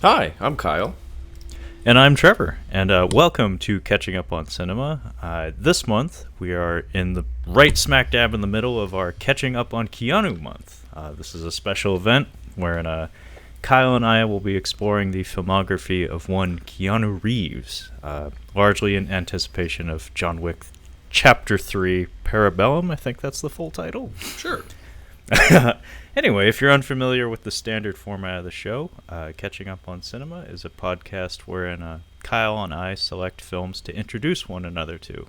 Hi, I'm Kyle. And I'm Trevor, and welcome to Catching Up on Cinema. This month, we are in the right smack dab in the middle of our Catching Up on Keanu month. This is a special event wherein Kyle and I will be exploring the filmography of one Keanu Reeves, largely in anticipation of John Wick Chapter 3, Parabellum. I think that's the full title. Sure. Anyway, if you're unfamiliar with the standard format of the show, Catching Up on Cinema is a podcast wherein Kyle and I select films to introduce one another to.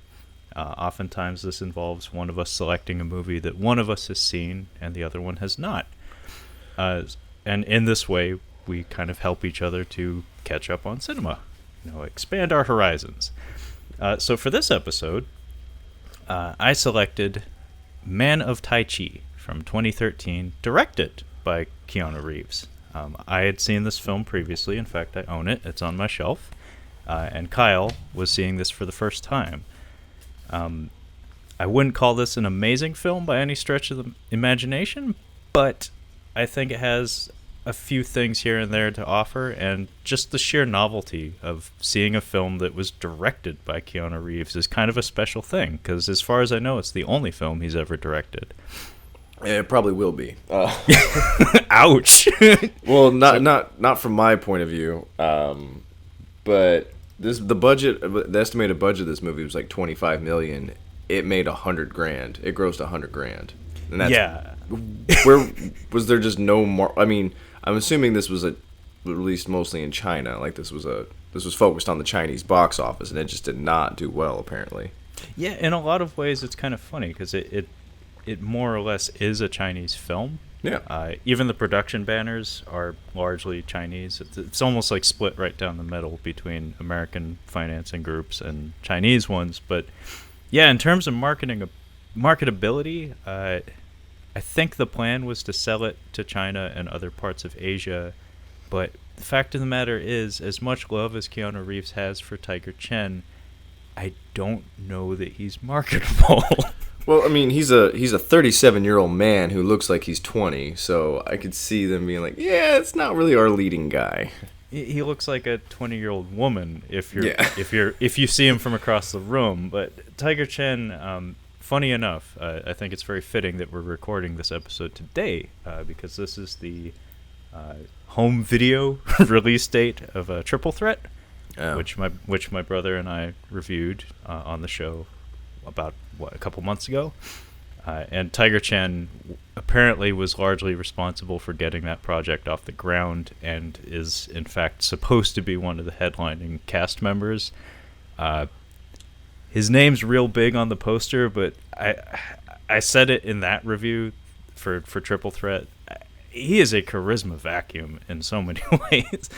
Oftentimes this involves one of us selecting a movie that one of us has seen and the other one has not. And in this way, we kind of help each other to catch up on cinema, expand our horizons. So for this episode, I selected Man of Tai Chi from 2013, directed by Keanu Reeves. I had seen this film previously. In fact, I own it. It's on my shelf. And Kyle was seeing this for the first time. I wouldn't call this an amazing film by any stretch of the imagination, but I think it has a few things here and there to offer, and just the sheer novelty of seeing a film that was directed by Keanu Reeves is kind of a special thing, because as far as I know, it's the only film he's ever directed. It probably will be. Ouch. Well, not from my point of view, but the estimated budget of this movie was like $25 million. It made $100,000. It grossed $100,000, and that's where was there just no more? I mean, I'm assuming this was released mostly in China. Like this was focused on the Chinese box office, and it just did not do well apparently. Yeah, in a lot of ways, it's kind of funny because it more or less is a Chinese film. Yeah. Even the production banners are largely Chinese. It's almost like split right down the middle between American financing groups and Chinese ones. But yeah, in terms of marketability, I think the plan was to sell it to China and other parts of Asia. But the fact of the matter is, as much love as Keanu Reeves has for Tiger Chen, I don't know that he's marketable. Well, I mean, he's a 37-year-old man who looks like he's 20, so I could see them being like, yeah, it's not really our leading guy. He looks like a 20-year-old woman if you see him from across the room. But Tiger Chen, funny enough, I think it's very fitting that we're recording this episode today because this is the home video release date of Triple Threat, which my brother and I reviewed on the show about a couple months ago, and Tiger Chen apparently was largely responsible for getting that project off the ground, and is in fact supposed to be one of the headlining cast members. His name's real big on the poster, but I said it in that review for Triple Threat. He is a charisma vacuum in so many ways.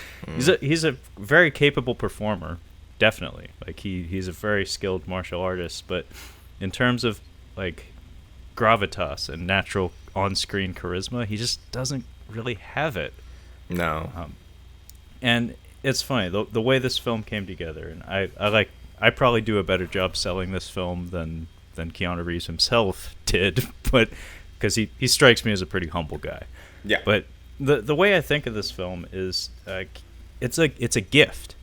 He's a very capable performer. Definitely, like he's a very skilled martial artist, but in terms of like gravitas and natural on-screen charisma, he just doesn't really have it. No. And it's funny the way this film came together, and I probably do a better job selling this film than Keanu Reeves himself did, but because he strikes me as a pretty humble guy. Yeah. But the way I think of this film is it's a gift.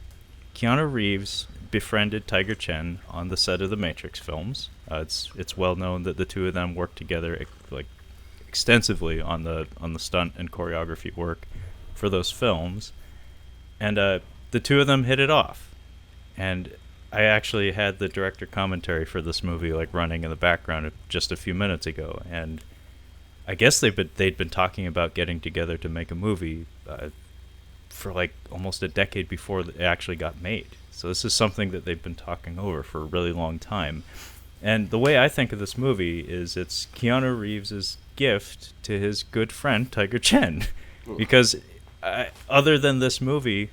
Keanu Reeves befriended Tiger Chen on the set of the Matrix films. It's well known that the two of them worked together like extensively on the stunt and choreography work for those films, and the two of them hit it off. And I actually had the director commentary for this movie like running in the background just a few minutes ago, and I guess they'd been talking about getting together to make a movie for like almost a decade before it actually got made. So this is something that they've been talking over for a really long time. And the way I think of this movie is it's Keanu Reeves' gift to his good friend Tiger Chen. Because other than this movie,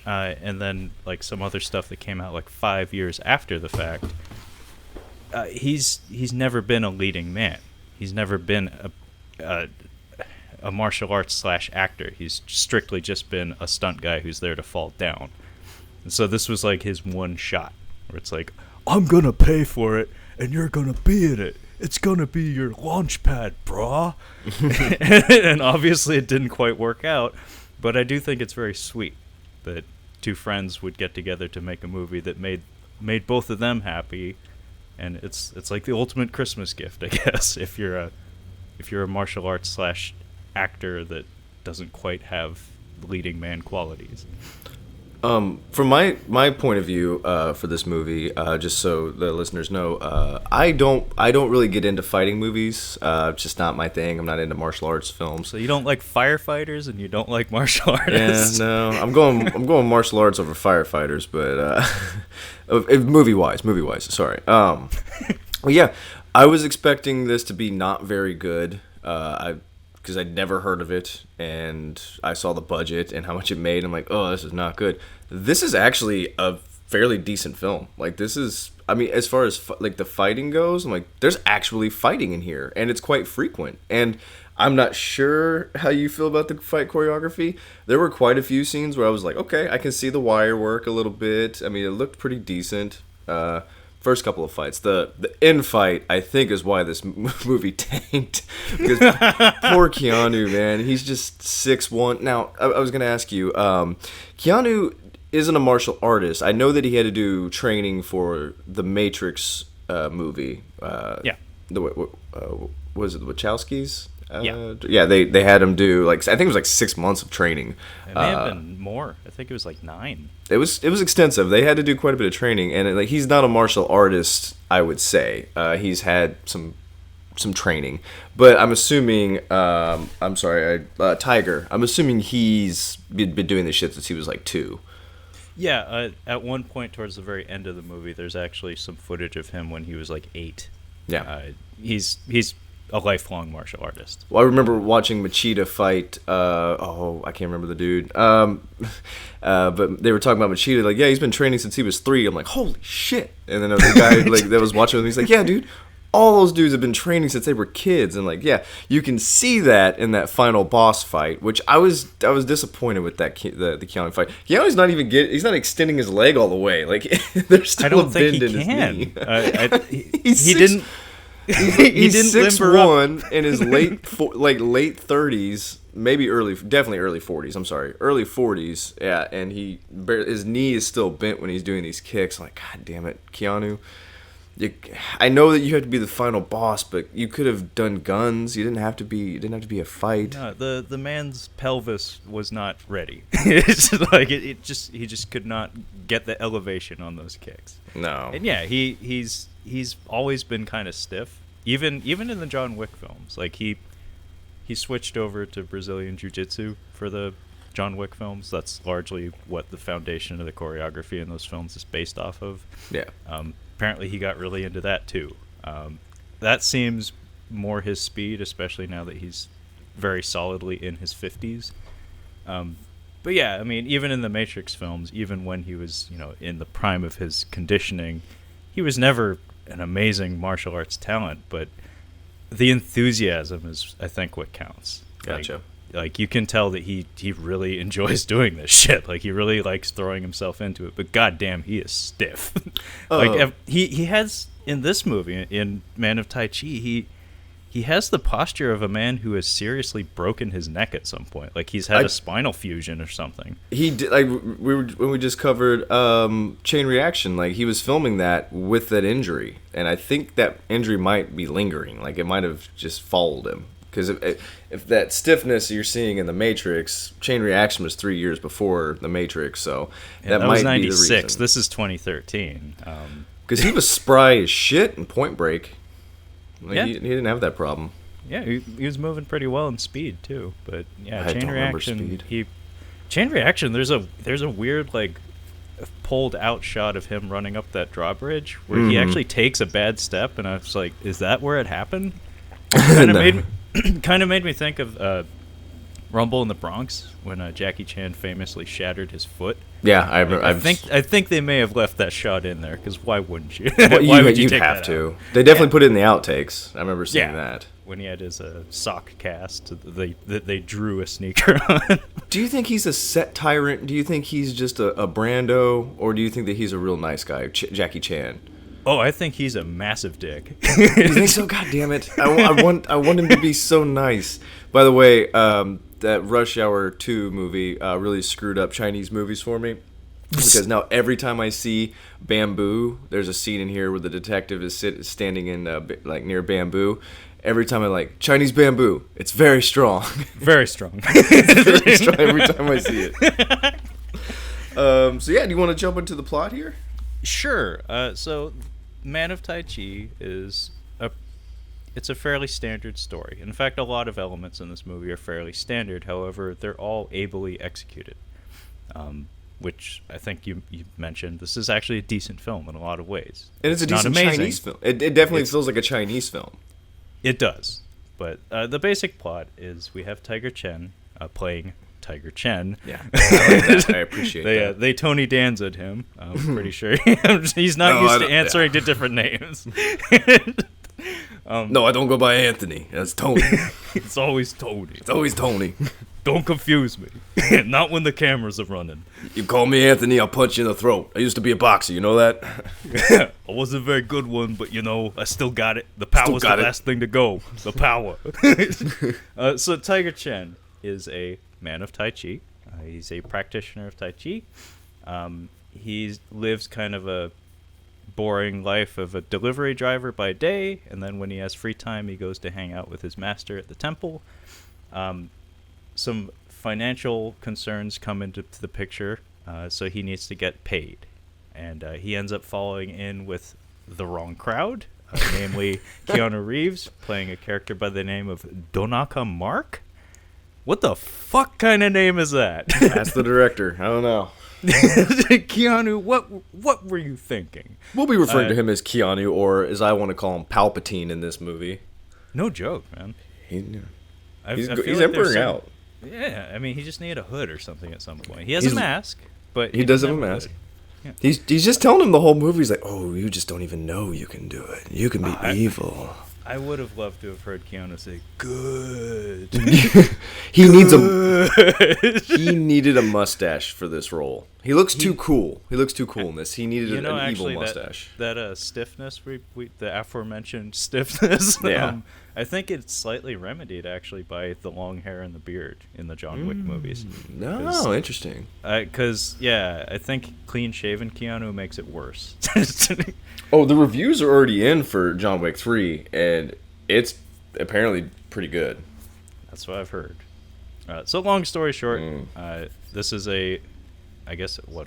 and then like some other stuff that came out like 5 years after the fact, he's never been a leading man. He's never been a martial arts / actor. He's strictly just been a stunt guy who's there to fall down. And so this was like his one shot, where it's like, I'm gonna pay for it, and you're gonna be in it. It's gonna be your launch pad, brah. And obviously it didn't quite work out, but I do think it's very sweet. that two friends would get together to make a movie that made both of them happy, and it's like the ultimate Christmas gift, I guess, if you're a martial arts / actor that doesn't quite have leading man qualities. From my point of view, for this movie, just so the listeners know, I don't really get into fighting movies. It's just not my thing. I'm not into martial arts films. So you don't like firefighters and you don't like martial artists? Yeah, no. I'm going martial arts over firefighters, but movie wise, sorry. Well, yeah, I was expecting this to be not very good. Because I'd never heard of it, and I saw the budget and how much it made. I'm like, oh, this is not good. This is actually a fairly decent film. Like, this is, I mean, as far as like the fighting goes, I'm like, there's actually fighting in here, and it's quite frequent. And I'm not sure how you feel about the fight choreography. There were quite a few scenes where I was like, okay, I can see the wire work a little bit. I mean, it looked pretty decent. First couple of fights. The end fight, I think, is why this movie tanked. Because poor Keanu, man. He's just 6'1". Now, I was going to ask you, Keanu isn't a martial artist. I know that he had to do training for the Matrix movie. Yeah. Was it the Wachowskis? Yeah. Yeah, they had him do, like, I think it was like 6 months of training. It may have been more. I think it was like 9. It was extensive. They had to do quite a bit of training, and like he's not a martial artist, I would say. He's had some training, but I'm assuming. I'm sorry, Tiger. I'm assuming he's been doing this shit since he was like 2. Yeah. At one point towards the very end of the movie, there's actually some footage of him when he was like 8. Yeah. He's a lifelong martial artist. Well, I remember watching Machida fight. I can't remember the dude. But they were talking about Machida. Like, yeah, he's been training since he was 3. I'm like, holy shit! And then there was a guy like that was watching with me. He's like, yeah, dude, all those dudes have been training since they were kids. And like, yeah, you can see that in that final boss fight, which I was disappointed with that the Keanu fight. Keanu's not even he's not extending his leg all the way. Like, there's still a bend in his knee. He didn't. He's 6'1" in his late 30s, maybe definitely early 40s. I'm sorry, early 40s. Yeah, and his knee is still bent when he's doing these kicks. I'm like, God damn it, Keanu. I know that you have to be the final boss, but you could have done guns. You didn't have to be. It didn't have to be a fight. No, the man's pelvis was not ready. It's like he just could not get the elevation on those kicks. No. And yeah, he's always been kind of stiff. Even in the John Wick films, like he switched over to Brazilian Jiu-Jitsu for the John Wick films. That's largely what the foundation of the choreography in those films is based off of. Yeah. Apparently he got really into that too. That seems more his speed, especially now that he's very solidly in his 50s. But yeah, I mean, even in the Matrix films, even when he was, in the prime of his conditioning, he was never an amazing martial arts talent, but the enthusiasm is, I think, what counts. Gotcha. Like you can tell that he really enjoys doing this shit. Like he really likes throwing himself into it, but goddamn, he is stiff. Like he has in this movie, in Man of Tai Chi, he has the posture of a man who has seriously broken his neck at some point. Like he's had a spinal fusion or something. He did, like when we just covered Chain Reaction. Like he was filming that with that injury, and I think that injury might be lingering. Like it might have just followed him. Because if that stiffness you're seeing in the Matrix, Chain Reaction was 3 years before the Matrix, so that might was be the 96. reason. This is 2013. Because he was spry as shit in Point Break. Like, Yeah. he didn't have that problem. Yeah, he was moving pretty well in Speed too. But yeah, I Chain don't remember Reaction. Speed. Chain Reaction. There's a weird like pulled out shot of him running up that drawbridge where he actually takes a bad step, and I was like, is that where it happened? Kind of made me think of Rumble in the Bronx when Jackie Chan famously shattered his foot. Yeah, I think they may have left that shot in there because why wouldn't you? Well, Why would you you'd take have that to. out? They definitely put it in the outtakes. I remember seeing that. When he had his sock cast, they drew a sneaker on. Do you think he's a set tyrant? Do you think he's just a Brando, or do you think that he's a real nice guy, Jackie Chan? Oh, I think he's a massive dick. You think so? God damn it! I want him to be so nice. By the way, that Rush Hour 2 movie really screwed up Chinese movies for me. Because now every time I see bamboo, there's a scene in here where the detective is standing in like near bamboo. Every time I like Chinese bamboo, it's very strong. Very strong. It's very strong every time I see it. So yeah, do you want to jump into the plot here? Sure. So, Man of Tai Chi is it's a fairly standard story. In fact, a lot of elements in this movie are fairly standard. However, they're all ably executed. Which I think you mentioned. This is actually a decent film in a lot of ways. And it's a decent Chinese film. It definitely feels like a Chinese film. It does. But the basic plot is we have Tiger Chen playing Tiger Chen. Yeah, I like that. I appreciate that. They Tony Danza'd him. I'm pretty sure. He's not used to answering to different names. No, I don't go by Anthony. That's Tony. It's always Tony. It's always Tony. Don't confuse me. Not when the cameras are running. You call me Anthony, I'll punch you in the throat. I used to be a boxer, you know that? I wasn't a very good one, but I still got it. The power's the last thing to go. The power. So Tiger Chen is a man of Tai Chi. He's a practitioner of Tai Chi. He lives kind of a boring life of a delivery driver by day, and then when he has free time, he goes to hang out with his master at the temple. Some financial concerns come into the picture, so he needs to get paid. And he ends up falling in with the wrong crowd, namely Keanu Reeves, playing a character by the name of Donaka Mark? What the fuck kind of name is that? That's the director. I don't know. Keanu, what were you thinking? We'll be referring to him as Keanu, or as I want to call him, Palpatine in this movie. No joke, man. He's empering out. Yeah, I mean, he just needed a hood or something at some point. He has a mask, but he does have a mask. Yeah. He's just telling him the whole movie. He's like, "Oh, you just don't even know you can do it. You can be evil." I would have loved to have heard Keanu say, "Good." He needed a mustache for this role. He looks too cool. He looks too cool in this. He needed an evil mustache. That stiffness, the aforementioned stiffness. Yeah. I think it's slightly remedied actually by the long hair and the beard in the John Wick movies. No, interesting. Because I think clean-shaven Keanu makes it worse. Oh, the reviews are already in for John Wick 3, and it's apparently pretty good. That's what I've heard. So long story short, this is a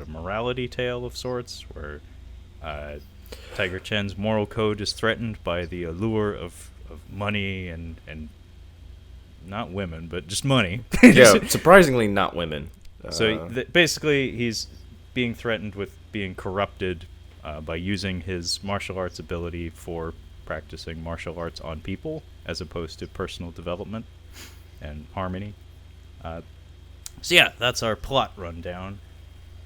morality tale of sorts, where Tiger Chen's moral code is threatened by the allure of money and not women, but just money. Yeah, surprisingly not women. So basically, he's being threatened with being corrupted by using his martial arts ability for practicing martial arts on people, as opposed to personal development and harmony. So yeah, that's our plot rundown.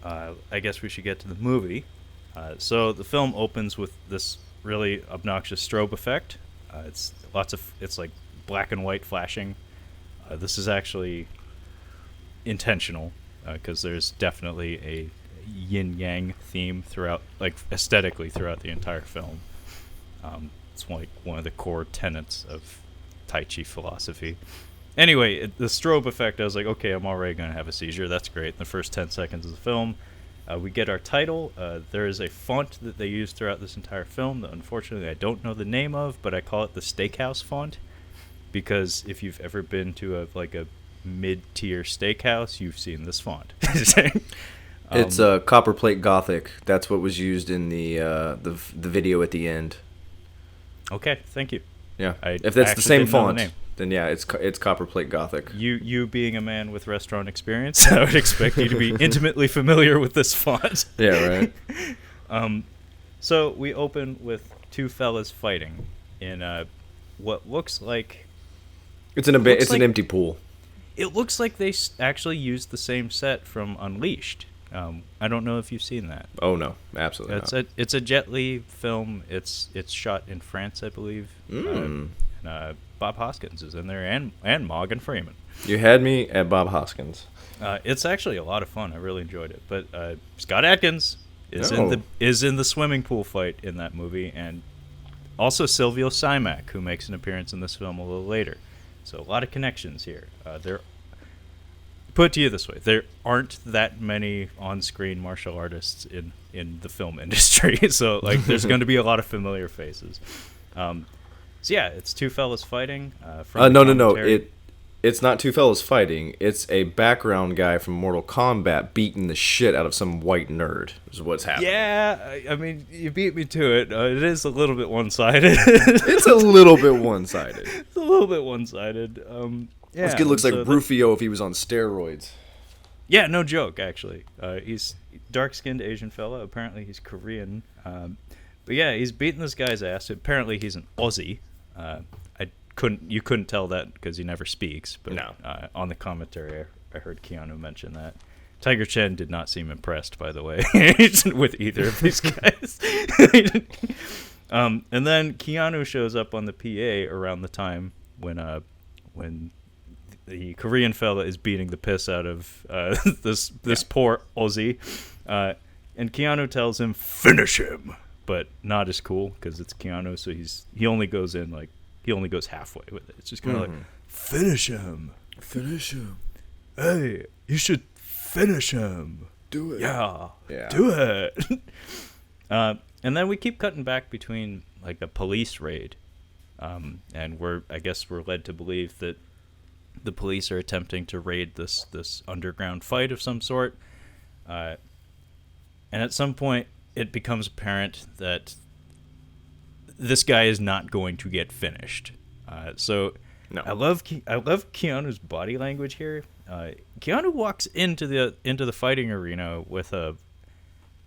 I guess we should get to the movie. So the film opens with this really obnoxious strobe effect. It's like black and white flashing. This is actually intentional because there's definitely a yin-yang theme throughout, like aesthetically throughout the entire film. It's like one of the core tenets of Tai Chi philosophy. Anyway, the strobe effect, I was like, okay, I'm already going to have a seizure. That's great. In the first 10 seconds of the film, we get our title. There is a font that they use throughout this entire film that unfortunately I don't know the name of, but I call it the Steakhouse Font, because if you've ever been to a mid-tier steakhouse, you've seen this font. It's copperplate Gothic. That's what was used in the video at the end. Okay, thank you. Yeah, if that's the same font, then yeah, it's copperplate Gothic. You being a man with restaurant experience, I would expect you to be intimately familiar with this font. Yeah, right. So we open with two fellas fighting in what looks like an empty pool. It looks like they actually used the same set from Unleashed. I don't know if you've seen that. Oh no, absolutely not. It's a Jet Li film. It's shot in France, I believe. And Bob Hoskins is in there, and Morgan Freeman. You had me at Bob Hoskins. It's actually a lot of fun. I really enjoyed it. But Scott Adkins is in the swimming pool fight in that movie, and also Silvio Simac, who makes an appearance in this film a little later. So a lot of connections here. put it to you this way: there aren't that many on-screen martial artists in the film industry, so like there's going to be a lot of familiar faces. So yeah, it's two fellas fighting. No. It's not two fellas fighting. It's a background guy from Mortal Kombat beating the shit out of some white nerd. Is what's happening. Yeah, I mean, you beat me to it. It is a little bit one-sided. It's a little bit one-sided. It's a little bit one-sided. Yeah, this kid looks like Rufio if he was on steroids. Yeah, no joke, actually. He's dark-skinned Asian fella. Apparently he's Korean. But yeah, he's beating this guy's ass. Apparently he's an Aussie. You couldn't tell that because he never speaks. But no. On the commentary, I heard Keanu mention that. Tiger Chen did not seem impressed, by the way, with either of these guys. And then Keanu shows up on the PA around the time when the Korean fella is beating the piss out of this poor Aussie, and Keanu tells him, "Finish him," but not as cool because it's Keanu, so he only goes halfway with it. It's just kind of like, "Finish him, finish him. Hey, you should finish him. Do it. Yeah. Do it." And then we keep cutting back between like a police raid, and I guess we're led to believe that the police are attempting to raid this underground fight of some sort. And at some point, it becomes apparent that this guy is not going to get finished. So no. I love Keanu's body language here. Keanu walks into the fighting arena with a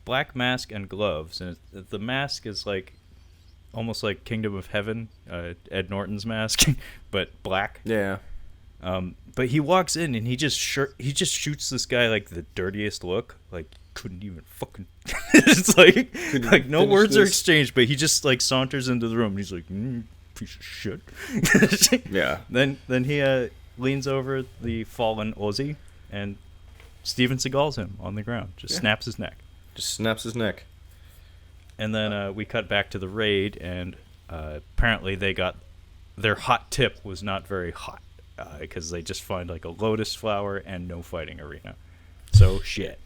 black mask and gloves, and the mask is like almost like Kingdom of Heaven, Ed Norton's mask, but black. Yeah. But he walks in and he just shoots this guy like the dirtiest look, like couldn't even fucking. It's like no words are exchanged, but he just like saunters into the room and he's like, piece of shit. Yeah. Then he leans over the fallen Aussie and Steven Seagals him on the ground, snaps his neck. Just snaps his neck. And then we cut back to the raid, and apparently their hot tip was not very hot. Because they just find like a lotus flower and no fighting arena. So shit.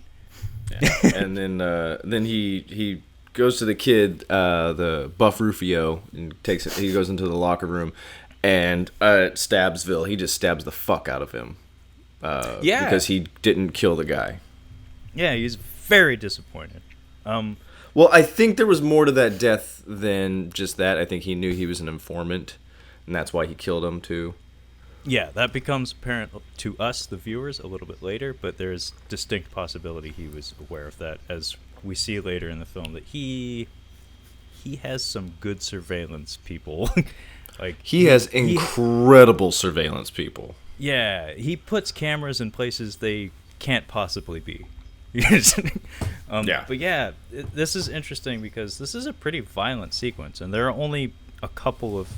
Yeah. And then he goes to the kid, the buff Rufio, and takes it. He goes into the locker room and stabsville. He just stabs the fuck out of him. Because he didn't kill the guy. Yeah, he's very disappointed. Well, I think there was more to that death than just that. I think he knew he was an informant, and that's why he killed him too. Yeah, that becomes apparent to us, the viewers, a little bit later, but there's distinct possibility he was aware of that, as we see later in the film, that he has some good surveillance people. Like he has incredible surveillance people. Yeah, he puts cameras in places they can't possibly be. Yeah. But yeah, this is interesting because this is a pretty violent sequence, and there are only a couple of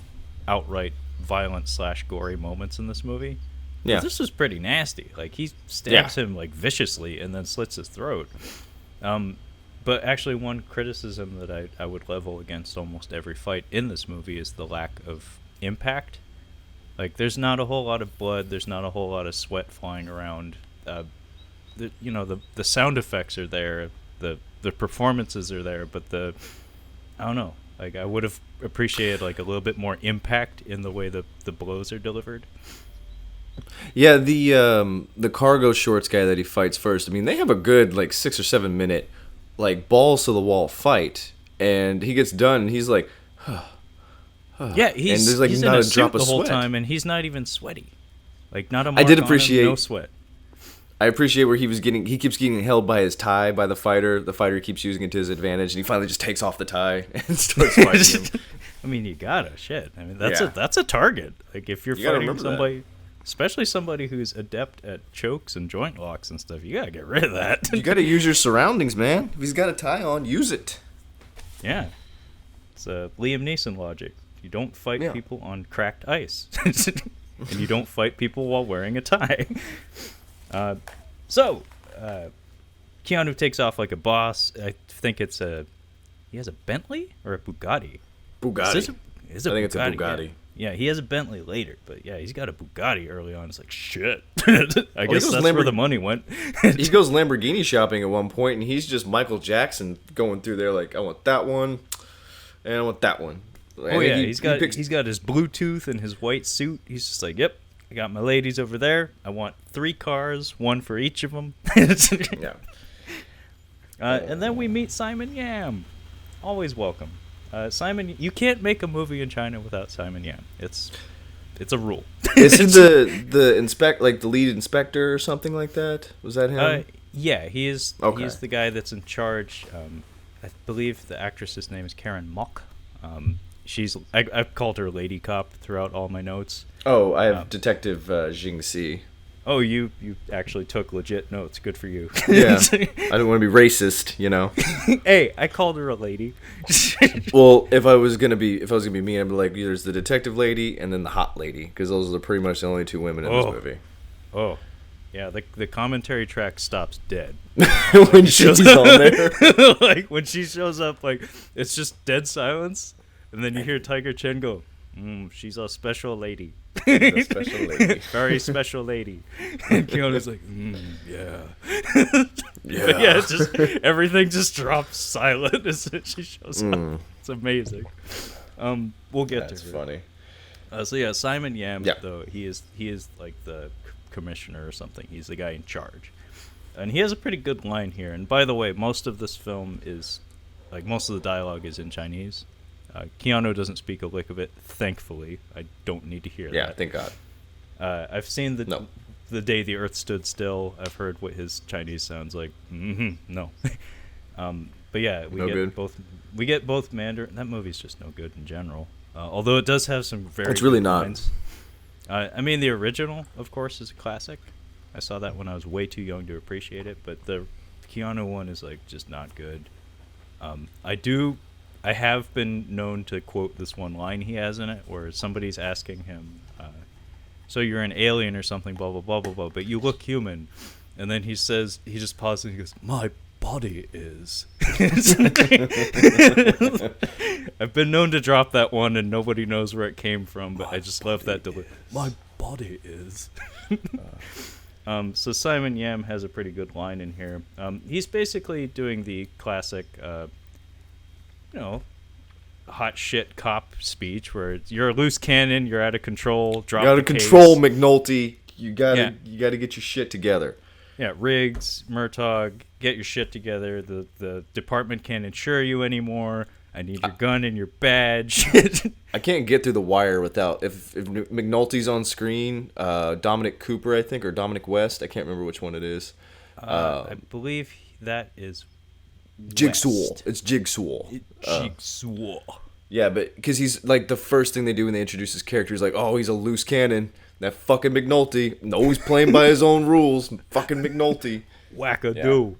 outright violent / gory moments in this movie. Yeah, but this was pretty nasty. Like he stabs him like viciously and then slits his throat. But actually, one criticism that I would level against almost every fight in this movie is the lack of impact. Like there's not a whole lot of blood. There's not a whole lot of sweat flying around. The sound effects are there. The performances are there, but I don't know. Like I would have appreciated like a little bit more impact in the way the blows are delivered. Yeah, the cargo shorts guy that he fights first. I mean, they have a good like 6 or 7 minute like balls to the wall fight, and he gets done and he's like, yeah, he's not in a a suit drop the of whole sweat. time, and he's not even sweaty. Like not a mark I did on appreciate him, no sweat. I appreciate where he keeps getting held by his tie by the fighter. The fighter keeps using it to his advantage, and he finally just takes off the tie and starts fighting him. I mean, you gotta shit. I mean, that's a target. Like if you're fighting somebody, especially somebody who's adept at chokes and joint locks and stuff, you gotta get rid of that. You gotta use your surroundings, man. If he's got a tie on, use it. Yeah, it's Liam Neeson logic. You don't fight people on cracked ice, and you don't fight people while wearing a tie. So Keanu takes off like a boss. I think he has a Bentley or a Bugatti. Bugatti. I think it's a Bugatti. Yeah, he has a Bentley later, but yeah, he's got a Bugatti early on. It's like, shit. I guess that's where the money went. He goes Lamborghini shopping at one point, and he's just Michael Jackson going through there like, I want that one, and I want that one. Oh yeah, he's got his Bluetooth and his white suit. He's just like, yep, I got my ladies over there. I want 3 cars, 1 for each of them. Yeah. And then we meet Simon Yam. Always welcome. Simon, you can't make a movie in China without Simon Yam. It's a rule. Is he the lead inspector or something like that? Was that him? Yeah, he is. Okay. He's the guy that's in charge. I believe the actress's name is Karen Mok. I've called her Lady Cop throughout all my notes. Oh, I have Detective Jingxi. Oh, you actually took legit notes. Good for you. Yeah, I didn't want to be racist, you know. Hey, I called her a lady. Well, if I was gonna be me, I'd be like, there's the detective lady and then the hot lady, because those are pretty much the only 2 women in this movie. Oh, yeah. The commentary track stops dead when she's on there. Like when she shows up, like it's just dead silence, and then you hear Tiger Chen go, "She's a special lady." A special lady. Very special lady. And Keanu's like, yeah. Yeah. But yeah, it's just everything just drops silent as she shows up. It's amazing. We'll get to her. That's funny. So yeah, Simon Yam, Yeah. though, he is like the commissioner or something. He's the guy in charge. And he has a pretty good line here. And by the way, most of this film is, like, most of the dialogue is in Chinese. Keanu doesn't speak a lick of it, thankfully. I don't need to hear that. Yeah, thank God. I've seen the Day the Earth Stood Still. I've heard what his Chinese sounds like. No. But yeah, we get both Mandarin. That movie's just no good in general. Although it does have some very It's really good not. lines. I mean, the original, of course, is a classic. I saw that when I was way too young to appreciate it, but the Keanu one is like just not good. I have been known to quote this one line he has in it, where somebody's asking him, "So you're an alien or something, blah blah blah blah blah, but you look human," and then he just pauses and he goes, "My body is." I've been known to drop that one, and nobody knows where it came from, but I just love that delivery. My body is. So Simon Yam has a pretty good line in here. He's basically doing the classic, hot shit cop speech where you're a loose cannon, you're out of control, drop You gotta the control case. McNulty. You gotta get your shit together. Yeah, Riggs, Murtaugh, get your shit together. The department can't insure you anymore. I need your gun and your badge. I can't get through the wire without if McNulty's on screen. Dominic Cooper, I think, or Dominic West. I can't remember which one it is. I believe that is Jigsaw. West. It's Jigsaw. Jigsaw. Yeah, but because he's like the first thing they do when they introduce his character is like, oh, he's a loose cannon. That fucking McNulty, always playing by his own rules. Fucking McNulty. Wackadoo.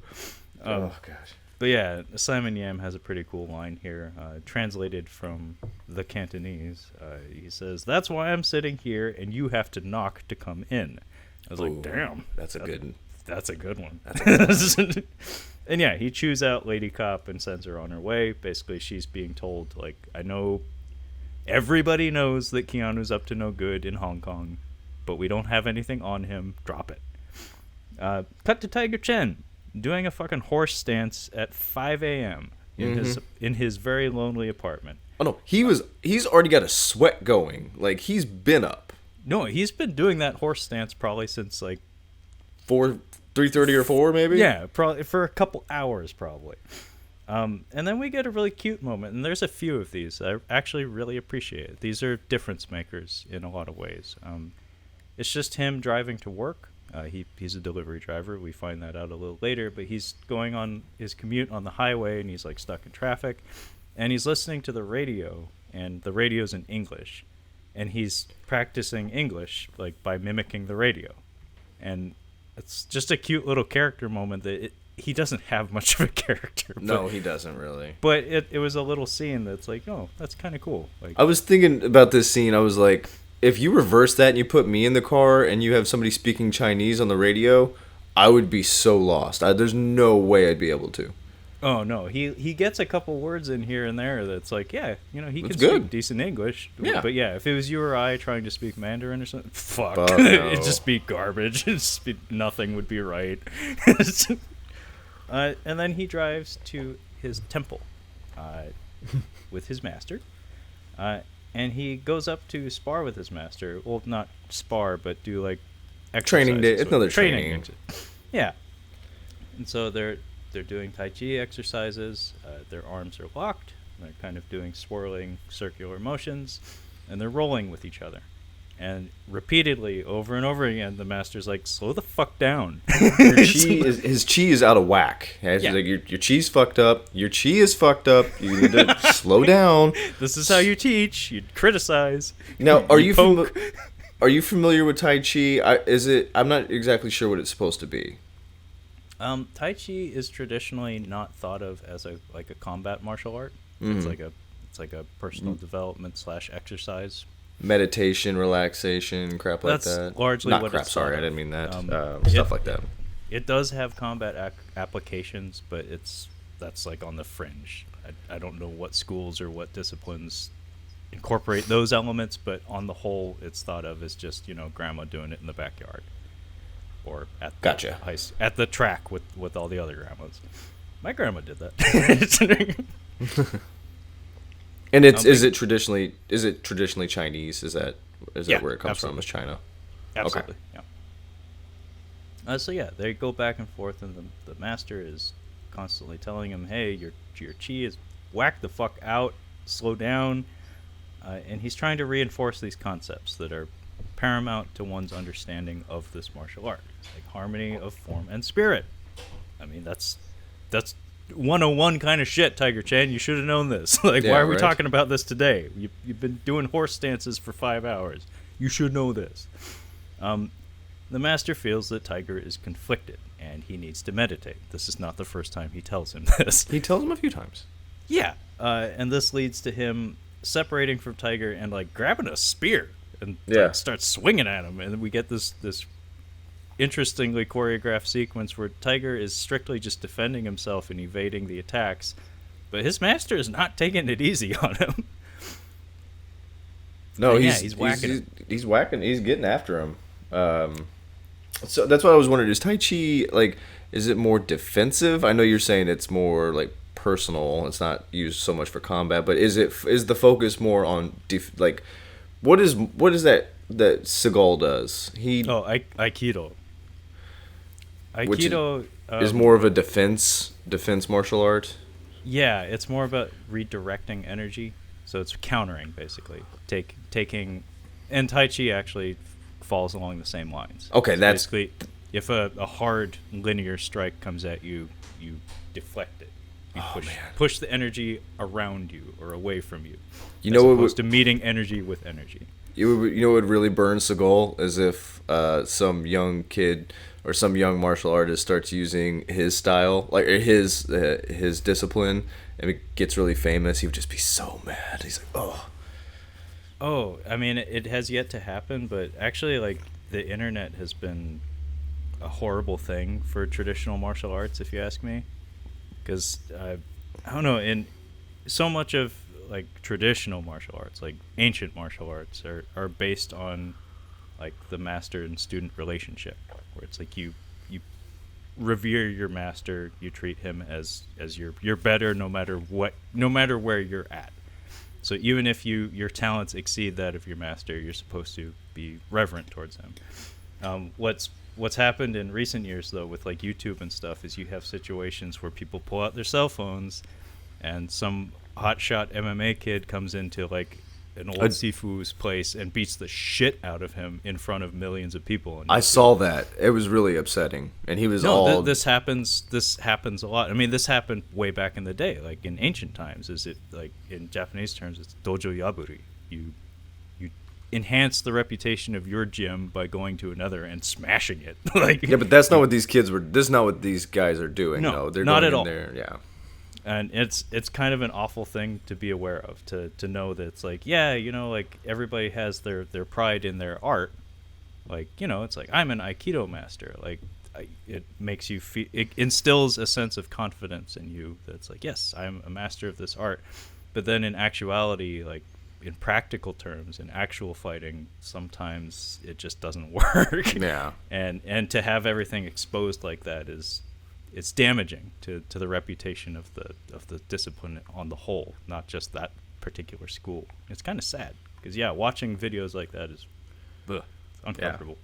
Yeah. Oh gosh. But yeah, Simon Yam has a pretty cool line here, translated from the Cantonese. He says, "That's why I'm sitting here, and you have to knock to come in." I was like, "Damn, that's a good one." That's a good one. That's a good one. And yeah, he chews out Lady Cop and sends her on her way. Basically, she's being told, like, I know everybody knows that Keanu's up to no good in Hong Kong, but we don't have anything on him. Drop it. Cut to Tiger Chen doing a fucking horse stance at 5 a.m. in his very lonely apartment. Oh no, he's already got a sweat going. Like, he's been up. No, he's been doing that horse stance probably since like 3:30 or 4 maybe. Yeah, probably for a couple hours probably. And then we get a really cute moment, and there's a few of these I actually really appreciate it. These are difference makers in a lot of ways. It's just him driving to work. He's a delivery driver. We find that out a little later, but he's going on his commute on the highway, and he's like stuck in traffic, and he's listening to the radio, and the radio's in English, and he's practicing English like by mimicking the radio, and it's just a cute little character moment that he doesn't have much of a character. No, he doesn't really. But it was a little scene that's like, oh, that's kind of cool. Like, I was thinking about this scene. I was like, if you reverse that and you put me in the car and you have somebody speaking Chinese on the radio, I would be so lost. There's no way I'd be able to. Oh no, he gets a couple words in here and there that's like, yeah, he can It's speak good. decent English. Yeah. But yeah, if it was you or I trying to speak Mandarin or something, fuck, Fuck no. it'd just be garbage. Nothing would be right. And then he drives to his temple with his master, and he goes up to spar with his master. Well, not spar, but do like Training day. exercises It's another with- training. Yeah, and so they're doing Tai Chi exercises. Their arms are locked. They're kind of doing swirling circular motions, and they're rolling with each other. And repeatedly, over and over again, the master's like, "Slow the fuck down." His chi is out of whack. He's Yeah. like, your chi's fucked up. Your chi is fucked up. You need to slow down. This is how you teach. You criticize. Now, are you poke. are you familiar with Tai Chi? I'm not exactly sure what it's supposed to be. Tai Chi is traditionally not thought of as a combat martial art. Mm-hmm. It's like a personal development / exercise. Meditation, relaxation, crap like That's that. largely Not what crap. it's Sorry, thought I of. didn't mean that. It- Stuff like that. It does have combat applications, but that's like on the fringe. I don't know what schools or what disciplines incorporate those elements, but on the whole, it's thought of as just grandma doing it in the backyard, or at the Gotcha. at the track with all the other grandmas. My grandma did that. And is it traditionally Chinese? Is that Yeah, where it comes absolutely. from? Is China? Absolutely, yeah. So yeah, they go back and forth, and the master is constantly telling him, "Hey, your chi is whack the fuck out, slow down," and he's trying to reinforce these concepts that are paramount to one's understanding of this martial art, like harmony of form and spirit. I mean, that's 101 kind of shit, Tiger Chen. You should have known this. Like, Yeah, why are we right. talking about this today? You've been doing horse stances for 5 hours. You should know this. The master feels that Tiger is conflicted, and he needs to meditate. This is not the first time he tells him this. He tells him a few times. Yeah, and this leads to him separating from Tiger and like grabbing a spear and Yeah. starts swinging at him, and we get this interestingly choreographed sequence where Tiger is strictly just defending himself and evading the attacks, but his master is not taking it easy on him. No, Yeah, he's he's whacking him. He's whacking. He's getting after him. So that's what I was wondering. Is Tai Chi is it more defensive? I know you're saying it's more like personal. It's not used so much for combat, but is the focus more on what is that Seagal does? Aikido. Which Aikido is more of a defense martial art. Yeah, it's more about redirecting energy. So it's countering, basically. Taking... And Tai Chi actually falls along the same lines. Okay, So that's... basically, if a hard linear strike comes at you, you deflect it. You push the energy around you or away from you. You as know what opposed to meeting energy with energy. You know what would really burn Seagal is if some young kid or some young martial artist starts using his style, like his discipline, and it gets really famous. He would just be so mad. He's like, oh. Oh, I mean, it has yet to happen, but actually, like, the internet has been a horrible thing for traditional martial arts, if you ask me. Because, I don't know, in so much of, like, traditional martial arts, like, ancient martial arts, are based on, like, the master and student relationship, where it's like you revere your master, you treat him as you're better no matter where you're at. So even if your talents exceed that of your master, you're supposed to be reverent towards him. What's happened in recent years, though, with like YouTube and stuff, is you have situations where people pull out their cell phones, and some hotshot MMA kid comes into like an old Sifu's place and beats the shit out of him in front of millions of people. I saw that. It was really upsetting, and he was all. This happens a lot. I mean, this happened way back in the day, like in ancient times. Is it like in Japanese terms? It's dojo yaburi. You enhance the reputation of your gym by going to another and smashing it. Like, yeah, but that's not what these kids were. This is not what these guys are doing. No, They're not going at in all. there. Yeah. And it's kind of an awful thing to be aware of, to know that it's like, yeah, like everybody has their pride in their art. Like, it's like, I'm an Aikido master. Like, it makes you feel, it instills a sense of confidence in you that's like, yes, I'm a master of this art. But then in actuality, like in practical terms, in actual fighting, sometimes it just doesn't work. Yeah. And to have everything exposed like that it's damaging to the reputation of the discipline on the whole, not just that particular school. It's kind of sad because watching videos like that is uncomfortable.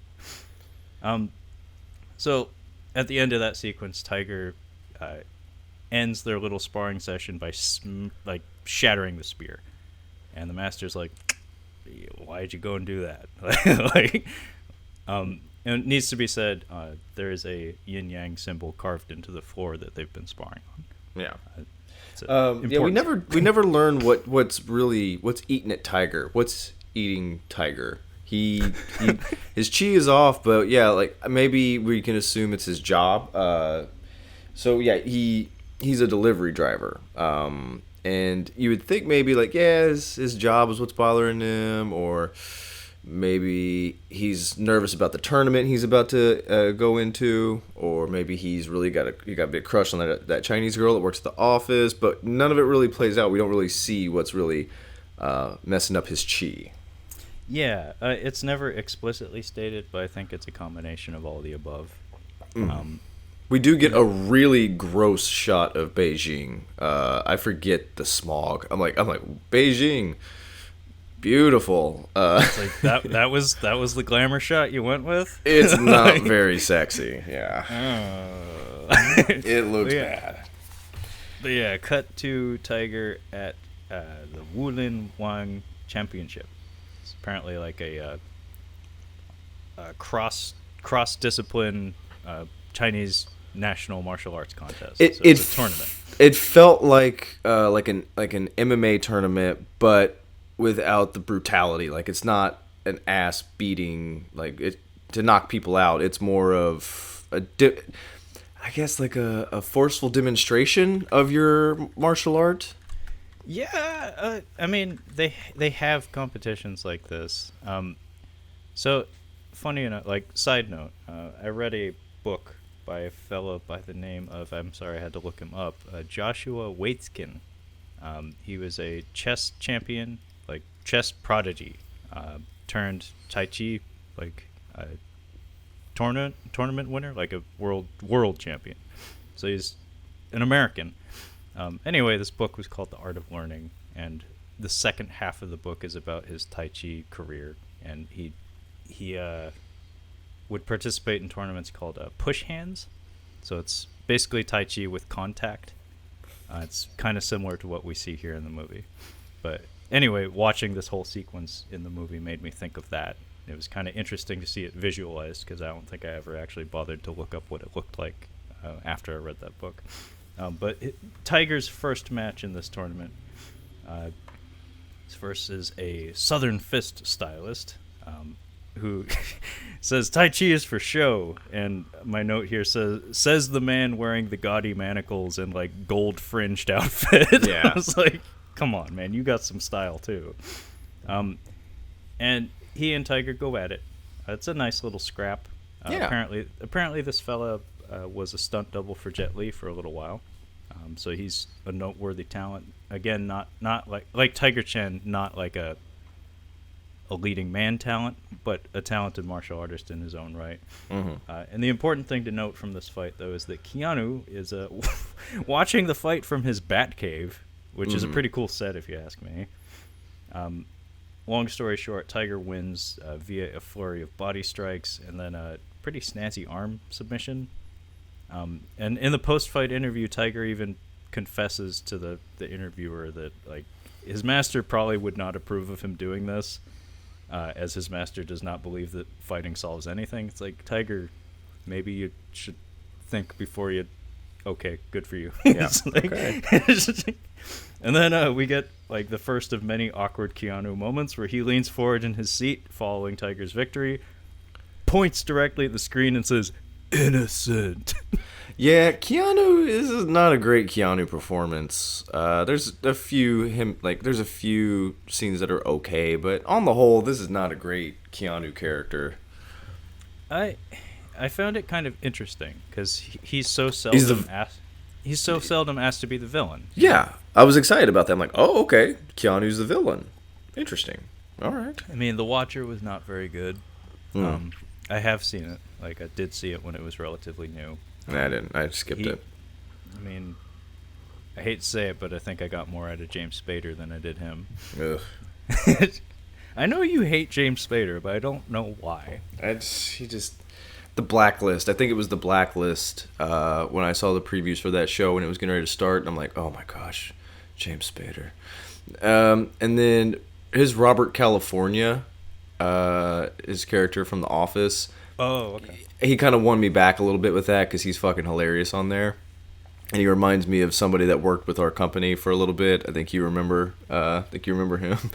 So at the end of that sequence, Tiger ends their little sparring session by like shattering the spear, and the master's like, "Why'd you go and do that?" And it needs to be said, there is a yin yang symbol carved into the floor that they've been sparring on. Yeah. We never learn what's eating at Tiger. What's eating Tiger? He his chi is off, but like maybe we can assume it's his job. So he's a delivery driver. And you would think maybe like his job is what's bothering him, or maybe he's nervous about the tournament he's about to go into, or maybe he's really got a big crush on that Chinese girl that works at the office. But none of it really plays out. We don't really see what's really messing up his chi. Yeah, it's never explicitly stated, but I think it's a combination of all the above. We do get a really gross shot of Beijing. I forget the smog. I'm like Beijing, beautiful. It's like that was the glamour shot you went with. It's not very sexy. Yeah, it looks bad. But cut to Tiger at the Wulin Wang Championship. It's apparently like a cross discipline Chinese national martial arts contest. It's a tournament. It felt like an MMA tournament, but without the brutality. Like it's not an ass beating to knock people out. It's more of I guess like a forceful demonstration of your martial art. Yeah, I mean they have competitions like this. So funny enough, like side note, I read a book by a fellow by the name of, I'm sorry, I had to look him up, Joshua Waitzkin. He was a chess champion, like chess prodigy, turned Tai Chi, like tournament winner, like a world champion. So he's an American. Anyway, this book was called The Art of Learning, and the second half of the book is about his Tai Chi career, and he would participate in tournaments called push hands. So it's basically Tai Chi with contact. It's kind of similar to what we see here in the movie. But anyway, watching this whole sequence in the movie made me think of that. It was kind of interesting to see it visualized, because I don't think I ever actually bothered to look up what it looked like after I read that book. But Tiger's first match in this tournament is versus a Southern Fist stylist, who says Tai Chi is for show, and my note here says the man wearing the gaudy manacles and like gold fringed outfit. Yeah. I was like, come on, man, you got some style too. And he and Tiger go at it. It's a nice little scrap. Apparently this fella was a stunt double for Jet Li for a little while. So he's a noteworthy talent. Again, not like Tiger Chen, not like a leading man talent, but a talented martial artist in his own right. Mm-hmm. And the important thing to note from this fight, though, is that Keanu is watching the fight from his bat cave, which is a pretty cool set, if you ask me. Long story short, Tiger wins via a flurry of body strikes and then a pretty snazzy arm submission. And in the post-fight interview, Tiger even confesses to the interviewer that like his master probably would not approve of him doing this, as his master does not believe that fighting solves anything. It's like, Tiger, maybe you should think before you... Okay, good for you. Yeah. Okay. And then we get like the first of many awkward Keanu moments where he leans forward in his seat following Tiger's victory, points directly at the screen and says, "Innocent." Yeah, Keanu is not a great Keanu performance. There's a few scenes that are okay, but on the whole, this is not a great Keanu character. I I found it kind of interesting because he's so seldom asked to be the villain. Yeah, I was excited about that. I'm like, oh, okay, Keanu's the villain. Interesting. All right. I mean, The Watcher was not very good. Mm. I have seen it. Like, I did see it when it was relatively new. I didn't. I skipped it. I mean, I hate to say it, but I think I got more out of James Spader than I did him. Ugh. I know you hate James Spader, but I don't know why. The Blacklist. I think it was The Blacklist when I saw the previews for that show when it was getting ready to start. And I'm like, oh my gosh, James Spader. And then his Robert California, his character from The Office. Oh, okay. He kind of won me back a little bit with that because he's fucking hilarious on there. And he reminds me of somebody that worked with our company for a little bit. I think you remember him.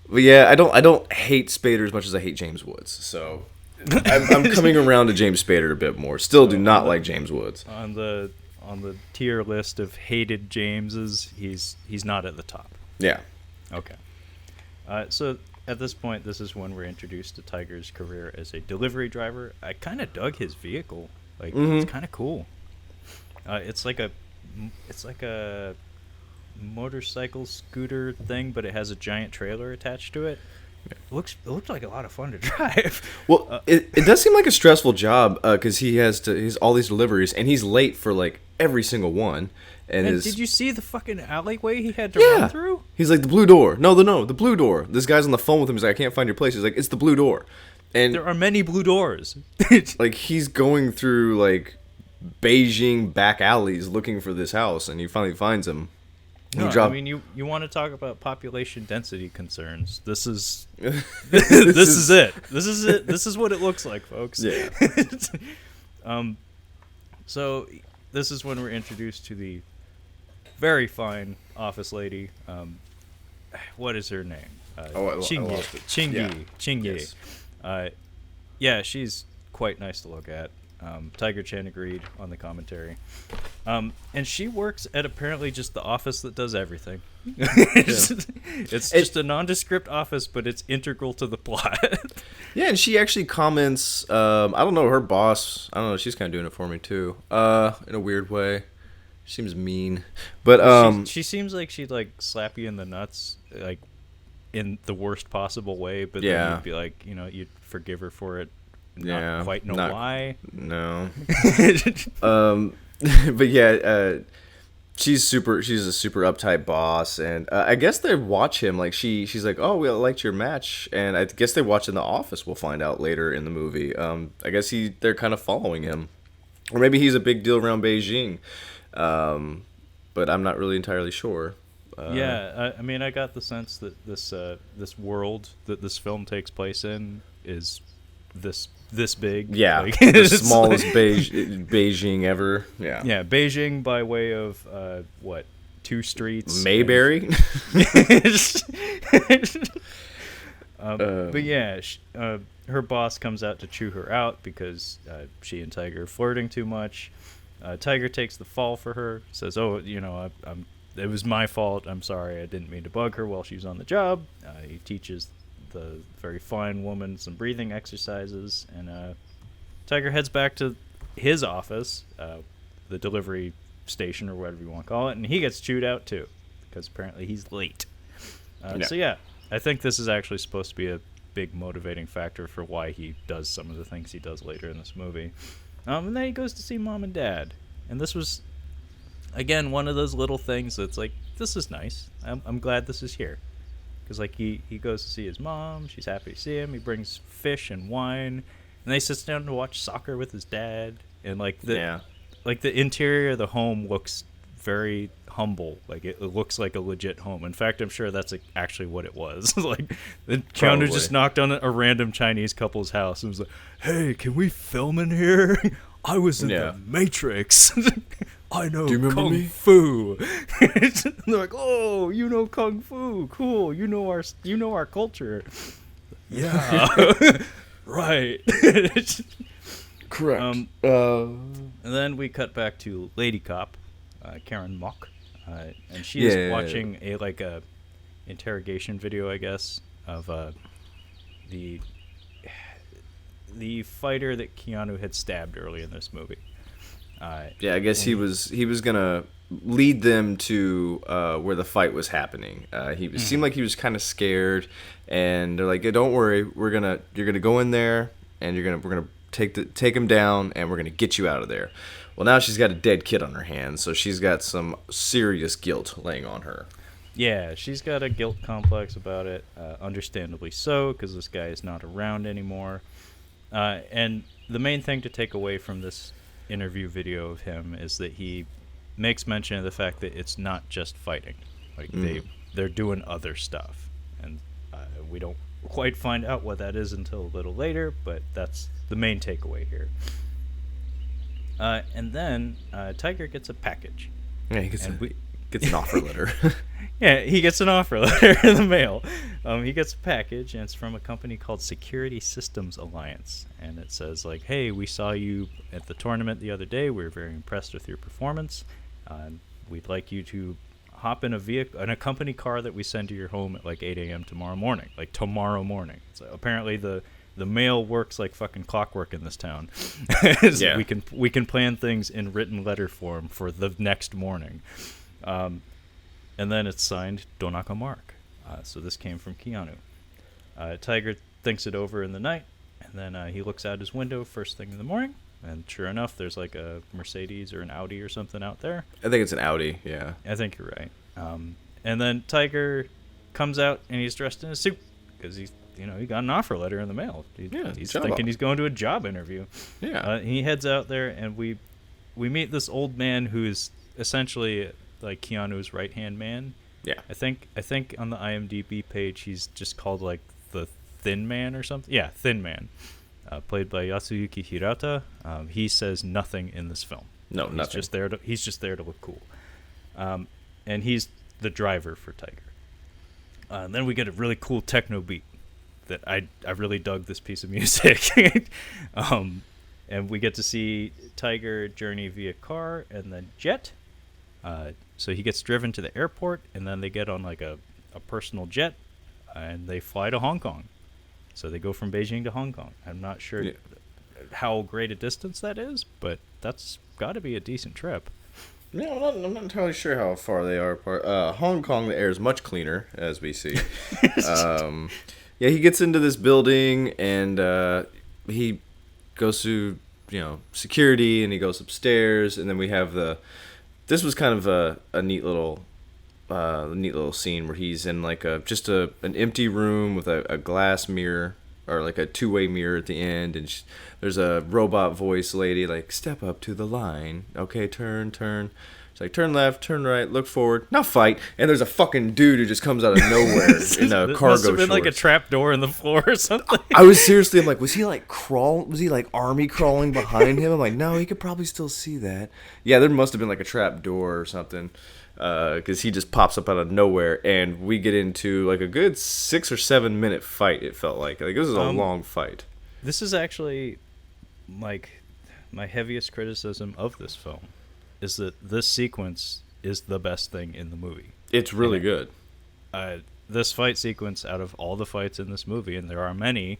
But yeah, I don't hate Spader as much as I hate James Woods. So I'm coming around to James Spader a bit more. Still do not like James Woods. On the tier list of hated Jameses, he's not at the top. Yeah. Okay. So at this point, this is when we're introduced to Tiger's career as a delivery driver. I kind of dug his vehicle. Like, it's kind of cool. It's like a motorcycle scooter thing, but it has a giant trailer attached to it. It looks like a lot of fun to drive. Well, it does seem like a stressful job because he's all these deliveries and he's late for like every single one. And did you see the fucking alleyway he had to run through? He's like, the blue door. No, the blue door. This guy's on the phone with him. He's like, I can't find your place. He's like, it's the blue door. And there are many blue doors. Like, he's going through like Beijing back alleys looking for this house, and he finally finds him. No, I mean, you want to talk about population density concerns. This is this is it. This is it. This is what it looks like, folks. Yeah. So this is when we're introduced to the very fine office lady. What is her name? Chingy. Yes. Yeah, she's quite nice to look at. Tiger Chen agreed on the commentary. And she works at apparently just the office that does everything. It's just a nondescript office, but it's integral to the plot. Yeah, and she actually comments, I don't know, her boss, I don't know, she's kind of doing it for me too, in a weird way. She seems mean. But she seems like she'd like slap you in the nuts, like in the worst possible way, but then you'd be like, you'd forgive her for it. Not quite know why. No. But yeah, she's a super uptight boss, and I guess they watch him like she's like, oh, we liked your match, and I guess they watch in The Office. We'll find out later in the movie. I guess they're kind of following him, or maybe he's a big deal around Beijing, but I'm not really entirely sure. I mean, I got the sense that this world that this film takes place in is this big. Yeah, like, the smallest Beijing ever. Yeah. Yeah, Beijing by way of what, 2 streets? Mayberry. But yeah, her boss comes out to chew her out because she and Tiger are flirting too much. Tiger takes the fall for her, says, "Oh, it was my fault. I'm sorry. I didn't mean to bug her while she was on the job." He teaches the very fine woman some breathing exercises, and Tiger heads back to his office, the delivery station or whatever you want to call it, and he gets chewed out too because apparently he's late. So yeah, I think this is actually supposed to be a big motivating factor for why he does some of the things he does later in this movie. And then he goes to see Mom and Dad, and this was again one of those little things that's like, this is nice. I'm glad this is here. Because, like, he goes to see his mom. She's happy to see him. He brings fish and wine. And they sit down to watch soccer with his dad. And, like, the interior of the home looks very humble. Like, it looks like a legit home. In fact, I'm sure that's actually what it was. Like, Keanu just knocked on a random Chinese couple's house and was like, "Hey, can we film in here? I was in the Matrix. I know Kung Fu." And they're like, "Oh, you know Kung Fu? Cool. You know our culture." Yeah. Right. Correct. And then we cut back to Lady Cop, Karen Mock, and she is watching a interrogation video, I guess, of the fighter that Keanu had stabbed early in this movie. I guess he was gonna lead them to where the fight was happening. Seemed like he was kind of scared, and they're like, hey, "Don't worry, you're gonna go in there, and we're gonna take him down, and we're gonna get you out of there." Well, now she's got a dead kid on her hands, so she's got some serious guilt laying on her. Yeah, she's got a guilt complex about it, understandably so, because this guy is not around anymore. And the main thing to take away from this interview video of him is that he makes mention of the fact that it's not just fighting. Like, they're doing other stuff. And we don't quite find out what that is until a little later, but that's the main takeaway here. And then Tiger gets a package. Yeah, he gets an offer letter. Yeah, he gets an offer letter in the mail. He gets a package, and it's from a company called Security Systems Alliance. And it says, like, hey, we saw you at the tournament the other day. We were very impressed with your performance. We'd like you to hop in a company car that we send to your home at, like, 8 a.m. tomorrow morning. Like, tomorrow morning. So apparently the mail works like fucking clockwork in this town. Yeah. We can plan things in written letter form for the next morning. And then it's signed Donaka Mark. So this came from Keanu. Tiger thinks it over in the night, and then he looks out his window first thing in the morning, and sure enough, there's like a Mercedes or an Audi or something out there. I think it's an Audi, yeah. I think you're right. And then Tiger comes out, and he's dressed in a suit, because he got an offer letter in the mail. He's thinking he's going to a job interview. Yeah. He heads out there, and we meet this old man who is essentially like Keanu's right-hand man. Yeah. I think on the IMDb page he's just called like the Thin Man or something. Yeah, Thin Man. Played by Yasuyuki Hirata. He says nothing in this film. No, nothing. He's just there to look cool. And he's the driver for Tiger. And then we get a really cool techno beat that I really dug this piece of music. And we get to see Tiger journey via car and then jet. So he gets driven to the airport, and then they get on like a personal jet, and they fly to Hong Kong. So they go from Beijing to Hong Kong. I'm not sure how great a distance that is, but that's got to be a decent trip. Yeah, I'm not entirely sure how far they are apart. Hong Kong, the air is much cleaner, as we see. Yeah, he gets into this building, and he goes through, security, and he goes upstairs, and then we have This was kind of a neat little scene where he's in like an empty room with a glass mirror, or like a two-way mirror at the end, and there's a robot voice lady like, step up to the line, okay, turn. It's like, turn left, turn right, look forward, now fight. And there's a fucking dude who just comes out of nowhere in a cargo must have been shorts. Like a trap door in the floor or something. I'm like, was he like army crawling behind him? I'm like, no, he could probably still see that. Yeah, there must have been like a trap door or something, because he just pops up out of nowhere, and we get into like a good 6 or 7 minute fight. It felt like this was a long fight. This is actually like my heaviest criticism of this film. Is that this sequence is the best thing in the movie. It's really good. This fight sequence, out of all the fights in this movie, and there are many,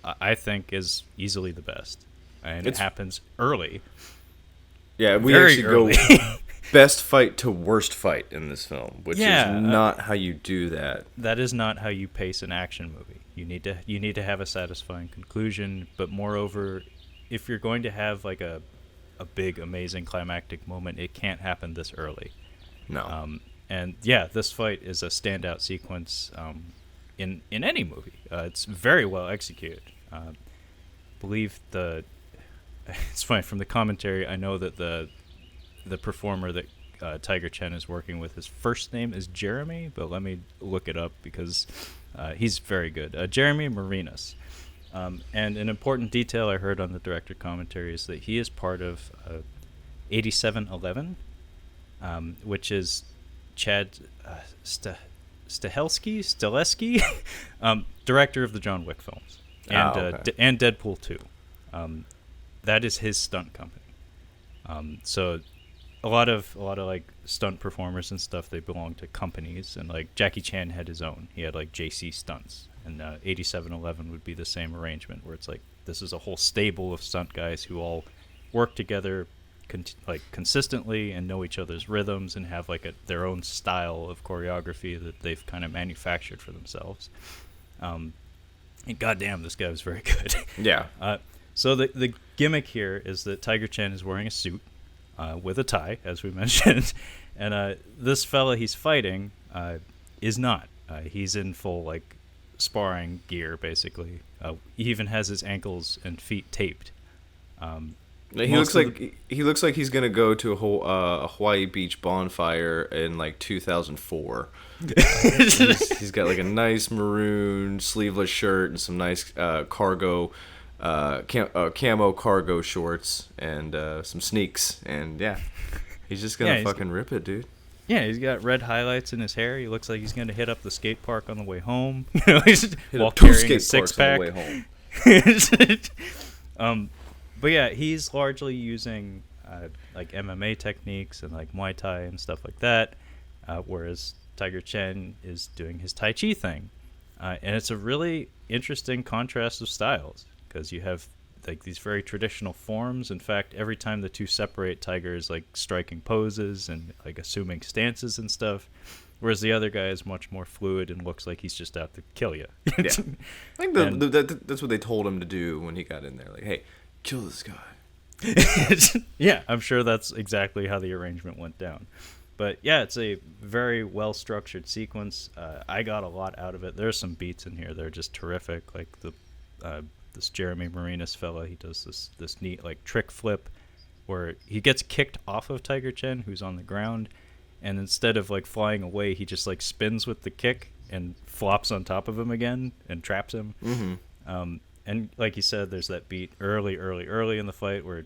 I think is easily the best. And it happens early. Yeah, we Very actually early. go best fight to worst fight in this film, which is not how you do that. That is not how you pace an action movie. You need to have a satisfying conclusion, but moreover, if you're going to have like a big, amazing climactic moment, it can't happen this early. No. And yeah, this fight is a standout sequence in any movie. It's very well executed. Believe it's funny, from the commentary, I know that the performer that Tiger Chen is working with, his first name is Jeremy, but let me look it up because he's very good. Jeremy Marinas. And an important detail I heard on the director commentary is that he is part of 8711, which is Chad Stahelski, director of the John Wick films, and and Deadpool 2. That is his stunt company. So a lot of like stunt performers and stuff, they belong to companies, and like Jackie Chan had his own. He had like JC Stunts, And 8711 would be the same arrangement, where it's like this is a whole stable of stunt guys who all work together consistently and know each other's rhythms and have like their own style of choreography that they've kind of manufactured for themselves. And goddamn, this guy was very good. Yeah. So the gimmick here is that Tiger Chen is wearing a suit with a tie, as we mentioned, and this fella he's fighting is not. He's in full like sparring gear, basically. He even has his ankles and feet taped. He looks like he's gonna go to a Hawaii Beach bonfire in like 2004. He's got like a nice maroon sleeveless shirt and some nice cargo, camo cargo shorts and some sneaks, and yeah, he's just gonna fucking rip it, dude. Yeah, he's got red highlights in his hair. He looks like he's gonna hit up the skate park on the way home. He's while carrying a six-pack. On the way home. But yeah, he's largely using like MMA techniques and like Muay Thai and stuff like that, whereas Tiger Chen is doing his Tai Chi thing. And it's a really interesting contrast of styles, because you have like these very traditional forms. In fact, every time the two separate, Tiger is like striking poses and like assuming stances and stuff, whereas the other guy is much more fluid and looks like he's just out to kill you. Yeah. I think that's what they told him to do when he got in there. Like, hey, kill this guy. Yeah, I'm sure that's exactly how the arrangement went down. But yeah, it's a very well-structured sequence. I got a lot out of it. There's some beats in here that are just terrific. Like this Jeremy Marinas fella, he does this neat like trick flip where he gets kicked off of Tiger Chen, who's on the ground, and instead of like flying away, he just like spins with the kick and flops on top of him again and traps him. Mm-hmm. And like you said, there's that beat early in the fight where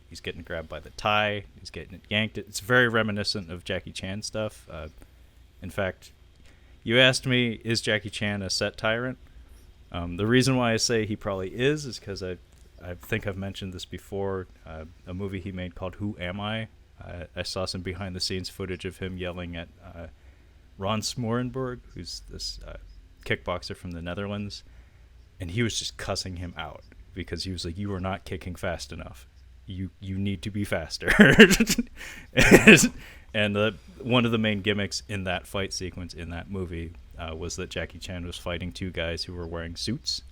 he's getting grabbed by the tie, he's getting yanked. It's very reminiscent of Jackie Chan stuff. In fact, you asked me, is Jackie Chan a set tyrant? The reason why I say he probably is because I think I've mentioned this before. A movie he made called Who Am I? I saw some behind-the-scenes footage of him yelling at Ron Smorenberg, who's this kickboxer from the Netherlands. And he was just cussing him out because he was like, "You are not kicking fast enough. You need to be faster." and one of the main gimmicks in that fight sequence in that movie was that Jackie Chan was fighting two guys who were wearing suits,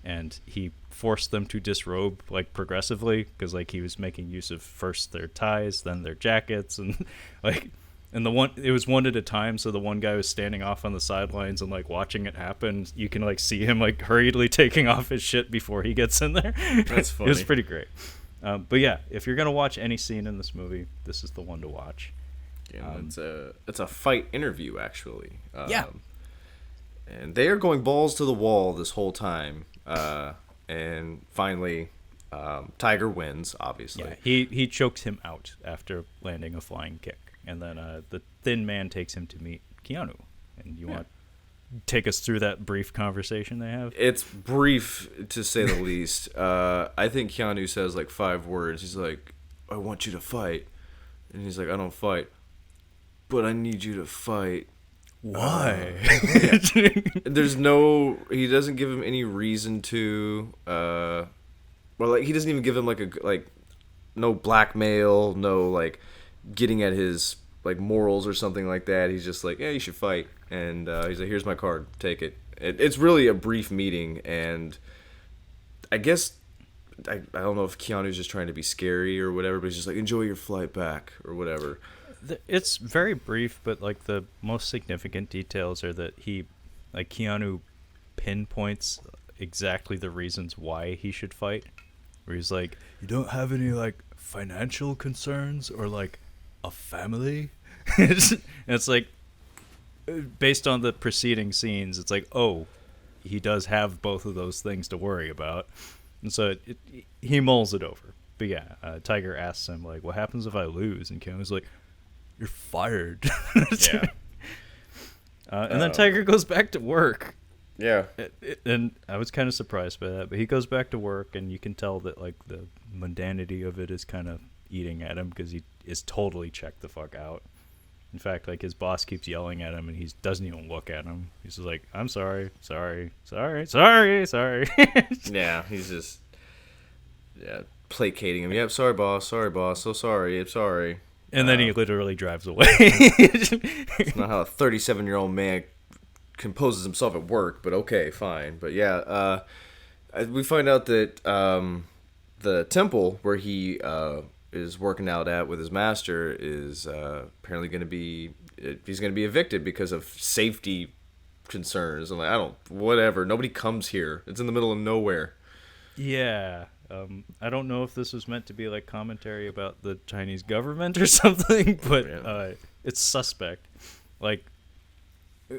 and he forced them to disrobe like progressively, because like he was making use of first their ties, then their jackets, and like. And it was one at a time, so the one guy was standing off on the sidelines and like watching it happen. You can like see him like hurriedly taking off his shit before he gets in there. That's funny. It was pretty great. But yeah, if you're gonna watch any scene in this movie, this is the one to watch. Yeah, it's a fight interview actually. Yeah. And they are going balls to the wall this whole time. And finally, Tiger wins. Obviously, yeah, he chokes him out after landing a flying kick. And then the thin man takes him to meet Keanu. And you want to take us through that brief conversation they have? It's brief, to say the least. I think Keanu says like 5 words. He's like, "I want you to fight." And he's like, "I don't fight. But I need you to fight." Why? He doesn't give him any reason to. Well, like he doesn't even give him no blackmail, no like getting at his like morals or something like that. He's just like, "Yeah, you should fight." And he's like, "Here's my card, take it." It's really a brief meeting, and I guess I don't know if Keanu's just trying to be scary or whatever, but he's just like, "Enjoy your flight back" or whatever. It's very brief, but like the most significant details are that Keanu pinpoints exactly the reasons why he should fight. Where he's like, "You don't have any like financial concerns or like a family?" And it's like, based on the preceding scenes, it's like, oh, he does have both of those things to worry about. And so he mulls it over. But yeah, Tiger asks him like, "What happens if I lose?" And Keanu's like, "You're fired." Yeah. And then Tiger goes back to work. Yeah. And I was kind of surprised by that, but he goes back to work, and you can tell that like the mundanity of it is kind of eating at him, because he is totally checked the fuck out. In fact, like his boss keeps yelling at him, and he doesn't even look at him. He's just like, "I'm sorry, sorry, sorry, sorry, sorry." Yeah, he's just placating him. Yep, sorry, boss, so sorry, I'm sorry. And then he literally drives away. It's not how a 37-year-old man composes himself at work, but okay, fine. But yeah, we find out that the temple where he is working out at with his master is apparently going to be, he's going to be evicted because of safety concerns. I'm like, whatever. Nobody comes here. It's in the middle of nowhere. Yeah. I don't know if this was meant to be like commentary about the Chinese government or something, but it's suspect. Like,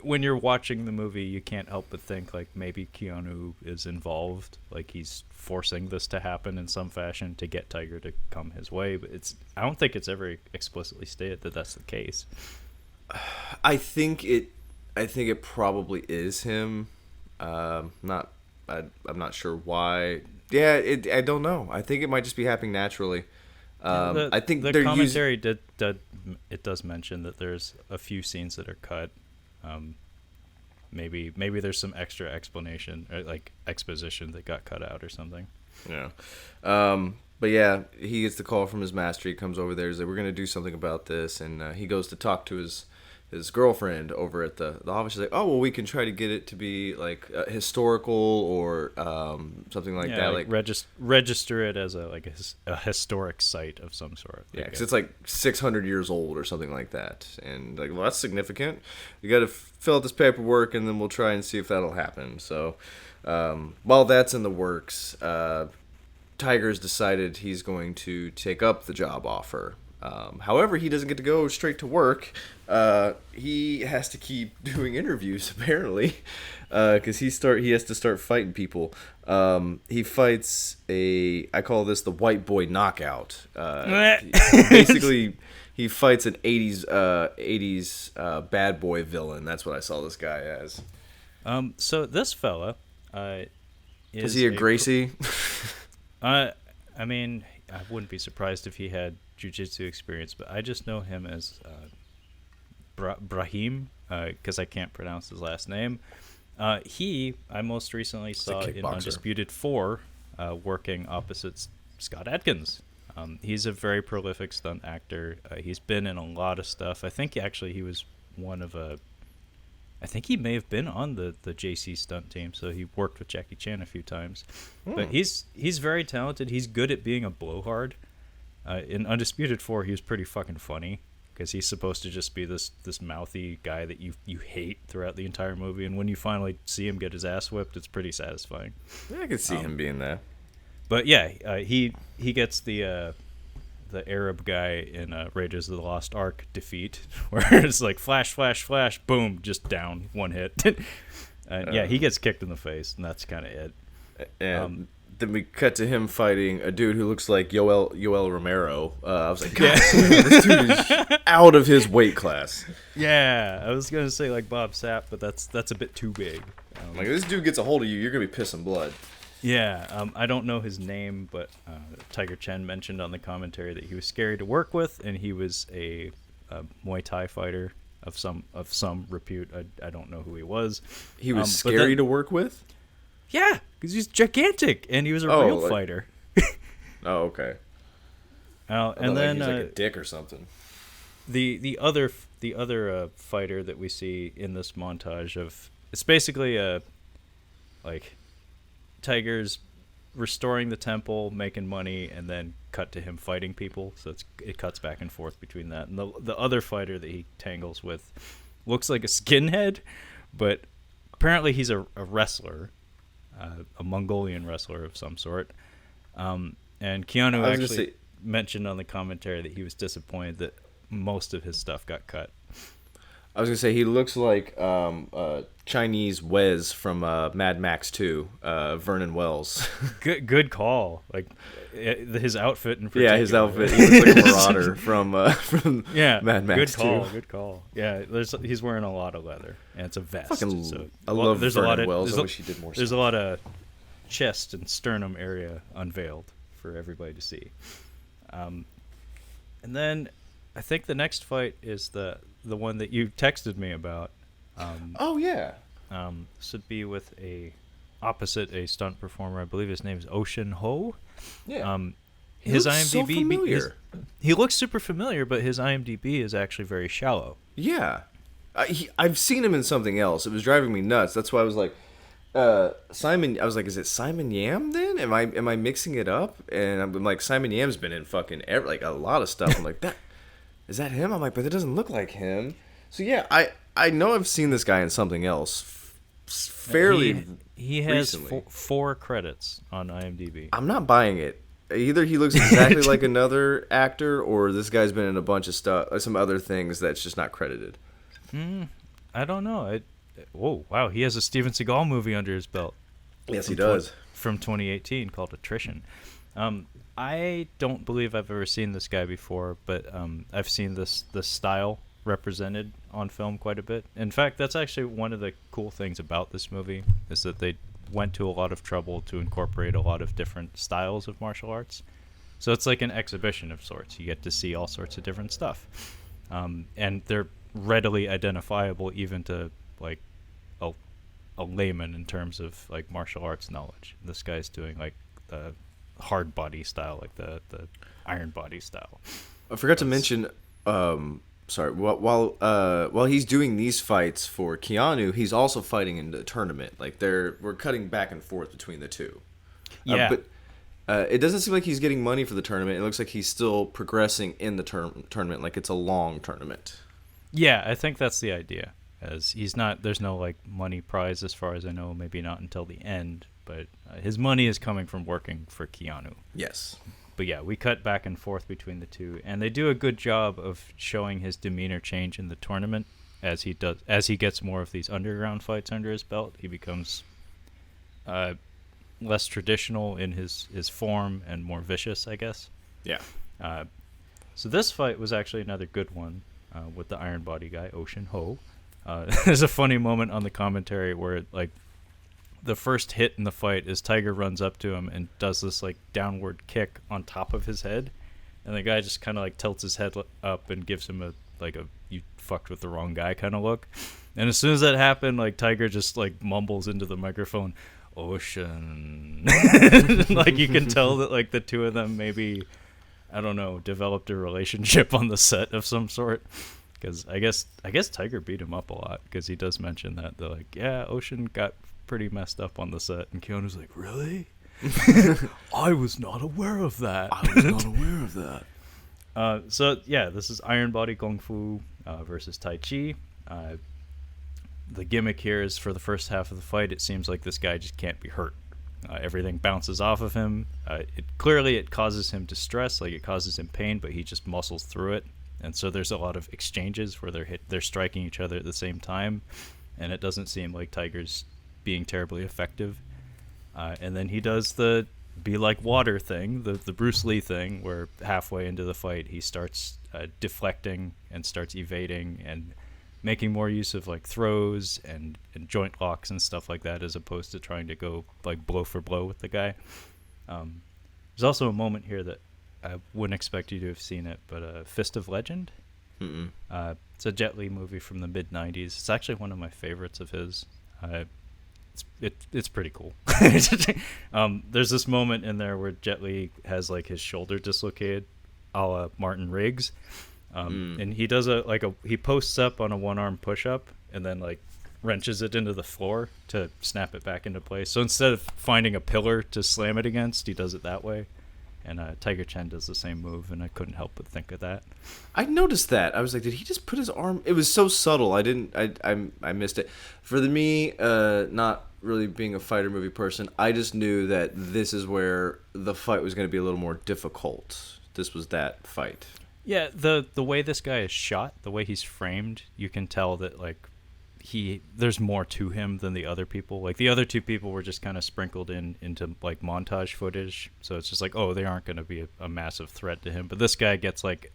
when you're watching the movie, you can't help but think like maybe Keanu is involved, like he's forcing this to happen in some fashion to get Tiger to come his way. But I don't think it's ever explicitly stated that that's the case. I think it probably is him. I'm not sure why. Yeah, I don't know. I think it might just be happening naturally. I think the commentary it does mention that there's a few scenes that are cut. Maybe there's some extra explanation or like exposition that got cut out or something. Yeah. But yeah, he gets the call from his master. He comes over there. He's like, we're going to do something about this. And he goes to talk to his girlfriend over at the office. She's like, oh, well, we can try to get it to be like historical or something like that. Like register it as a historic site of some sort. Yeah, because it's like 600 years old or something like that. And like, well, that's significant. You got to fill out this paperwork, and then we'll try and see if that'll happen. So while that's in the works, Tiger's decided he's going to take up the job offer. However, he doesn't get to go straight to work. He has to keep doing interviews, apparently, because he has to start fighting people. He fights I call this the white boy knockout. Basically, he fights an 80s bad boy villain. That's what I saw this guy as. So this fella is he a Gracie? I mean, I wouldn't be surprised if he had jiu-jitsu experience, but I just know him as Brahim, because I can't pronounce his last name. I most recently saw in Undisputed 4 working opposite Scott Adkins. He's a very prolific stunt actor. He's been in a lot of stuff. I think he was one of I think he may have been on the JC stunt team, so he worked with Jackie Chan a few times. But he's very talented. He's good at being a blowhard. In Undisputed 4, he was pretty fucking funny because he's supposed to just be this mouthy guy that you hate throughout the entire movie, and when you finally see him get his ass whipped, it's pretty satisfying. Yeah, I can see him being that. But yeah, he gets the Arab guy in Raiders of the Lost Ark defeat, where it's like flash, flash, flash, boom, just down, one hit. Yeah, he gets kicked in the face, and that's kind of it. And then we cut to him fighting a dude who looks like Yoel Romero. I was like, God, this dude is out of his weight class. Yeah, I was gonna say like Bob Sapp, but that's a bit too big. Like, if this dude gets a hold of you, you're gonna be pissing blood. Yeah, I don't know his name, but Tiger Chen mentioned on the commentary that he was scary to work with, and he was a Muay Thai fighter of some repute. I don't know who he was. He was scary to work with? Yeah, because he's gigantic, and he was a real fighter. Oh, okay. And then he's like a dick or something. The other fighter that we see in this montage it's basically like Tiger's restoring the temple, making money, and then cut to him fighting people. So it cuts back and forth between that. And the other fighter that he tangles with looks like a skinhead, but apparently he's a wrestler, a Mongolian wrestler of some sort. And Keanu actually mentioned on the commentary that he was disappointed that most of his stuff got cut. I was going to say, he looks like Chinese Wes from Mad Max 2, Vernon Wells. Good call. Like, his outfit in particular. Yeah, his outfit. He looks like a marauder from Mad Max 2. Good call. Yeah, he's wearing a lot of leather, and it's a vest. I love Vernon Wells. I wish he did more stuff. There's a lot of chest and sternum area unveiled for everybody to see. And then I think the next fight is the the one that you texted me about. Oh yeah. This would be with a stunt performer. I believe his name is Ocean Ho. Yeah. His looks IMDb, so familiar. He looks super familiar, but his IMDb is actually very shallow. Yeah. I've seen him in something else. It was driving me nuts. That's why I was like, Simon. I was like, is it Simon Yam? Then am I mixing it up? And I'm like, Simon Yam's been in fucking like a lot of stuff. I'm like, that is that him? I'm like, but it doesn't look like him. So yeah, I know I've seen this guy in something else fairly. He has recently. 4 credits on IMDb. I'm not buying it. Either he looks exactly like another actor, or this guy's been in a bunch of stuff, some other things that's just not credited. I don't know. Whoa, wow, he has a Steven Seagal movie under his belt. Yes, he does. From 2018 called Attrition. I don't believe I've ever seen this guy before, but I've seen this style represented on film quite a bit. In fact, that's actually one of the cool things about this movie, is that they went to a lot of trouble to incorporate a lot of different styles of martial arts. So it's like an exhibition of sorts. You get to see all sorts of different stuff. And they're readily identifiable even to like a layman in terms of like martial arts knowledge. This guy's doing like the hard body style, like the iron body style. I forgot to mention, sorry, while he's doing these fights for Keanu, he's also fighting in the tournament. Like we're cutting back and forth between the two. Yeah. But it doesn't seem like he's getting money for the tournament. It looks like he's still progressing in the tournament, like it's a long tournament. Yeah, I think that's the idea. As there's no like money prize as far as I know, maybe not until the end, but his money is coming from working for Keanu. Yes. But yeah, we cut back and forth between the two, and they do a good job of showing his demeanor change in the tournament as he gets more of these underground fights under his belt. He becomes less traditional in his form and more vicious, I guess. Yeah. So this fight was actually another good one with the Iron Body guy, Ocean Ho. There's a funny moment on the commentary where like the first hit in the fight is Tiger runs up to him and does this like downward kick on top of his head, and the guy just kind of like tilts his head up and gives him a you fucked with the wrong guy kind of look. And as soon as that happened, like Tiger just like mumbles into the microphone, Ocean. Like you can tell that like the two of them maybe, I don't know, developed a relationship on the set of some sort. Because I guess Tiger beat him up a lot, because he does mention that they're like, yeah, Ocean got pretty messed up on the set, and Keanu's like, really? I was not aware of that. So yeah, this is Iron Body Kung Fu versus Tai Chi. The gimmick here is for the first half of the fight, it seems like this guy just can't be hurt. Everything bounces off of him. It causes him distress, like it causes him pain, but he just muscles through it. And so there's a lot of exchanges where they're striking each other at the same time, and it doesn't seem like Tiger's being terribly effective. And then he does the be like water thing, the Bruce Lee thing, where halfway into the fight he starts deflecting and starts evading and making more use of like throws and joint locks and stuff like that, as opposed to trying to go like blow for blow with the guy. There's also a moment here that I wouldn't expect you to have seen it, but Fist of Legend. Mm-mm. It's a Jet Li movie from the mid-90s. It's actually one of my favorites of his. It's pretty cool. There's this moment in there where Jet Li has like his shoulder dislocated, a la Martin Riggs, and he does he posts up on a one-arm push-up and then like wrenches it into the floor to snap it back into place. So instead of finding a pillar to slam it against, he does it that way. And Tiger Chen does the same move, and I couldn't help but think of that. I noticed that. I was like, did he just put his arm? It was so subtle. I missed it. For me, not really being a fighter movie person, I just knew that this is where the fight was going to be a little more difficult. This was that fight. Yeah, the way this guy is shot, the way he's framed, you can tell that like there's more to him than the other people. Like the other two people were just kind of sprinkled into like montage footage, so it's just like, oh, they aren't going to be a massive threat to him. But this guy gets like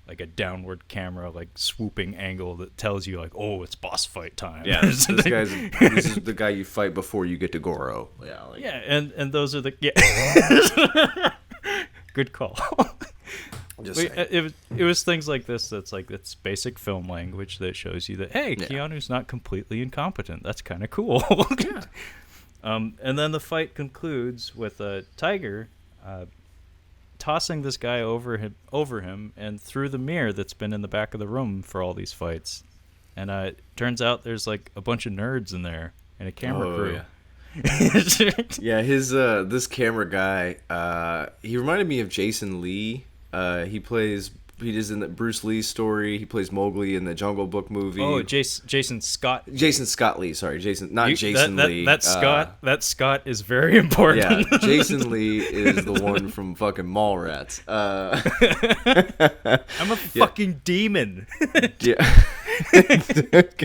a downward camera like swooping angle that tells you like, oh, it's boss fight time. Yeah, this is the guy you fight before you get to Goro. Yeah, yeah, and those are the good call. Just saying. It was things like this that's like it's basic film language that shows you that, hey, Keanu's not completely incompetent. That's kind of cool. Yeah. And then the fight concludes with Tiger tossing this guy over him and through the mirror that's been in the back of the room for all these fights. And it turns out there's like a bunch of nerds in there and a camera crew. Yeah, his this camera guy, he reminded me of Jason Lee. He is in the Bruce Lee story. He plays Mowgli in the Jungle Book movie. Oh, Jason Scott. Jason Scott Lee. Sorry, Jason Lee. That Scott is very important. Yeah, Jason Lee is the one from fucking Mallrats. I'm a fucking demon. Yeah.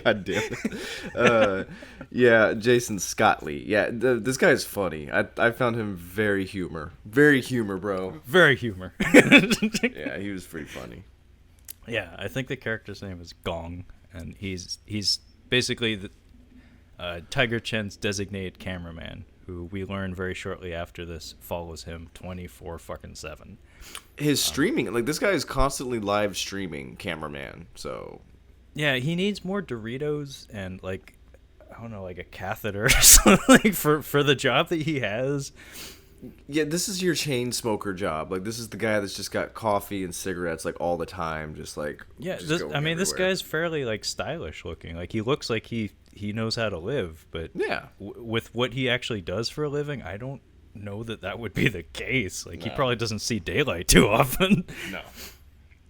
God damn it. Yeah, Jason Scott Lee. Yeah, this guy is funny. I found him very humor, bro. Very humor. Yeah, he was pretty funny. Yeah, I think the character's name is Gong, and he's basically Tiger Chen's designated cameraman, who we learn very shortly after this follows him 24/7. His streaming, like this guy is constantly live streaming cameraman, so. Yeah, he needs more Doritos and like I don't know, like a catheter or something for the job that he has. Yeah, this is your chain smoker job. Like this is the guy that's just got coffee and cigarettes like all the time, just like this guy's fairly like stylish looking. Like he looks like he knows how to live, but yeah, with what he actually does for a living, I don't know that would be the case. Like he probably doesn't see daylight too often. No.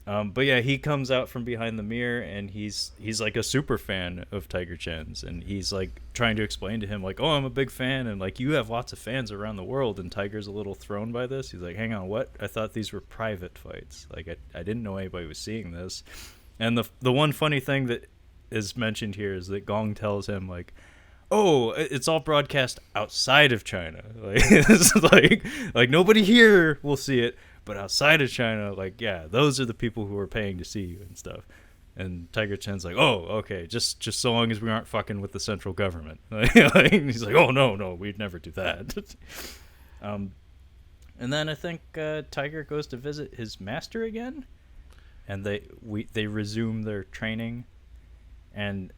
But yeah, he comes out from behind the mirror and he's like a super fan of Tiger Chen's, and he's like trying to explain to him like, oh, I'm a big fan, and like you have lots of fans around the world, and Tiger's a little thrown by this. He's like, hang on, what? I thought these were private fights. Like I didn't know anybody was seeing this. And the one funny thing that is mentioned here is that Gong tells him like, oh, it's all broadcast outside of China. Like it's like nobody here will see it. But outside of China, like, yeah, those are the people who are paying to see you and stuff. And Tiger Chen's like, oh, okay, just so long as we aren't fucking with the central government. He's like, oh, no, we'd never do that. And then I think Tiger goes to visit his master again, and they resume their training. And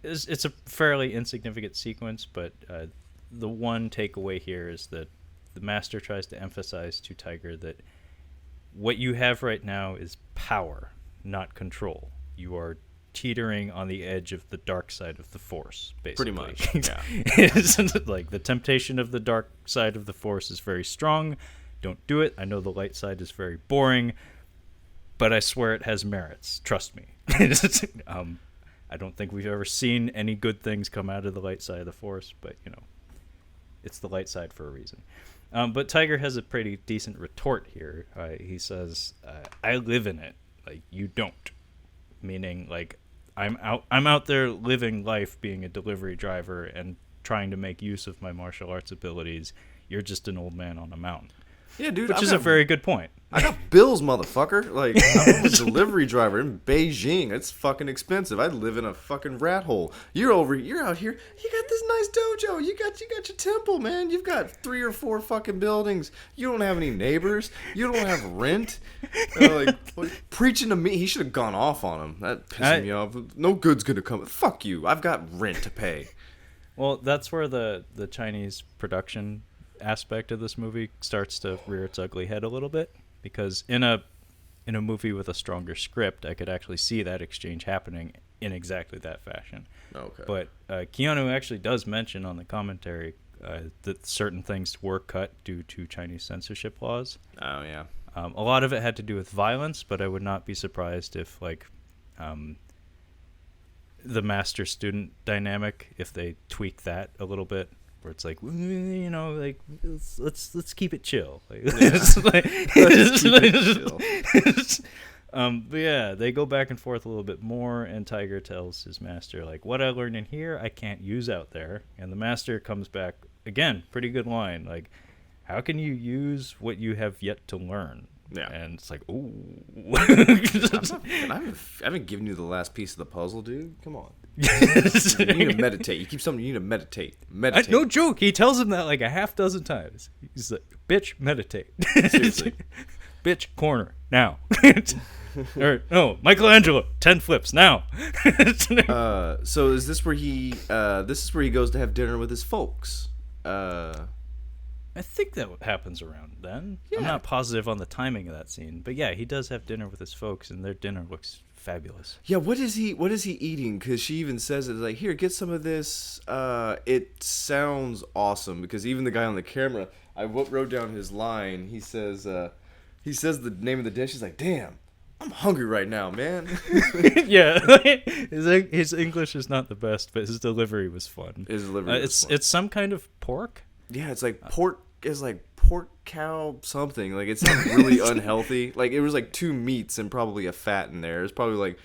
it's a fairly insignificant sequence, but the one takeaway here is that the master tries to emphasize to Tiger that what you have right now is power, not control. You are teetering on the edge of the dark side of the Force, basically. Pretty much, yeah. Like, the temptation of the dark side of the Force is very strong. Don't do it. I know the light side is very boring, but I swear it has merits. Trust me. I don't think we've ever seen any good things come out of the light side of the Force, but, it's the light side for a reason. But Tiger has a pretty decent retort here. He says, I live in it, like you don't. Meaning, like, I'm out there living life being a delivery driver and trying to make use of my martial arts abilities. You're just an old man on a mountain. Yeah, dude. Which is a very good point. I got bills, motherfucker. Like, I'm a delivery driver in Beijing. It's fucking expensive. I live in a fucking rat hole. You're out here. You got this nice dojo. You got your temple, man. You've got 3 or 4 fucking buildings. You don't have any neighbors. You don't have rent. Preaching to me. He should have gone off on him. That pissed me off. No good's gonna come. Fuck you. I've got rent to pay. Well, that's where the Chinese production aspect of this movie starts to rear its ugly head a little bit, because in a movie with a stronger script, I could actually see that exchange happening in exactly that fashion. Okay. But Keanu actually does mention on the commentary that certain things were cut due to Chinese censorship laws. Oh yeah. A lot of it had to do with violence, but I would not be surprised if the master-student dynamic, if they tweak that a little bit. Where it's like, like let's keep it chill. Let's keep it chill. But yeah, they go back and forth a little bit more, and Tiger tells his master, like, what I learned in here, I can't use out there. And the master comes back again, pretty good line, like, how can you use what you have yet to learn? Yeah. And it's like, ooh. I haven't given you the last piece of the puzzle, dude. Come on. You need to meditate. You keep something. You need to meditate. No joke. He tells him that like a half dozen times. He's like, bitch, meditate. Seriously. Bitch, corner. now. Or no, Michelangelo, 10 flips now. So is this where he? This is where he goes to have dinner with his folks. I think that happens around then. Yeah. I'm not positive on the timing of that scene, but yeah, he does have dinner with his folks, and their dinner looks fabulous. Yeah, what is he eating? Because she even says it, like, here, get some of this. It sounds awesome, because even the guy on the camera, I wrote down his line. He says the name of the dish. He's like, damn, I'm hungry right now, man. Yeah, his English is not the best, but his delivery was fun. His delivery was fun. It's some kind of pork. Yeah, it's like pork. It's like pork cow something. Like, it sounds really unhealthy. Like, it was like 2 meats and probably a fat in there. It's probably like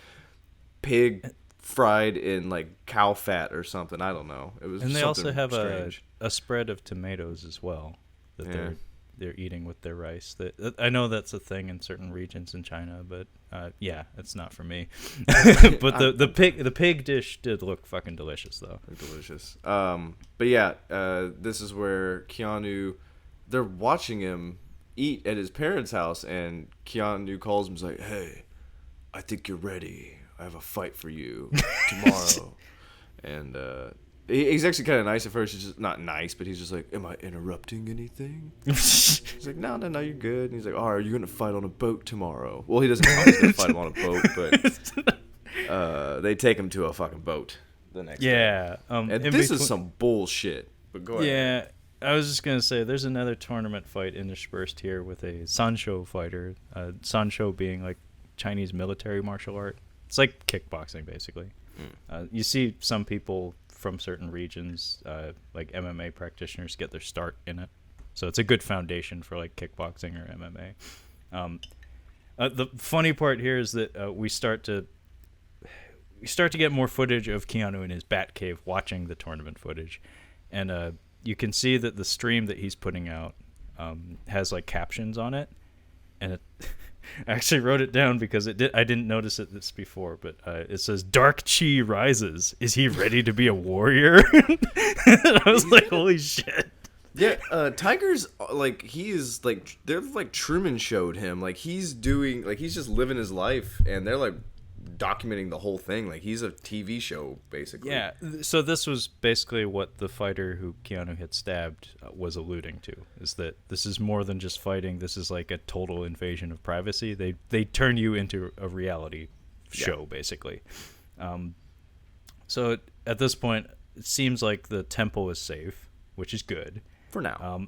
pig fried in like cow fat or something. I don't know. It was. And they also have strange. a spread of tomatoes as well that they're eating with their rice. I know that's a thing in certain regions in China, but yeah, it's not for me. But the pig dish did look fucking delicious though. Delicious. But yeah, this is where Keanu, they're watching him eat at his parents' house, and Keanu calls him, he's like, hey, I think you're ready. I have a fight for you tomorrow. And he's actually kind of nice at first. He's just not nice, but he's just like, am I interrupting anything? He's like, no, you're good. And he's like, oh, are you going to fight on a boat tomorrow? Well, he doesn't know he's going to fight him on a boat, but they take him to a fucking boat the next day. And this is some bullshit. But go ahead. Yeah, I was just going to say, there's another tournament fight interspersed here with a Sanshou fighter. Sanshou being like Chinese military martial art. It's like kickboxing, basically. You see some people from certain regions, like MMA practitioners, get their start in it. So it's a good foundation for like kickboxing or MMA. The funny part here is that we start to get more footage of Keanu in his bat cave watching the tournament footage. And you can see that the stream that he's putting out has like captions on it. And I actually wrote it down because I didn't notice this before, but it says Dark Chi rises. Is he ready to be a warrior? I was like, holy shit. Yeah, Tiger's like, he is like, they're like Truman showed him. Like, he's just living his life, and they're like documenting the whole thing. Like, he's a TV show basically. Yeah, so this was basically what the fighter who Keanu had stabbed was alluding to, is that this is more than just fighting. This is like a total invasion of privacy. They turn you into a reality show, basically. So at this point, it seems like the temple is safe, which is good for now.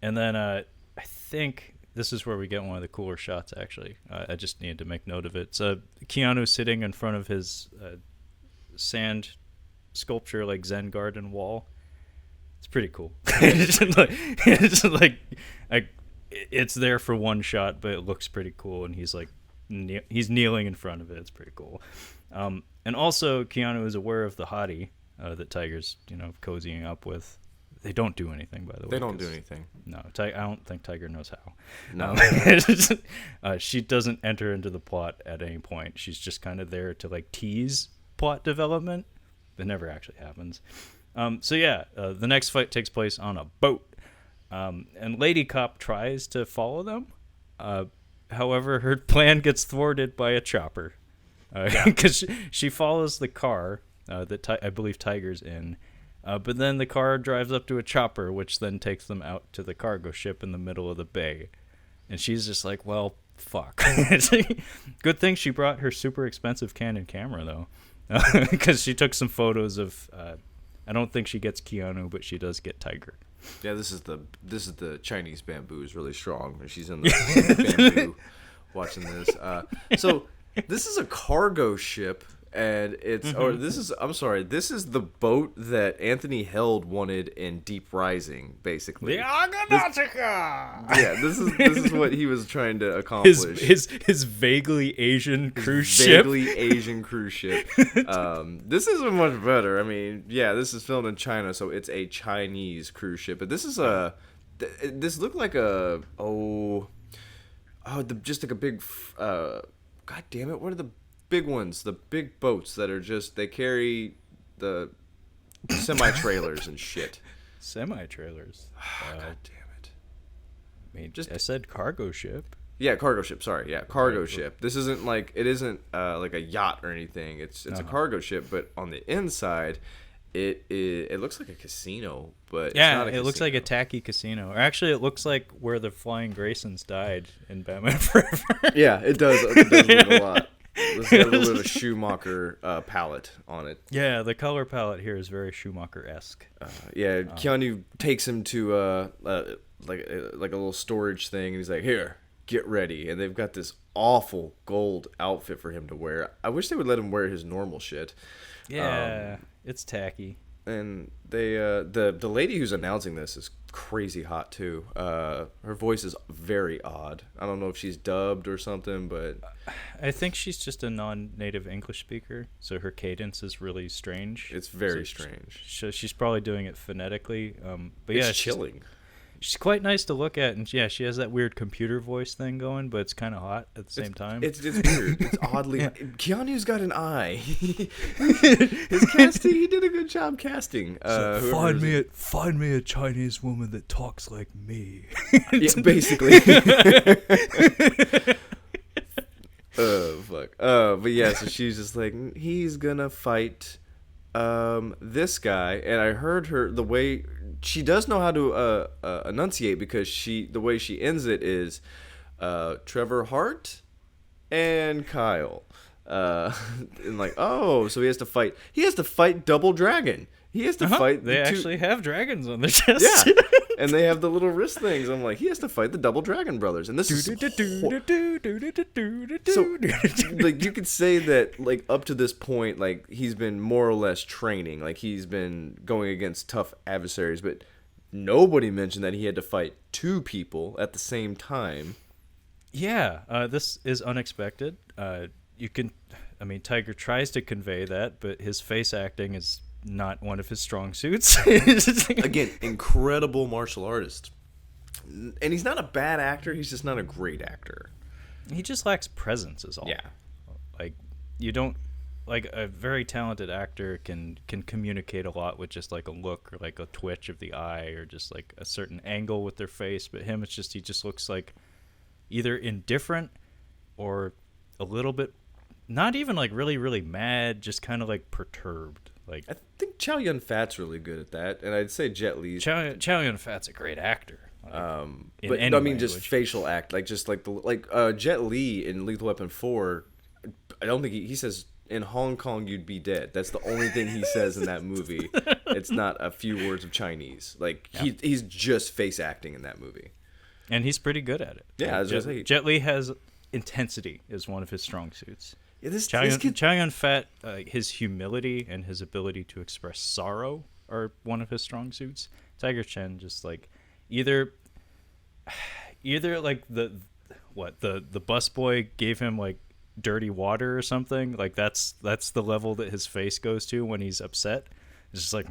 And then I think this is where we get one of the cooler shots, actually. I just needed to make note of it. It's Keanu sitting in front of his sand sculpture, like Zen garden wall. It's pretty cool. It's there for one shot, but it looks pretty cool, and he's like he's kneeling in front of it. It's pretty cool. And also, Keanu is aware of the hottie that Tiger's cozying up with. They don't do anything, by the way. They don't do anything. No, I don't think Tiger knows how. No. She doesn't enter into the plot at any point. She's just kind of there to like tease plot development. It never actually happens. The next fight takes place on a boat. And Lady Cop tries to follow them. However, her plan gets thwarted by a chopper. Because she follows the car that I believe Tiger's in. But then the car drives up to a chopper, which then takes them out to the cargo ship in the middle of the bay. And she's just like, well, fuck. Good thing she brought her super expensive Canon camera, though. Because she took some photos of... I don't think she gets Keanu, but she does get Tiger. Yeah, this is the Chinese bamboo is really strong. She's in the bamboo watching this. So this is a cargo ship. And this is the boat that Anthony Held wanted in Deep Rising, basically. The Argonautica! This is what he was trying to accomplish. His vaguely Asian cruise ship. This is much better. I mean, yeah, this is filmed in China, so it's a Chinese cruise ship. But this looked like just like a big, God damn it, what are the big ones, the big boats that are just, they carry the semi-trailers and shit. Semi-trailers? God damn it. I mean, I said cargo ship. Yeah, cargo ship. Sorry, yeah, cargo ship. This isn't like it isn't like a yacht or anything. It's a cargo ship, but on the inside, it looks like a casino, but it's not a casino. It looks like a tacky casino. Or actually, it looks like where the Flying Graysons died in Batman Forever. Yeah, it does. It does look a lot. There's got a little bit of a Schumacher palette on it. Yeah, the color palette here is very Schumacher-esque. Keanu takes him to like a little storage thing, and he's like, "Here, get ready." And they've got this awful gold outfit for him to wear. I wish they would let him wear his normal shit. Yeah, it's tacky. And they the lady who's announcing this is crazy hot too. Her voice is very odd. I don't know if she's dubbed or something, but I think she's just a non-native English speaker, so her cadence is really strange. It's very strange. She's probably doing it phonetically. But it's chilling. She's quite nice to look at, and yeah, she has that weird computer voice thing going, but it's kind of hot at the same time. It's weird. It's oddly. Yeah. Keanu's got an eye. His casting, he did a good job casting. So find me a Chinese woman that talks like me. Yeah, basically. Oh fuck. But yeah, so she's just like, he's gonna fight this guy, and I heard her the way she does know how to enunciate, because the way she ends it is Trevor Hart and Kyle, and like, oh, so he has to fight Double Dragon. He has to fight. They actually have dragons on their chest. Yeah, and they have the little wrist things. I'm like, he has to fight the Double Dragon brothers, and this is so like you could say that like up to this point, like he's been more or less training, like he's been going against tough adversaries, but nobody mentioned that he had to fight two people at the same time. Yeah, this is unexpected. Tiger tries to convey that, but his face acting is not one of his strong suits. Again, incredible martial artist. And he's not a bad actor, he's just not a great actor. He just lacks presence is all. Yeah. Like, you don't... Like, a very talented actor can communicate a lot with just, like, a look or, like, a twitch of the eye or just, like, a certain angle with their face. But him, it's just... He just looks like either indifferent or a little bit... Not even, like, really, really mad, just kind of, like, perturbed. Like, I think Chow Yun-Fat's really good at that, and I'd say Jet Li's. Chow Yun-Fat's a great actor. But I mean, just facial act, like just like Jet Li in Lethal Weapon 4. I don't think he says in Hong Kong you'd be dead. That's the only thing he says in that movie. It's not a few words of Chinese. Like he's just face acting in that movie, and he's pretty good at it. Yeah, Jet Li has intensity is one of his strong suits. Yeah, Chow Yun-Fat, his humility and his ability to express sorrow are one of his strong suits. Tiger Chen just like either like the busboy gave him like dirty water or something. Like that's the level that his face goes to when he's upset. It's just like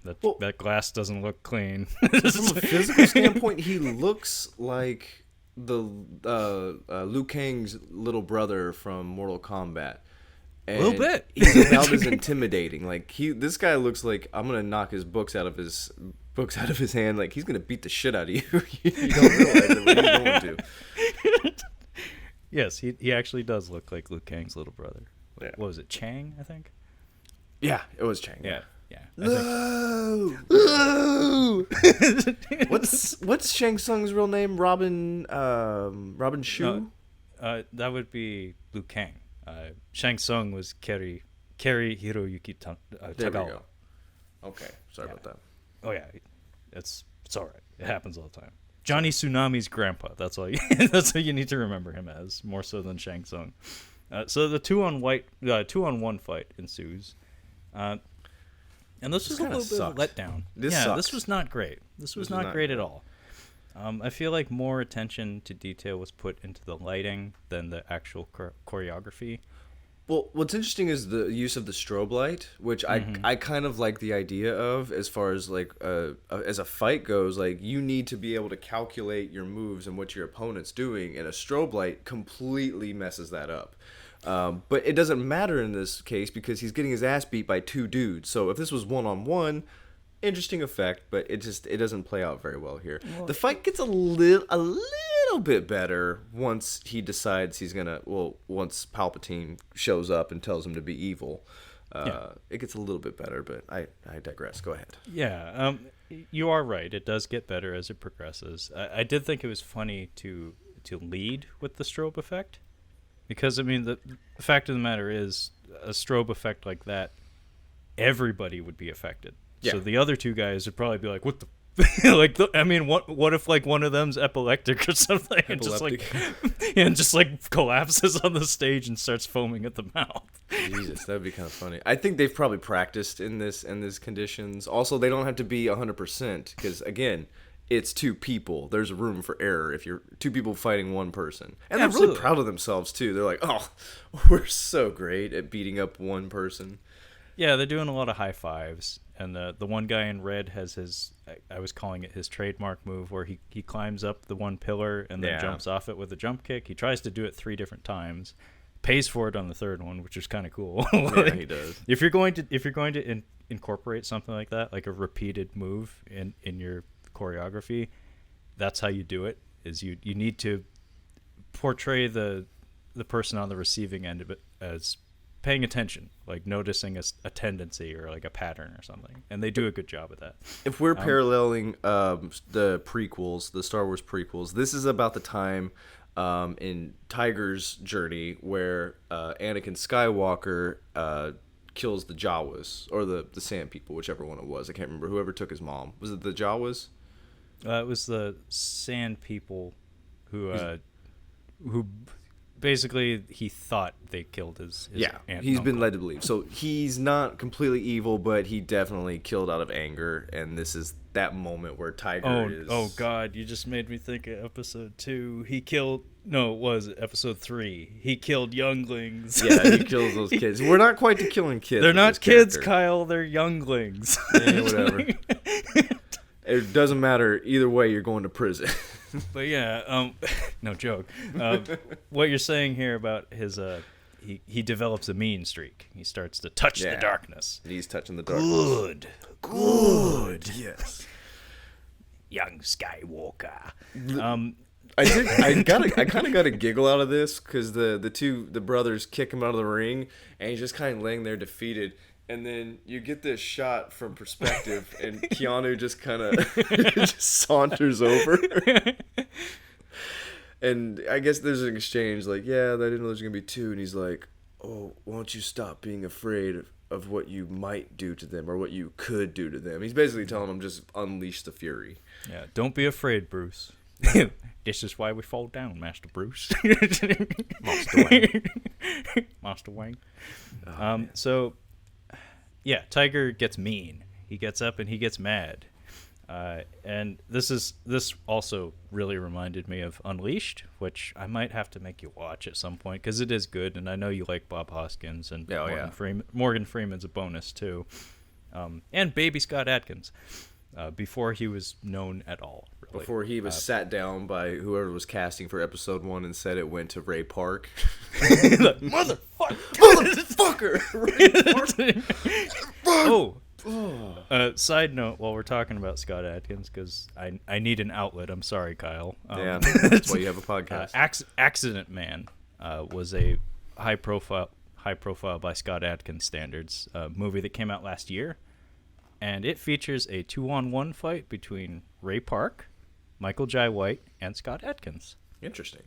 that glass doesn't look clean. From a physical standpoint, he looks like the Liu Kang's little brother from Mortal Kombat. And a little bit. He's about as intimidating. Like this guy looks like I'm gonna knock his books out of his hand. Like he's gonna beat the shit out of you. You don't realize it, but he's going to. Yes, he actually does look like Liu Kang's little brother. Yeah. What was it, Chang? I think. Yeah, it was Chang. Yeah. What's Shang Tsung's real name? Robin Shu? That would be Liu Kang. Shang Tsung was Kerry Hiroyuki Tagawa. There we go. Okay, sorry about that. Oh yeah, it's all right. It happens all the time. Johnny Tsunami's grandpa. That's all. That's what you need to remember him as, more so than Shang Tsung. So the 2-on-1 fight ensues. And this was a little bit of a letdown. This was not great. This was not great at all. I feel like more attention to detail was put into the lighting than the actual choreography. Well, what's interesting is the use of the strobe light, which I kind of like the idea of as far as like as a fight goes. Like you need to be able to calculate your moves and what your opponent's doing, and a strobe light completely messes that up. But it doesn't matter in this case because he's getting his ass beat by two dudes. So if this was one-on-one, interesting effect, but it doesn't play out very well here. Well, the fight gets a little little bit better once he decides he's gonna. Well, once Palpatine shows up and tells him to be evil, it gets a little bit better. But I digress. Go ahead. Yeah, you are right. It does get better as it progresses. I did think it was funny to lead with the strobe effect, because I mean the fact of the matter is a strobe effect like that, everybody would be affected. Yeah. So the other two guys would probably be like, "What the." What if like one of them's epileptic or something, and just like collapses on the stage and starts foaming at the mouth? Jesus, that'd be kind of funny. I think they've probably practiced in these conditions. Also, they don't have to be 100% because again, it's two people. There's room for error if you're two people fighting one person, and they're really proud of themselves too. They're like, "Oh, we're so great at beating up one person." Yeah, they're doing a lot of high fives. And the one guy in red has his, I was calling it his trademark move, where he climbs up the one pillar and then jumps off it with a jump kick. He tries to do it 3 different times, pays for it on the third one, which is kind of cool. Yeah, he does. If you're going to incorporate something like that, like a repeated move in your choreography, that's how you do it. Is you need to portray the person on the receiving end of it as paying attention, like noticing a tendency or like a pattern or something, and they do a good job at that. If we're paralleling the prequels, the Star Wars prequels, this is about the time in Tiger's journey where Anakin Skywalker kills the Jawas, or the Sand People, whichever one it was. I can't remember. Whoever took his mom. Was it the Jawas? It was the Sand People who basically he thought they killed his aunt. He's been led to believe. So he's not completely evil, but he definitely killed out of anger, and this is that moment where Tiger is... Oh God, you just made me think of episode 2. He killed... No, it was episode 3. He killed younglings. Yeah, he kills those kids. We're not quite to killing kids. They're not kids, Kyle. They're younglings. Yeah, whatever. It doesn't matter. Either way, you're going to prison. But yeah, no joke. What you're saying here about his, he develops a mean streak. He starts to touch the darkness. He's touching the darkness. Good. Yes. Young Skywalker. I kind of got a giggle out of this because the brothers kick him out of the ring, and he's just kind of laying there defeated. And then you get this shot from perspective, and Keanu just kind of just saunters over. And I guess there's an exchange like, yeah, I didn't know there's going to be 2. And he's like, oh, won't you stop being afraid of what you might do to them or what you could do to them? He's basically telling them just unleash the fury. Yeah, don't be afraid, Bruce. This is why we fall down, Master Bruce. Master Wang. Master Wang. So... yeah, Tiger gets mean. He gets up and he gets mad. And this also really reminded me of Unleashed, which I might have to make you watch at some point because it is good, and I know you like Bob Hoskins, and Morgan Freeman's a bonus too. And baby Scott Adkins, before he was known at all. Really. Before he was sat down by whoever was casting for episode 1 and said it went to Ray Park. Like, Motherfucker! Ray Park! Side note, while we're talking about Scott Adkins, because I need an outlet. I'm sorry, Kyle. That's why you have a podcast. Accident Man was a high profile by Scott Adkins standards movie that came out last year, and it features a 2-on-1 fight between Ray Park, Michael Jai White, and Scott Adkins. Interesting.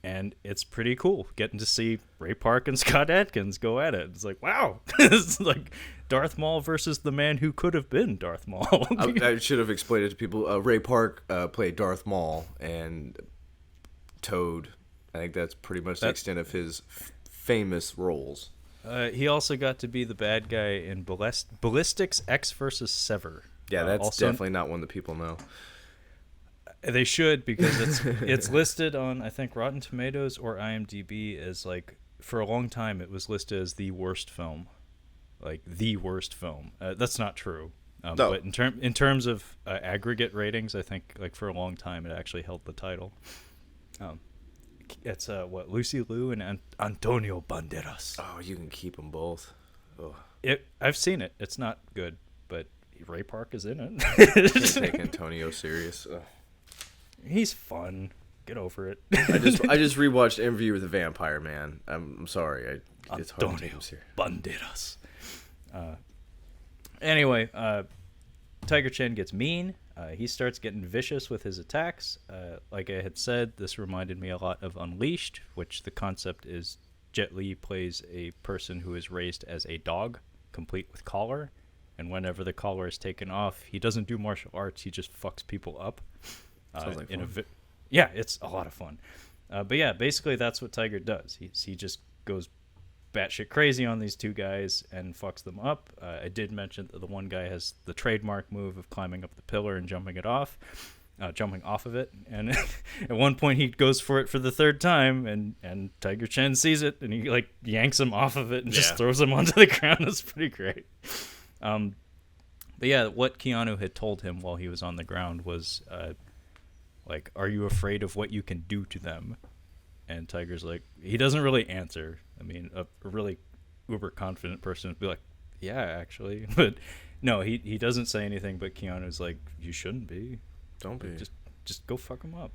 And it's pretty cool getting to see Ray Park and Scott Adkins go at it. It's like, wow. It's like Darth Maul versus the man who could have been Darth Maul. I should have explained it to people. Ray Park played Darth Maul and Toad. I think that's pretty much the extent of his famous roles. He also got to be the bad guy in Ballistics X versus Sever. Yeah, that's definitely not one that people know. They should, because it's listed on, I think, Rotten Tomatoes or IMDb as, like, for a long time it was listed as the worst film. Like, the worst film. That's not true. No. But in terms of aggregate ratings, I think, like, for a long time it actually held the title. It's, Lucy Liu and Antonio Banderas. Oh, you can keep them both. Oh. I've seen it. It's not good, but Ray Park is in it. Can't take Antonio serious. Ugh. He's fun. Get over it. I just rewatched Interview with a Vampire, man. I'm sorry. It's hard to take him serious. Banderas. Anyway, Tiger Chen gets mean. He starts getting vicious with his attacks. Like I had said, this reminded me a lot of Unleashed, which the concept is Jet Li plays a person who is raised as a dog, complete with collar. And whenever the collar is taken off, he doesn't do martial arts. He just fucks people up. Sounds like fun. Yeah, it's a lot of fun. But yeah, basically that's what Tiger does. He just goes batshit crazy on these two guys and fucks them up. I did mention that the one guy has the trademark move of climbing up the pillar and jumping off of it. And at one point he goes for it for the third time, and Tiger Chen sees it, and he like yanks him off of it and just throws him onto the ground. It's pretty great. But yeah, what Keanu had told him while he was on the ground was, like, are you afraid of what you can do to them? And Tiger's like, he doesn't really answer. I mean, a really uber confident person would be like, yeah, actually. But no, he doesn't say anything, but Keanu's like, you shouldn't be. Don't be. Just go fuck him up.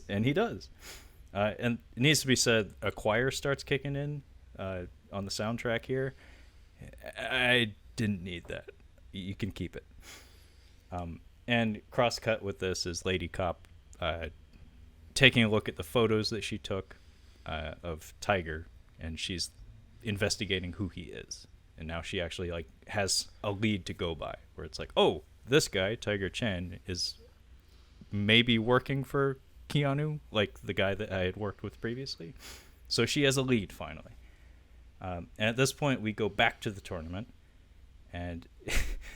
And he does. And it needs to be said, a choir starts kicking in on the soundtrack here. I didn't need that. You can keep it. And cross-cut with this is Lady Cop taking a look at the photos that she took of Tiger, and she's investigating who he is. And now she actually like has a lead to go by, where it's like, oh, this guy, Tiger Chen, is maybe working for Keanu, like the guy that I had worked with previously. So she has a lead finally. And at this point, we go back to the tournament, and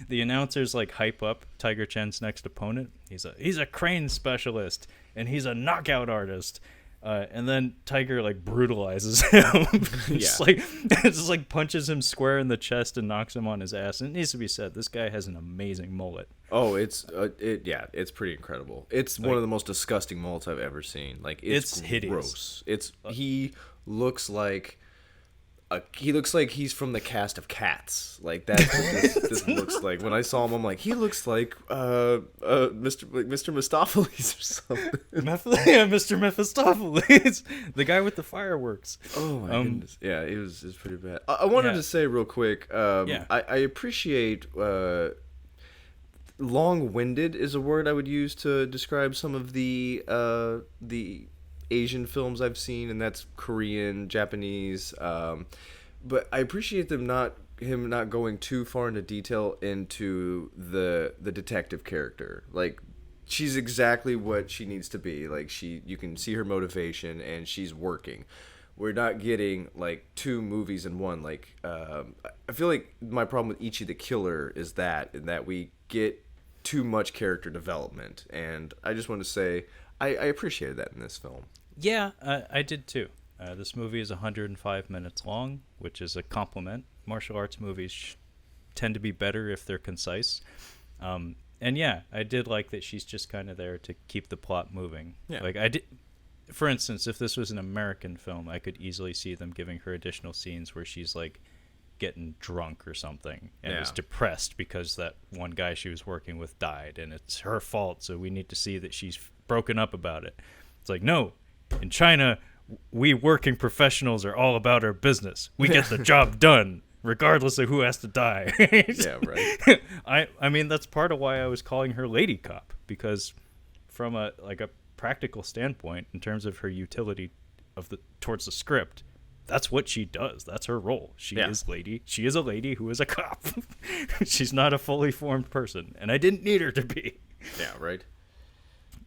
the announcers like hype up Tiger Chen's next opponent. He's a crane specialist, and he's a knockout artist. And then Tiger like brutalizes him. Just like punches him square in the chest and knocks him on his ass. And it needs to be said, this guy has an amazing mullet. Oh, it's pretty incredible. It's like, one of the most disgusting mullets I've ever seen. Like it's hideous. Gross. He looks like he's from the cast of Cats. Like that's what this looks like. When I saw him, I'm like, he looks like Mr. Mistopheles or something. Mr. Mephistopheles, the guy with the fireworks. Oh my goodness. Yeah, it was pretty bad. I wanted to say real quick. I appreciate. Long-winded is a word I would use to describe some of the Asian films I've seen, and that's Korean, Japanese, but I appreciate him not going too far into detail into the detective character. Like, she's exactly what she needs to be. Like, you can see her motivation, and she's working. We're not getting like two movies in one. Like, I feel like my problem with Ichi the Killer is that we get too much character development, and I just want to say I appreciated that in this film. Yeah, I did too. This movie is 105 minutes long, which is a compliment. Martial arts movies tend to be better if they're concise. And yeah, I did like that she's just kind of there to keep the plot moving. Yeah. Like I did, for instance, if this was an American film, I could easily see them giving her additional scenes where she's like getting drunk or something and is depressed because that one guy she was working with died and it's her fault, so we need to see that she's broken up about it. It's like, no, in China, we working professionals are all about our business. We get the job done regardless of who has to die. Yeah, right. I mean, that's part of why I was calling her Lady Cop, because from a practical standpoint, in terms of her utility towards the script, that's what she does. That's her role. She is a lady who is a cop. She's not a fully formed person, and I didn't need her to be. Yeah, right.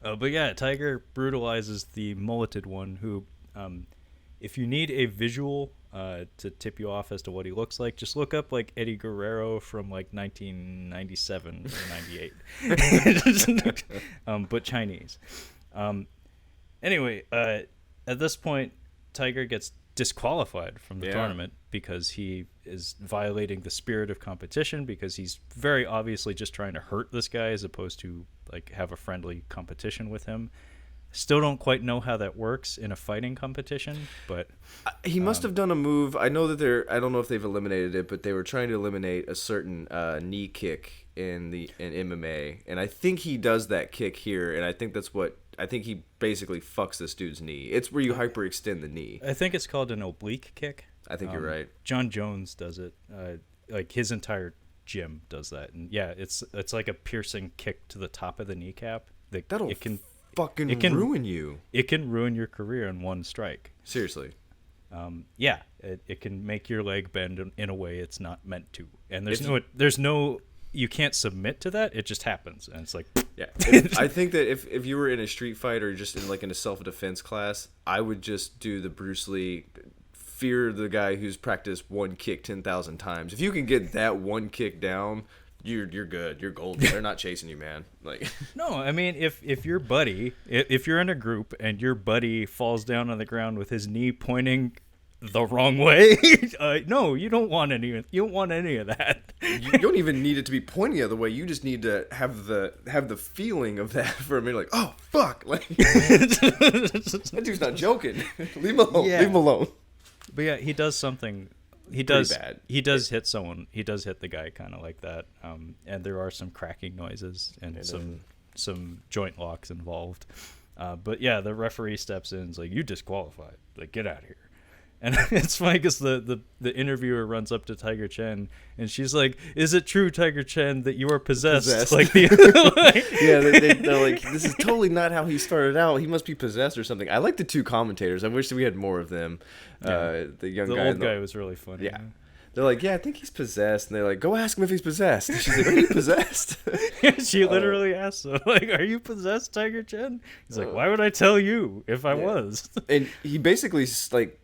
But yeah, Tiger brutalizes the mulleted one who, if you need a visual to tip you off as to what he looks like, just look up like Eddie Guerrero from like 1997 or 98. But Chinese. Anyway, at this point, Tiger gets disqualified from the tournament because he is violating the spirit of competition, because he's very obviously just trying to hurt this guy as opposed to like have a friendly competition with him. Still don't quite know how that works in a fighting competition, but he must have done a move. I know that I don't know if they've eliminated it, but they were trying to eliminate a certain knee kick in MMA, and I think he does that kick here, and I think that's what I think he basically fucks this dude's knee. It's where you hyperextend the knee. I think it's called an oblique kick. I think you're right. John Jones does it. Like his entire gym does that, and yeah, it's like a piercing kick to the top of the kneecap. That'll fucking ruin you. It can ruin your career in one strike. Seriously. Yeah, it can make your leg bend in a way it's not meant to, and there's no you can't submit to that. It just happens, and it's like yeah. I think that if you were in a street fight or just in a self-defense class, I would just do the Bruce Lee. Fear the guy who's practiced one kick 10,000 times. If you can get that one kick down, you're good. You're golden. They're not chasing you, man. Like no, I mean if your buddy, if you're in a group and your buddy falls down on the ground with his knee pointing the wrong way, no, you don't want any of that. You don't even need it to be pointing the other way. You just need to have the feeling of that for a minute. Like, oh fuck, like that dude's not joking. Leave him alone. Yeah. Leave him alone. But yeah, he does something. He does. Bad. He does hit someone. He does hit the guy kind of like that. And there are some cracking noises and some joint locks involved. But yeah, the referee steps in. Is like, you disqualified. Like, get out of here. And it's funny because the interviewer runs up to Tiger Chen and she's like, "Is it true, Tiger Chen, that you are possessed?" Like yeah, they're like, "This is totally not how he started out. He must be possessed or something." I like the two commentators. I wish that we had more of them. Yeah. The old guy was really funny. Yeah. They're like, "Yeah, I think he's possessed." And they're like, "Go ask him if he's possessed." And she's like, "Are you possessed?" She literally asked him, like, "Are you possessed, Tiger Chen?" He's like, "Why would I tell you if I was?" And he basically, like,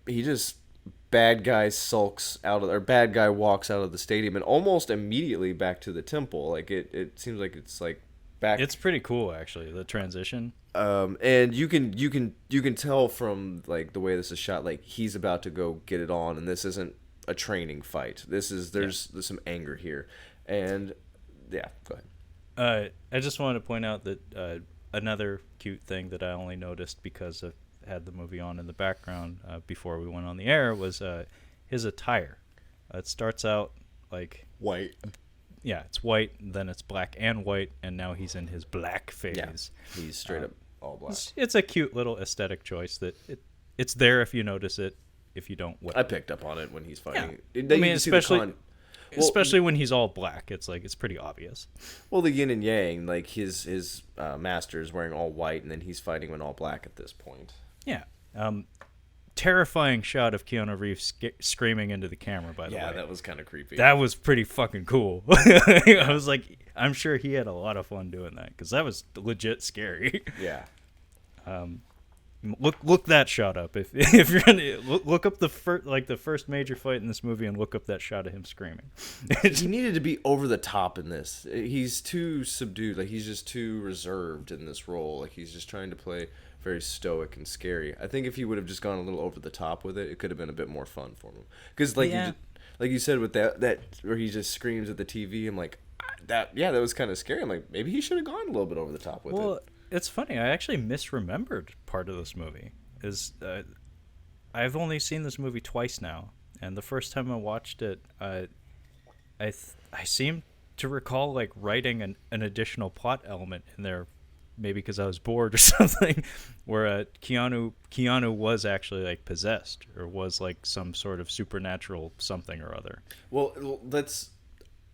bad guy walks out of the stadium and almost immediately back to the temple. Like, it seems like it's like back. It's pretty cool, actually, the transition. And you can tell from like the way this is shot, like he's about to go get it on, and this isn't a training fight. There's some anger here, and yeah, go ahead. I just wanted to point out that another cute thing that I only noticed because I had the movie on in the background before we went on the air was his attire. It starts out like white. Yeah, it's white, then it's black and white, and now he's in his black phase. Yeah, he's straight up all black. It's a cute little aesthetic choice that it's there if you notice it. If you don't, I picked up on it when he's fighting. Yeah. I mean, especially when he's all black, it's like it's pretty obvious. Well, the yin and yang, like his master is wearing all white, and then he's fighting in all black at this point. Yeah, terrifying shot of Keanu Reeves screaming into the camera. By the way, yeah, that was kind of creepy. That was pretty fucking cool. I was like, I'm sure he had a lot of fun doing that because that was legit scary. Yeah. Look that shot up if you're gonna look up the first major fight in this movie and look up that shot of him screaming. He needed to be over the top in this. He's too subdued. Like he's just too reserved in this role. Like he's just trying to play very stoic and scary. I think if he would have just gone a little over the top with it, it could have been a bit more fun for him. Because like you said with that where he just screams at the TV, I'm like that was kind of scary. I'm like maybe he should have gone a little bit over the top with it. It's funny. I actually misremembered part of this movie. I've only seen this movie twice now, and the first time I watched it, I seem to recall like writing an additional plot element in there, maybe because I was bored or something, where Keanu was actually like possessed or was like some sort of supernatural something or other. Well, let's.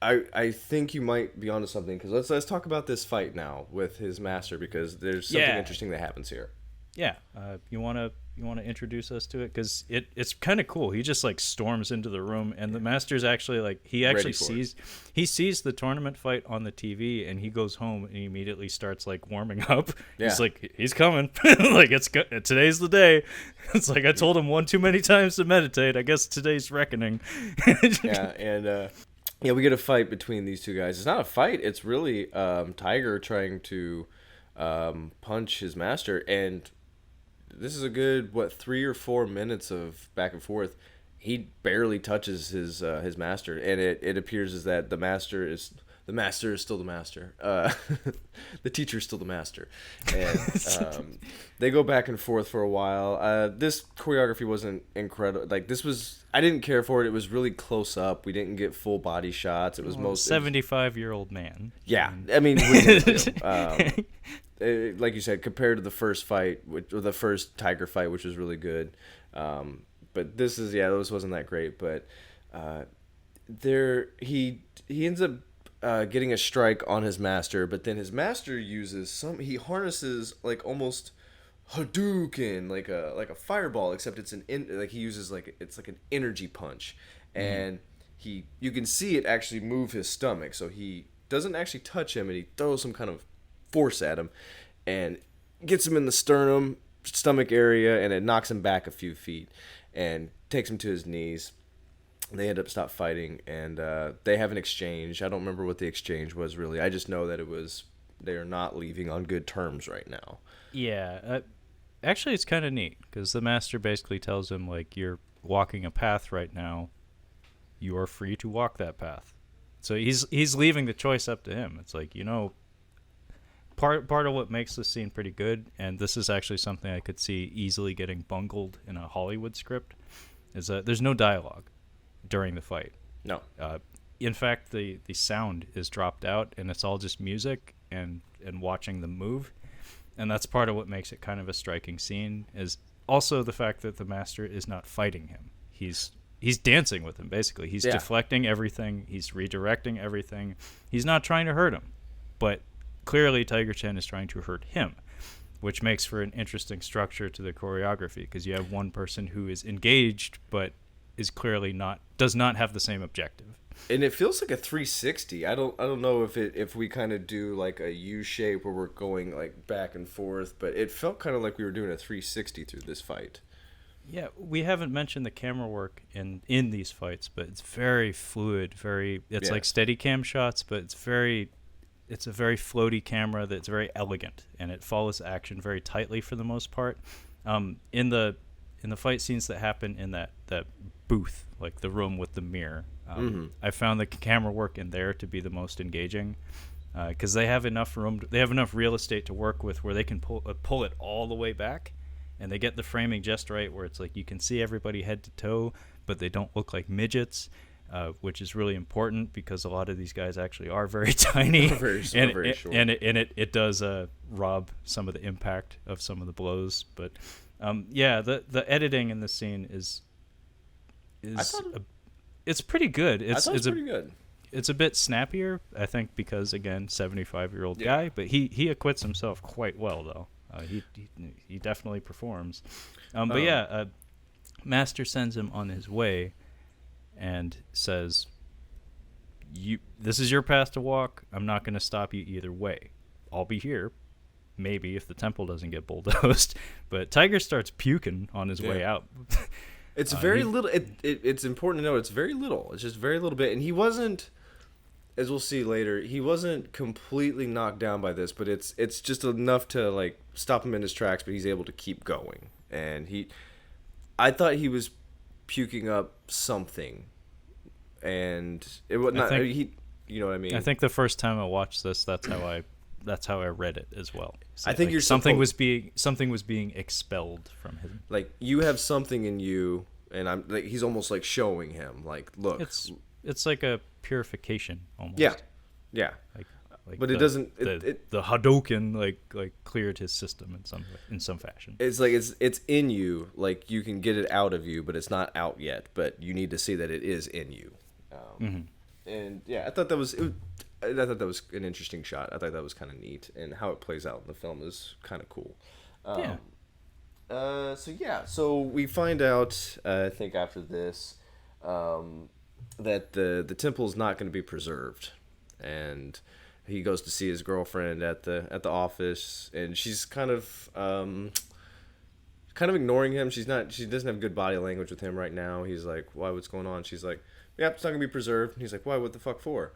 I think you might be onto something because let's talk about this fight now with his master because there's something interesting that happens here. Yeah, you wanna introduce us to it because it's kind of cool. He just like storms into the room and the master's actually like he sees the tournament fight on the TV and he goes home and he immediately starts like warming up. Yeah. He's like he's coming like today's the day. It's like I told him one too many times to meditate. I guess today's reckoning. Yeah, and. Yeah, we get a fight between these two guys. It's not a fight. It's really Tiger trying to punch his master. And this is a good, 3 or 4 minutes of back and forth. He barely touches his master. And it appears as that the master is still the master. The teacher is still the master. And they go back and forth for a while. This choreography wasn't incredible. Like I didn't care for it. It was really close up. We didn't get full body shots. It was most 75-year-old man. Yeah, I mean, like you said, compared to the first fight, or the first tiger fight, which was really good. But this is, this wasn't that great. But he ends up getting a strike on his master, but then his master uses he harnesses like almost Hadouken, like a fireball, except it's he uses it's like an energy punch, and you can see it actually move his stomach, so he doesn't actually touch him, and he throws some kind of force at him, and gets him in the stomach area, and it knocks him back a few feet, and takes him to his knees. They end up stop fighting, and they have an exchange. I don't remember what the exchange was really. I just know that they are not leaving on good terms right now. Yeah, actually, it's kind of neat because the master basically tells him, like, you're walking a path right now. You are free to walk that path. So he's leaving the choice up to him. It's like, part of what makes this scene pretty good, and this is actually something I could see easily getting bungled in a Hollywood script, is that there's no dialogue during the fight. No. In fact, the sound is dropped out, and it's all just music and watching them move. And that's part of what makes it kind of a striking scene, is also the fact that the master is not fighting him. He's dancing with him, basically. He's deflecting everything. He's redirecting everything. He's not trying to hurt him. But clearly Tiger Chen is trying to hurt him, which makes for an interesting structure to the choreography, because you have one person who is engaged but is clearly does not have the same objective. And it feels like a 360. I don't know if we kind of do like a U shape where we're going like back and forth, but it felt kind of like we were doing a 360 through this fight. Yeah, we haven't mentioned the camera work in these fights, but it's very fluid, it's like Steadicam shots, but it's a very floaty camera that's very elegant, and it follows action very tightly for the most part. In the fight scenes that happen in that booth, like the room with the mirror, I found the camera work in there to be the most engaging, because they have enough real estate to work with where they can pull it all the way back, and they get the framing just right where it's like you can see everybody head to toe, but they don't look like midgets. Which is really important because a lot of these guys actually are very tiny, very short. And it does rob some of the impact of some of the blows. But the editing in this scene is it's pretty good. It's pretty good. It's a bit snappier, I think, because again, 75-year-old guy, but he acquits himself quite well though. He definitely performs. Master sends him on his way and says, this is your path to walk. I'm not going to stop you either way. I'll be here, maybe, if the temple doesn't get bulldozed. But Tiger starts puking on his way out. It's very little. It's important to know it's very little. It's just very little bit. And he wasn't, as we'll see later, he wasn't completely knocked down by this, but it's just enough to like stop him in his tracks, but he's able to keep going. And I thought he was puking up something, and it was not. You know what I mean? I think the first time I watched this, that's how I read it as well. So I think like something was being expelled from him. Like, you have something in you, and I'm like, he's almost like showing him, like, look. It's like a purification almost. Yeah. Like but it doesn't. The Hadouken like cleared his system in some fashion. It's like it's in you. Like, you can get it out of you, but it's not out yet. But you need to see that it is in you. And yeah, I thought that was an interesting shot. I thought that was kind of neat, and how it plays out in the film is kind of cool. So we find out, I think after this, that the temple is not going to be preserved, and he goes to see his girlfriend at the office, and she's kind of ignoring him. She doesn't have good body language with him right now. He's like, why, what's going on? She's like, yeah, it's not gonna be preserved. And he's like, why, what the fuck for?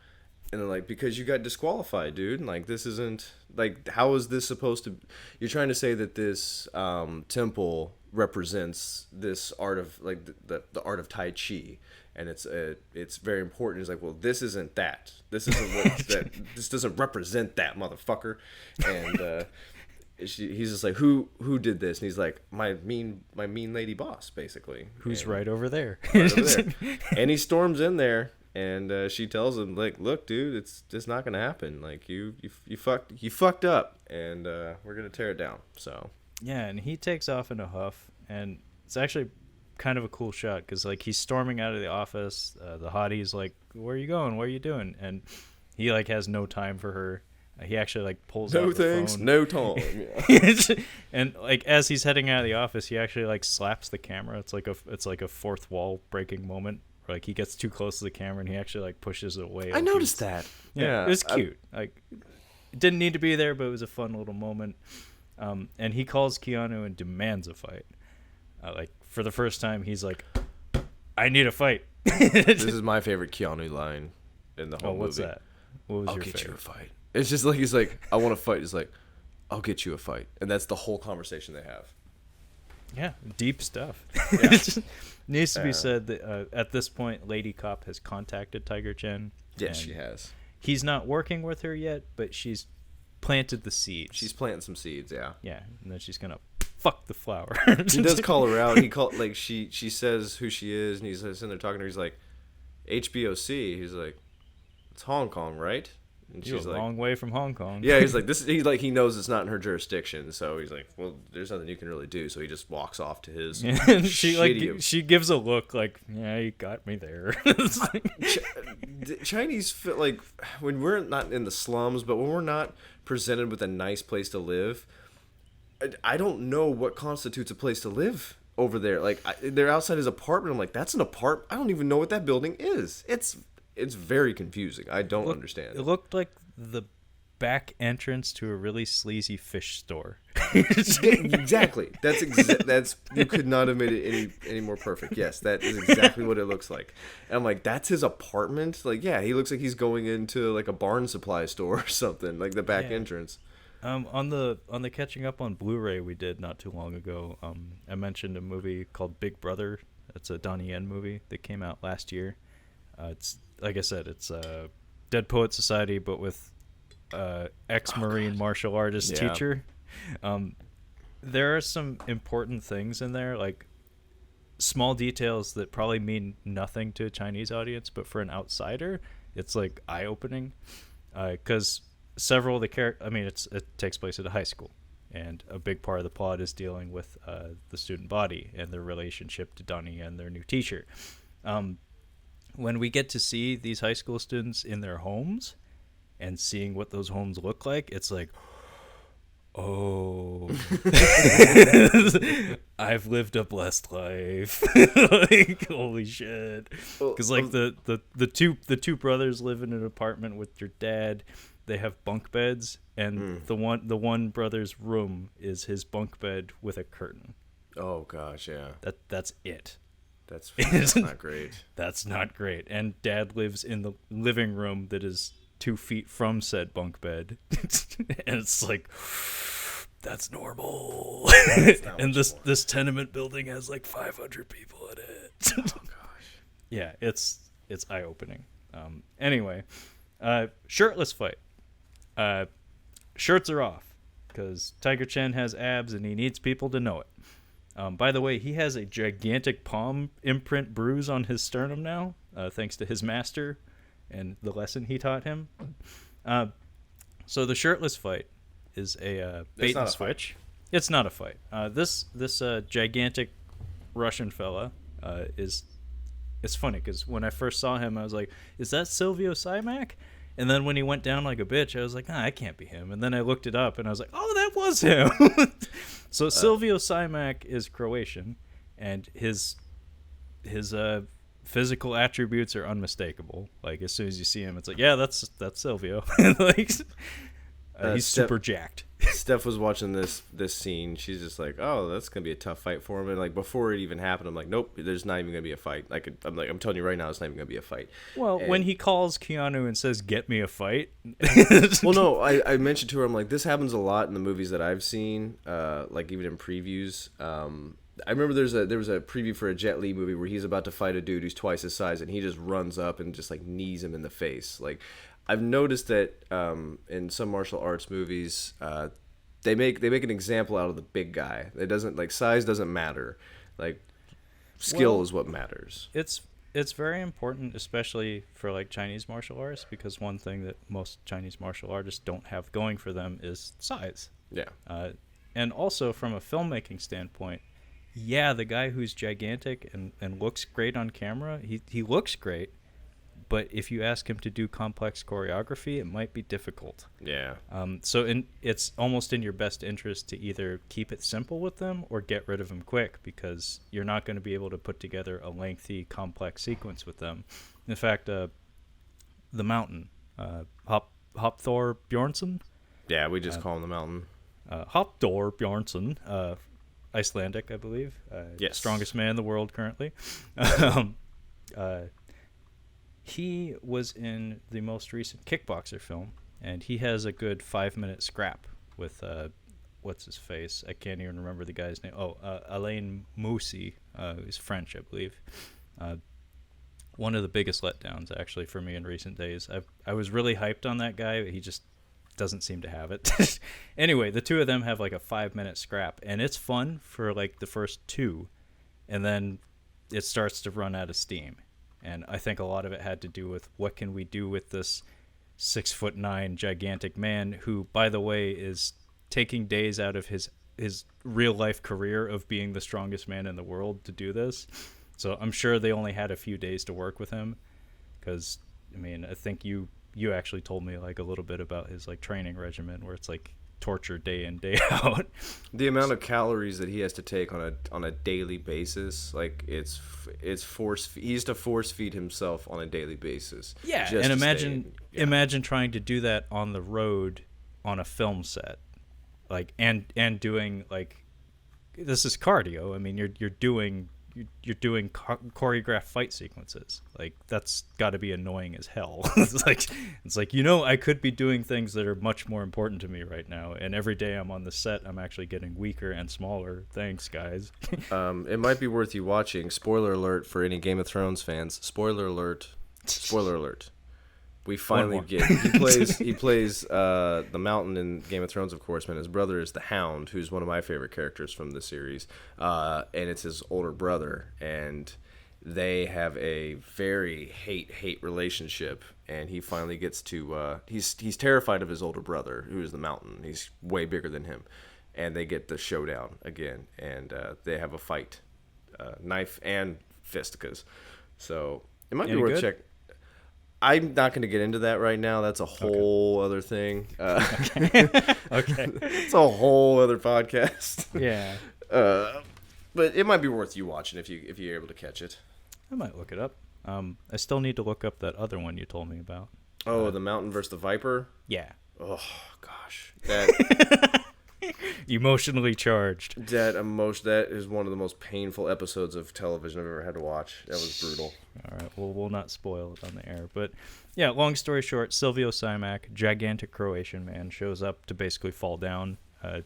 And they're like, because you got disqualified, dude. Like, this isn't, like, how is this supposed to, you're trying to say that this temple represents this art of, like, the art of Tai Chi, and it's very important. He's like, well, this isn't that. This isn't what that. This doesn't represent that, motherfucker. And he's just like, who did this? And he's like, my mean lady boss, basically. Who's right over there. Right over there. And he storms in there, And she tells him, like, look, dude, it's just not gonna happen. Like, you fucked up, and we're gonna tear it down. So yeah, and he takes off in a huff, and it's actually kind of a cool shot because like he's storming out of the office. The hottie's like, "Where are you going? What are you doing?" And he like has no time for her. He actually like pulls out the phone. No time. And like as he's heading out of the office, he actually like slaps the camera. It's like a fourth wall breaking moment. Like he gets too close to the camera and he actually like pushes it away. I noticed that. Yeah, it was cute. Like it didn't need to be there, but it was a fun little moment. And he calls Keanu and demands a fight. Like for the first time, he's like, "I need a fight." This is my favorite Keanu line in the whole movie. What's that? What was I'll your get favorite? you a fight. It's just like he's like, "I want to fight." He's like, "I'll get you a fight," and that's the whole conversation they have. Yeah, deep stuff. Yeah. It just needs to be said that at this point, Lady Cop has contacted Tiger Chen. Yes, she has. He's not working with her yet, but she's planted the seeds. She's planting some seeds, yeah. Yeah, and then she's gonna fuck the flower. He does call her out. He called like she says who she is, and he's sitting there talking to her. He's like, HBOC. He's like, it's Hong Kong, right? And You're she's a like, long way from Hong Kong. yeah. He's like, this. He's like, he knows it's not in her jurisdiction, so he's like, well, there's nothing you can really do. So he just walks off to his. And she gives a look like, yeah, you got me there. Chinese like when we're not in the slums, but when we're not presented with a nice place to live, I don't know what constitutes a place to live over there. Like they're outside his apartment. I'm like, that's an apartment. I don't even know what that building is. It's very confusing. I don't understand. It looked like the back entrance to a really sleazy fish store. Exactly. That's you could not have made it any more perfect. Yes, that is exactly what it looks like. And I'm like, that's his apartment? Like, yeah, he looks like he's going into like a barn supply store or something, like the back entrance. On the catching up on Blu-ray we did not too long ago, I mentioned a movie called Big Brother. It's a Donnie Yen movie that came out last year. It's like I said, it's Dead Poet Society, but with ex-Marine martial artist teacher. There are some important things in there, like small details that probably mean nothing to a Chinese audience, but for an outsider, it's like eye-opening. Because several of the characters, I mean, it takes place at a high school, and a big part of the plot is dealing with the student body and their relationship to Donnie and their new teacher. When we get to see these high school students in their homes and seeing what those homes look like, it's like, oh, I've lived a blessed life. Like, holy shit. Because like the two brothers live in an apartment with their dad. They have bunk beds, and the one brother's room is his bunk bed with a curtain. Oh gosh, yeah. That's it. That's not great. That's not great. And dad lives in the living room that is 2 feet from said bunk bed. And it's like, that's normal. And this tenement building has like 500 people in it. Oh gosh. Yeah, it's eye-opening. Anyway, shirtless fight. Shirts are off because Tiger Chen has abs and he needs people to know it. By the way, he has a gigantic palm imprint bruise on his sternum now, thanks to his master and the lesson he taught him. So the shirtless fight is a bait and switch. It's not a fight. This gigantic Russian fella it's funny because when I first saw him, I was like, is that Silvio Simac? And then when he went down like a bitch, I was like, that can't be him. And then I looked it up, and I was like, oh, that was him. So Silvio Simac is Croatian, and his physical attributes are unmistakable. Like, as soon as you see him, it's like, yeah, that's Silvio. Like, he's super jacked. Steph was watching this scene. She's just like, "Oh, that's gonna be a tough fight for him." And like before it even happened, I'm like, "Nope, there's not even gonna be a fight." I'm telling you right now, it's not even gonna be a fight. Well, when he calls Keanu and says, "Get me a fight," well, no, I mentioned to her, I'm like, this happens a lot in the movies that I've seen, like even in previews. I remember there was a preview for a Jet Li movie where he's about to fight a dude who's twice his size, and he just runs up and just like knees him in the face. Like, I've noticed that in some martial arts movies, they make an example out of the big guy. It doesn't, like, size doesn't matter. Like, skill is what matters. It's it's very important, especially for like Chinese martial arts, because one thing that most Chinese martial artists don't have going for them is size. Yeah. And also from a filmmaking standpoint, yeah, the guy who's gigantic and looks great on camera, he looks great, but if you ask him to do complex choreography, it might be difficult. Yeah. It's almost in your best interest to either keep it simple with them or get rid of them quick, because you're not going to be able to put together a lengthy, complex sequence with them. In fact, the Mountain, Hopthor Bjornsson. Yeah, we just call him the Mountain. Hopthor Bjornsson, Icelandic, I believe. Yes. Strongest man in the world currently. He was in the most recent Kickboxer film, and he has a good 5-minute scrap with what's his face? I can't even remember the guy's name. Alain Moussi, who's French, I believe. One of the biggest letdowns actually for me in recent days. I was really hyped on that guy, but he just doesn't seem to have it. Anyway, the two of them have like a 5-minute scrap, and it's fun for like the first two, and then it starts to run out of steam. And I think a lot of it had to do with what can we do with this 6'9" gigantic man who, by the way, is taking days out of his real life career of being the strongest man in the world to do this. So I'm sure they only had a few days to work with him, because I mean, I think you actually told me like a little bit about his like training regimen, where it's like torture day in day out. The amount of calories that he has to take on a daily basis, like it's force. He used to force feed himself on a daily basis. Yeah, and imagine trying to do that on the road on a film set, like and doing like, this is cardio. I mean, you're doing choreographed fight sequences. Like, that's got to be annoying as hell. It's like I could be doing things that are much more important to me right now, and every day I'm on the set, I'm actually getting weaker and smaller. Thanks, guys. It might be worth you watching. Spoiler alert for any Game of Thrones fans. Spoiler alert. We finally get he plays the Mountain in Game of Thrones, of course, and his brother is the Hound, who's one of my favorite characters from the series, and it's his older brother, and they have a very hate relationship, and he finally gets to he's terrified of his older brother, who is the Mountain. He's way bigger than him, and they get the showdown again, and they have a fight, knife and fisticuffs. So it might be worth checking. I'm not going to get into that right now. That's a whole other thing. Okay. It's a whole other podcast. Yeah. But it might be worth you watching if you're able to catch it. I might look it up. I still need to look up that other one you told me about. Oh, the Mountain versus the Viper? Yeah. Oh, gosh. That emotionally charged. That is one of the most painful episodes of television I've ever had to watch. That was brutal. All right, well, we'll not spoil it on the air. But, yeah, long story short, Silvio Simac, gigantic Croatian man, shows up to basically fall down.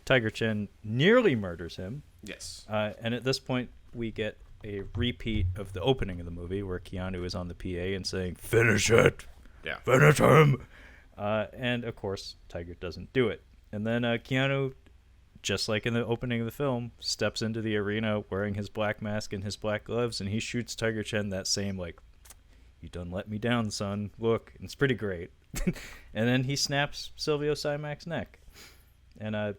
Tiger Chen nearly murders him. Yes. And at this point, we get a repeat of the opening of the movie where Keanu is on the PA and saying, "Finish it! Yeah. Finish him!" And, of course, Tiger doesn't do it. And then Keanu, just like in the opening of the film, steps into the arena wearing his black mask and his black gloves, and he shoots Tiger Chen that same, like, "You done let me down, son. Look." And it's pretty great. And then he snaps Silvio Simac's neck. And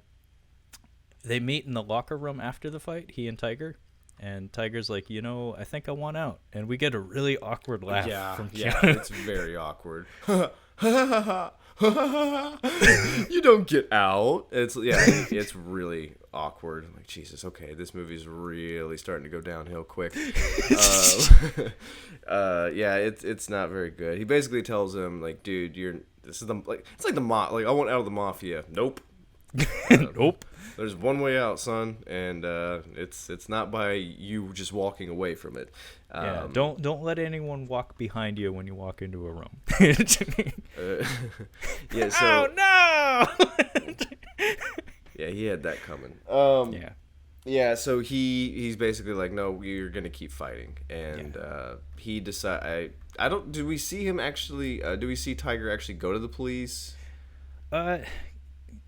they meet in the locker room after the fight, he and Tiger. And Tiger's like, I think I want out. And we get a really awkward laugh from Keanu. Yeah, it's very awkward. You don't get out. It's really awkward. I'm like, Jesus, okay, this movie's really starting to go downhill quick. It's not very good. He basically tells him, like, dude, it's like I want out of the mafia. Nope. Nope. There's one way out, son, and it's not by you just walking away from it. Don't let anyone walk behind you when you walk into a room. Oh no! Yeah, he had that coming. So he's basically like, no, you're gonna keep fighting, and he decide. I don't. Do we see him actually? Do we see Tiger actually go to the police?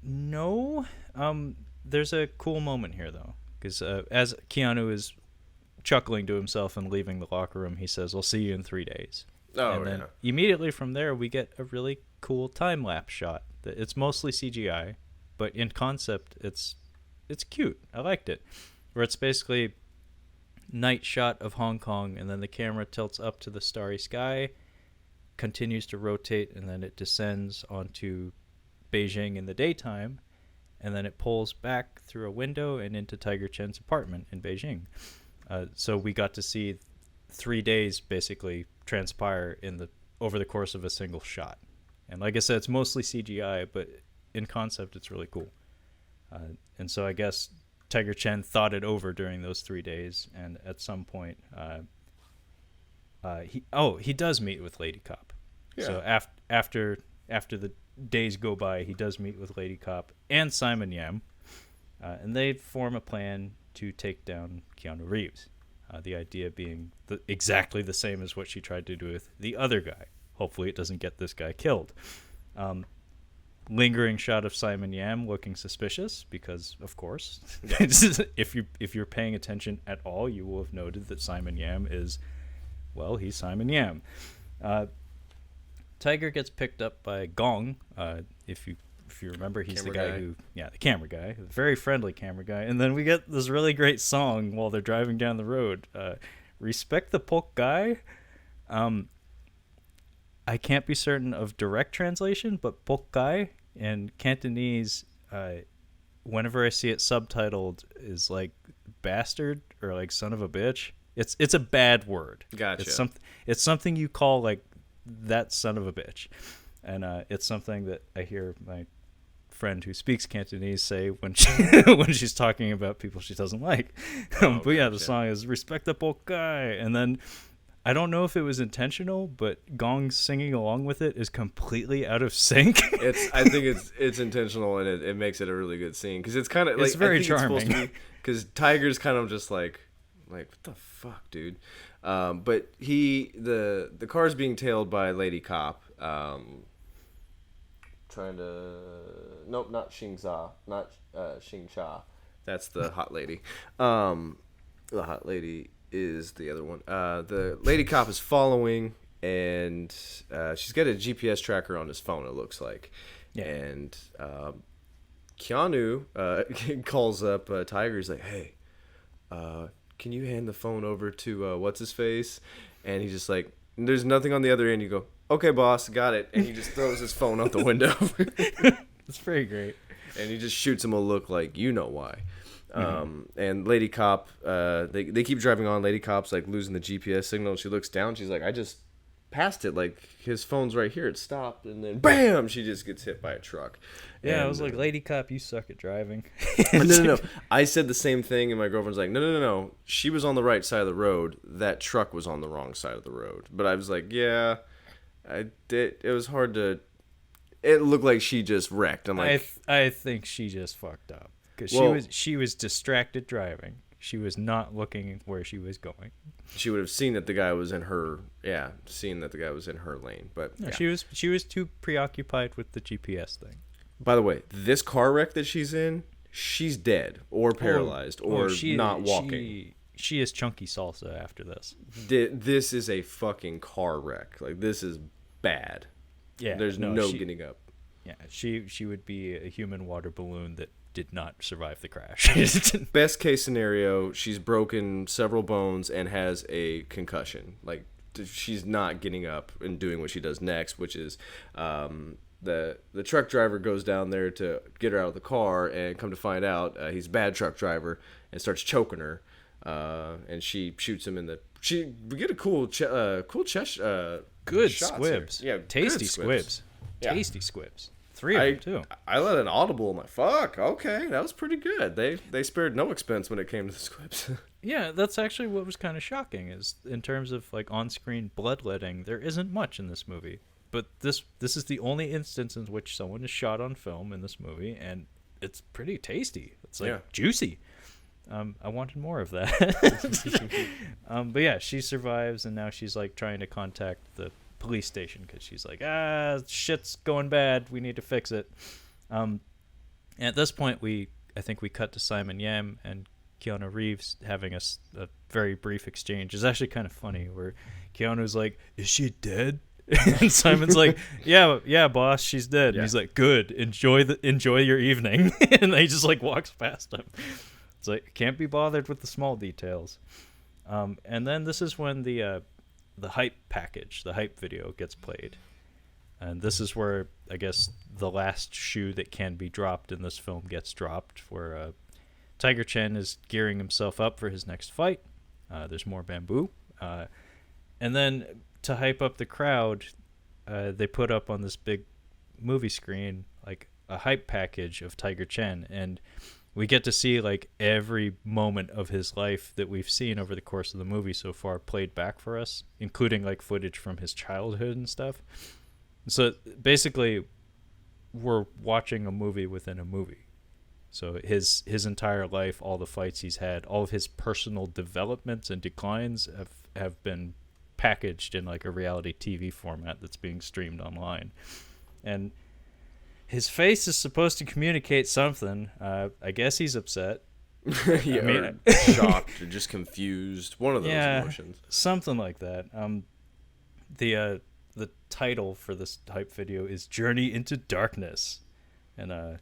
No. There's a cool moment here though, because as Keanu is chuckling to himself and leaving the locker room, he says, "I'll see you in 3 days." Oh, and then immediately from there, we get a really cool time-lapse shot. It's mostly CGI, but in concept, it's cute. I liked it. Where it's basically night shot of Hong Kong, and then the camera tilts up to the starry sky, continues to rotate, and then it descends onto Beijing in the daytime, and then it pulls back through a window and into Tiger Chen's apartment in Beijing. So we got to see 3 days basically transpire over the course of a single shot. And like I said, it's mostly CGI, but in concept, it's really cool. And so I guess Tiger Chen thought it over during those 3 days, and at some point, he does meet with Lady Cop. Yeah. So after the days go by, he does meet with Lady Cop and Simon Yam, and they form a plan to take down Keanu Reeves. The idea being exactly the same as what she tried to do with the other guy. Hopefully it doesn't get this guy killed. Lingering shot of Simon Yam looking suspicious because, of course, if you're paying attention at all, you will have noted that Simon Yam he's Simon Yam. Tiger gets picked up by Gong. If you remember, he's the guy the camera guy, the very friendly camera guy. And then we get this really great song while they're driving down the road. Respect the Polk guy. I can't be certain of direct translation, but Polk guy in Cantonese, whenever I see it subtitled, is like bastard or like son of a bitch. It's a bad word. Gotcha. It's something you call like that son of a bitch, and it's something that I hear my friend who speaks Cantonese say when she's talking about people she doesn't like. But yeah, the song is "Respect the Polk guy," and then I don't know if it was intentional, but Gong singing along with it is completely out of sync. I think it's intentional, and it makes it a really good scene because it's kind of like, it's very charming. Because Tiger's kind of just like what the fuck, dude. But the car's being tailed by Lady Cop. Not Xingza, not Xingcha. That's the hot lady. The hot lady is the other one. The Lady Cop is following, and she's got a GPS tracker on his phone, it looks like. Yeah. And Keanu calls up Tiger. He's like, "Hey, can you hand the phone over to what's his face?" And he's just like, "There's nothing on the other end." You go, "Okay, boss, got it." And he just throws his phone out the window. It's pretty great. And he just shoots him a look like, you know why. And Lady Cop, they keep driving on. Lady Cop's like losing the GPS signal. She looks down. She's like, "I just passed it. Like, his phone's right here. It stopped." And then bam, she just gets hit by a truck. Yeah, and I was like, "Lady Cop, you suck at driving." No. I said the same thing, and my girlfriend's like, no. She was on the right side of the road. That truck was on the wrong side of the road. But I was like, yeah, I did. It was hard to. It looked like she just wrecked. I'm like, I think she just fucked up because she was distracted driving. She was not looking where she was going. She would have seen that the guy was in her. Yeah, seen that the guy was in her lane. But no, she was too preoccupied with the GPS thing. By the way, this car wreck that she's in, she's dead or paralyzed or not walking. She is chunky salsa after this. This is a fucking car wreck. Like, this is bad. Yeah, there's no getting up. Yeah, she would be a human water balloon that did not survive the crash. Best case scenario, she's broken several bones and has a concussion. Like, she's not getting up and doing what she does next, which is the truck driver goes down there to get her out of the car, and come to find out he's a bad truck driver and starts choking her, and she shoots him in the. We get a cool chest. Good squibs. Yeah, tasty squibs. Yeah. Tasty squibs. 3 of them too. I let an audible. I'm like, fuck. Okay, that was pretty good. They spared no expense when it came to the squibs. Yeah, that's actually what was kind of shocking. Is in terms of like on-screen bloodletting, there isn't much in this movie. But this is the only instance in which someone is shot on film in this movie, and it's pretty tasty. It's like juicy. I wanted more of that. But yeah, she survives, and now she's like trying to contact the police station because she's like, shit's going bad. We need to fix it. And at this point, I think we cut to Simon Yam and Keanu Reeves having a very brief exchange is actually kind of funny, where Keanu's like, "Is she dead?" And Simon's like, "Yeah, boss, she's dead." Yeah. And he's like, "Good, enjoy your evening." And he just like walks past him. It's like, can't be bothered with the small details. And then this is when the hype package, the hype video, gets played. And this is where, I guess, the last shoe that can be dropped in this film gets dropped, where Tiger Chen is gearing himself up for his next fight. There's more bamboo. And then to hype up the crowd, they put up on this big movie screen like a hype package of Tiger Chen. And we get to see like every moment of his life that we've seen over the course of the movie so far played back for us, including like footage from his childhood and stuff. So basically, we're watching a movie within a movie. So his entire life, all the fights he's had, all of his personal developments and declines have been packaged in like a reality TV format that's being streamed online. And his face is supposed to communicate something. I guess he's upset. Yeah, I mean, shocked or just confused. One of those emotions. Something like that. The title for this hype video is Journey into Darkness. And I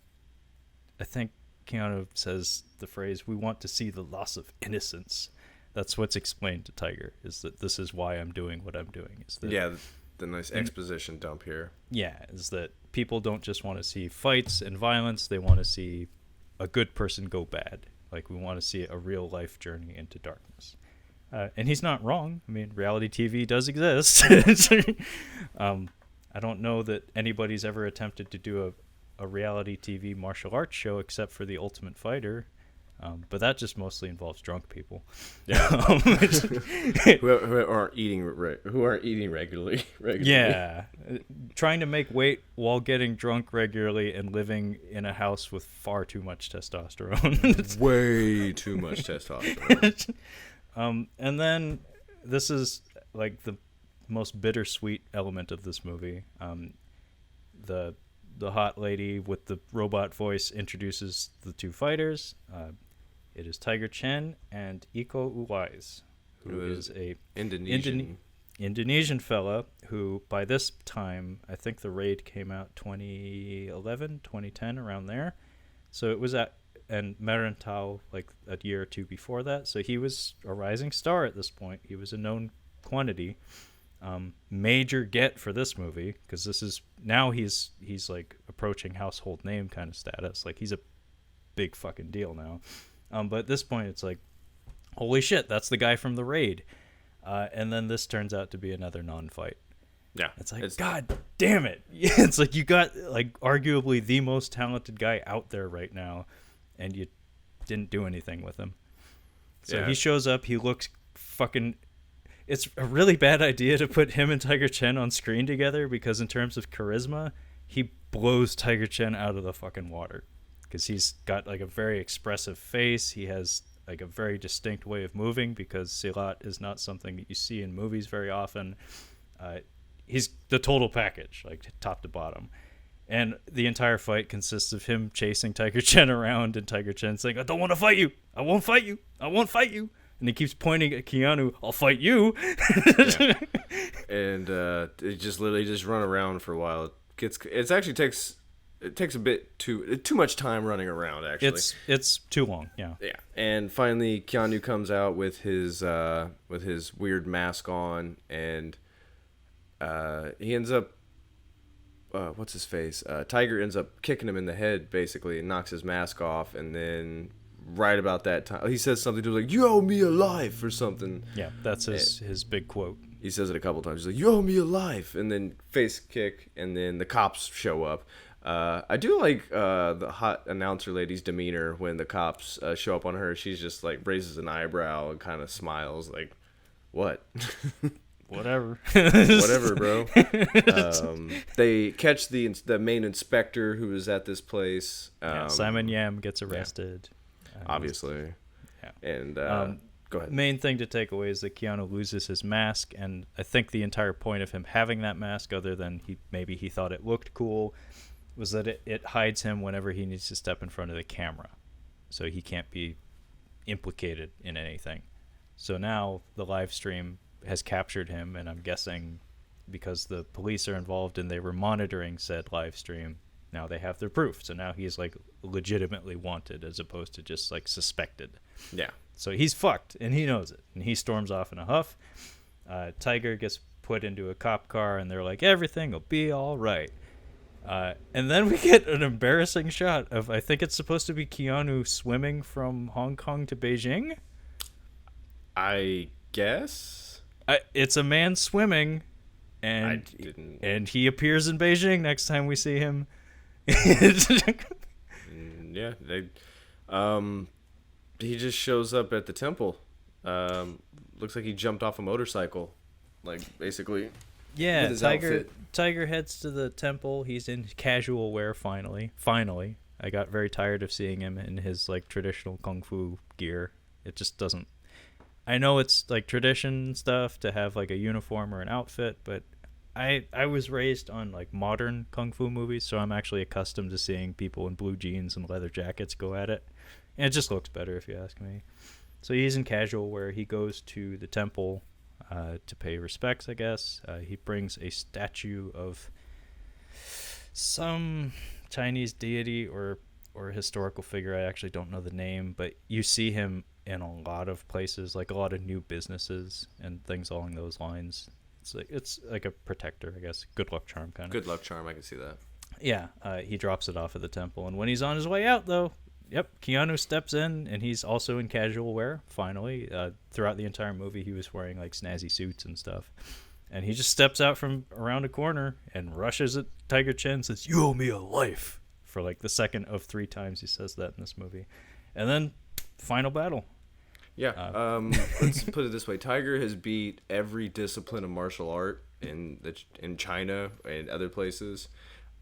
think Keanu says the phrase, "We want to see the loss of innocence." That's what's explained to Tiger, is that this is why I'm doing what I'm doing. Is that, yeah, the nice exposition dump here. Yeah, is that people don't just want to see fights and violence, they want to see a good person go bad. Like, we want to see a real life journey into darkness. And he's not wrong. I mean, reality TV does exist. I don't know that anybody's ever attempted to do a reality TV martial arts show except for The Ultimate Fighter. But that just mostly involves drunk people. who aren't eating regularly. Yeah, trying to make weight while getting drunk regularly and living in a house with far too much testosterone. Way too much testosterone. And then this is like the most bittersweet element of this movie. The hot lady with the robot voice introduces the two fighters. It is Tiger Chen and Iko Uwais, who is a Indonesian fella who, by this time, I think the raid came out 2011, 2010, around there. So it was and Merantau like a year or two before that. So he was a rising star at this point. He was a known quantity. Major get for this movie, because this is now he's like approaching household name kind of status. Like, he's a big fucking deal now. But at this point, it's like, holy shit, that's the guy from the raid. And then this turns out to be another non-fight. Yeah, it's like, God damn it. It's like, you got like arguably the most talented guy out there right now, and you didn't do anything with him. So he shows up, he looks fucking... It's a really bad idea to put him and Tiger Chen on screen together, because in terms of charisma, he blows Tiger Chen out of the fucking water. Because he's got like a very expressive face. He has like a very distinct way of moving, because silat is not something that you see in movies very often. He's the total package, like top to bottom. And the entire fight consists of him chasing Tiger Chen around, and Tiger Chen saying, "I don't want to fight you. I won't fight you. I won't fight you." And he keeps pointing at Keanu, "I'll fight you." Yeah. And it just literally just run around for a while. It actually takes a bit too much time running around. Actually, it's too long. Yeah. Yeah. And finally, Keanu comes out with his weird mask on, and he ends up what's his face? Tiger ends up kicking him in the head basically, and knocks his mask off, and then right about that time he says something to him like, "You owe me a life," or something. Yeah, that's his big quote. He says it a couple times. He's like, "You owe me a life," and then face kick, and then the cops show up. I do like the hot announcer lady's demeanor when the cops show up on her. She's just like raises an eyebrow and kind of smiles like, "What?" Whatever. Whatever, bro. They catch the main inspector who was at this place. Simon Yam gets arrested. Obviously. Yeah. And go ahead. Main thing to take away is that Keanu loses his mask, and I think the entire point of him having that mask, other than he thought it looked cool, was that it hides him whenever he needs to step in front of the camera. So he can't be implicated in anything. So now the live stream has captured him, and I'm guessing because the police are involved and they were monitoring said live stream, now they have their proof. So now he's like legitimately wanted as opposed to just like suspected. Yeah. So he's fucked, and he knows it, and he storms off in a huff. Tiger gets put into a cop car, and they're like, everything will be all right. And then we get an embarrassing shot of, I think it's supposed to be Keanu swimming from Hong Kong to Beijing. I guess? It's a man swimming, and he appears in Beijing next time we see him. Yeah, he just shows up at the temple. Looks like he jumped off a motorcycle, like basically. Yeah, with his outfit. Tiger heads to the temple. He's in casual wear finally. I got very tired of seeing him in his like traditional kung fu gear. It just doesn't. I know it's like tradition stuff to have like a uniform or an outfit, but I was raised on like modern kung fu movies, so I'm actually accustomed to seeing people in blue jeans and leather jackets go at it. And it just looks better if you ask me. So he's in casual wear. He goes to the temple to pay respects, I guess. He brings a statue of some Chinese deity or historical figure. I actually don't know the name, but you see him in a lot of places, like a lot of new businesses and things along those lines. It's like a protector, I guess. Good luck charm, kind of. Good luck charm, I can see that. Yeah, he drops it off at the temple. And when he's on his way out, though, Keanu steps in, and he's also in casual wear, finally. Throughout the entire movie, he was wearing, like, snazzy suits and stuff. And he just steps out from around a corner and rushes at Tiger Chen and says, "You owe me a life," for, like, the second of 3 times he says that in this movie. And then, final battle. Yeah, let's put it this way. Tiger has beat every discipline of martial art in China and other places.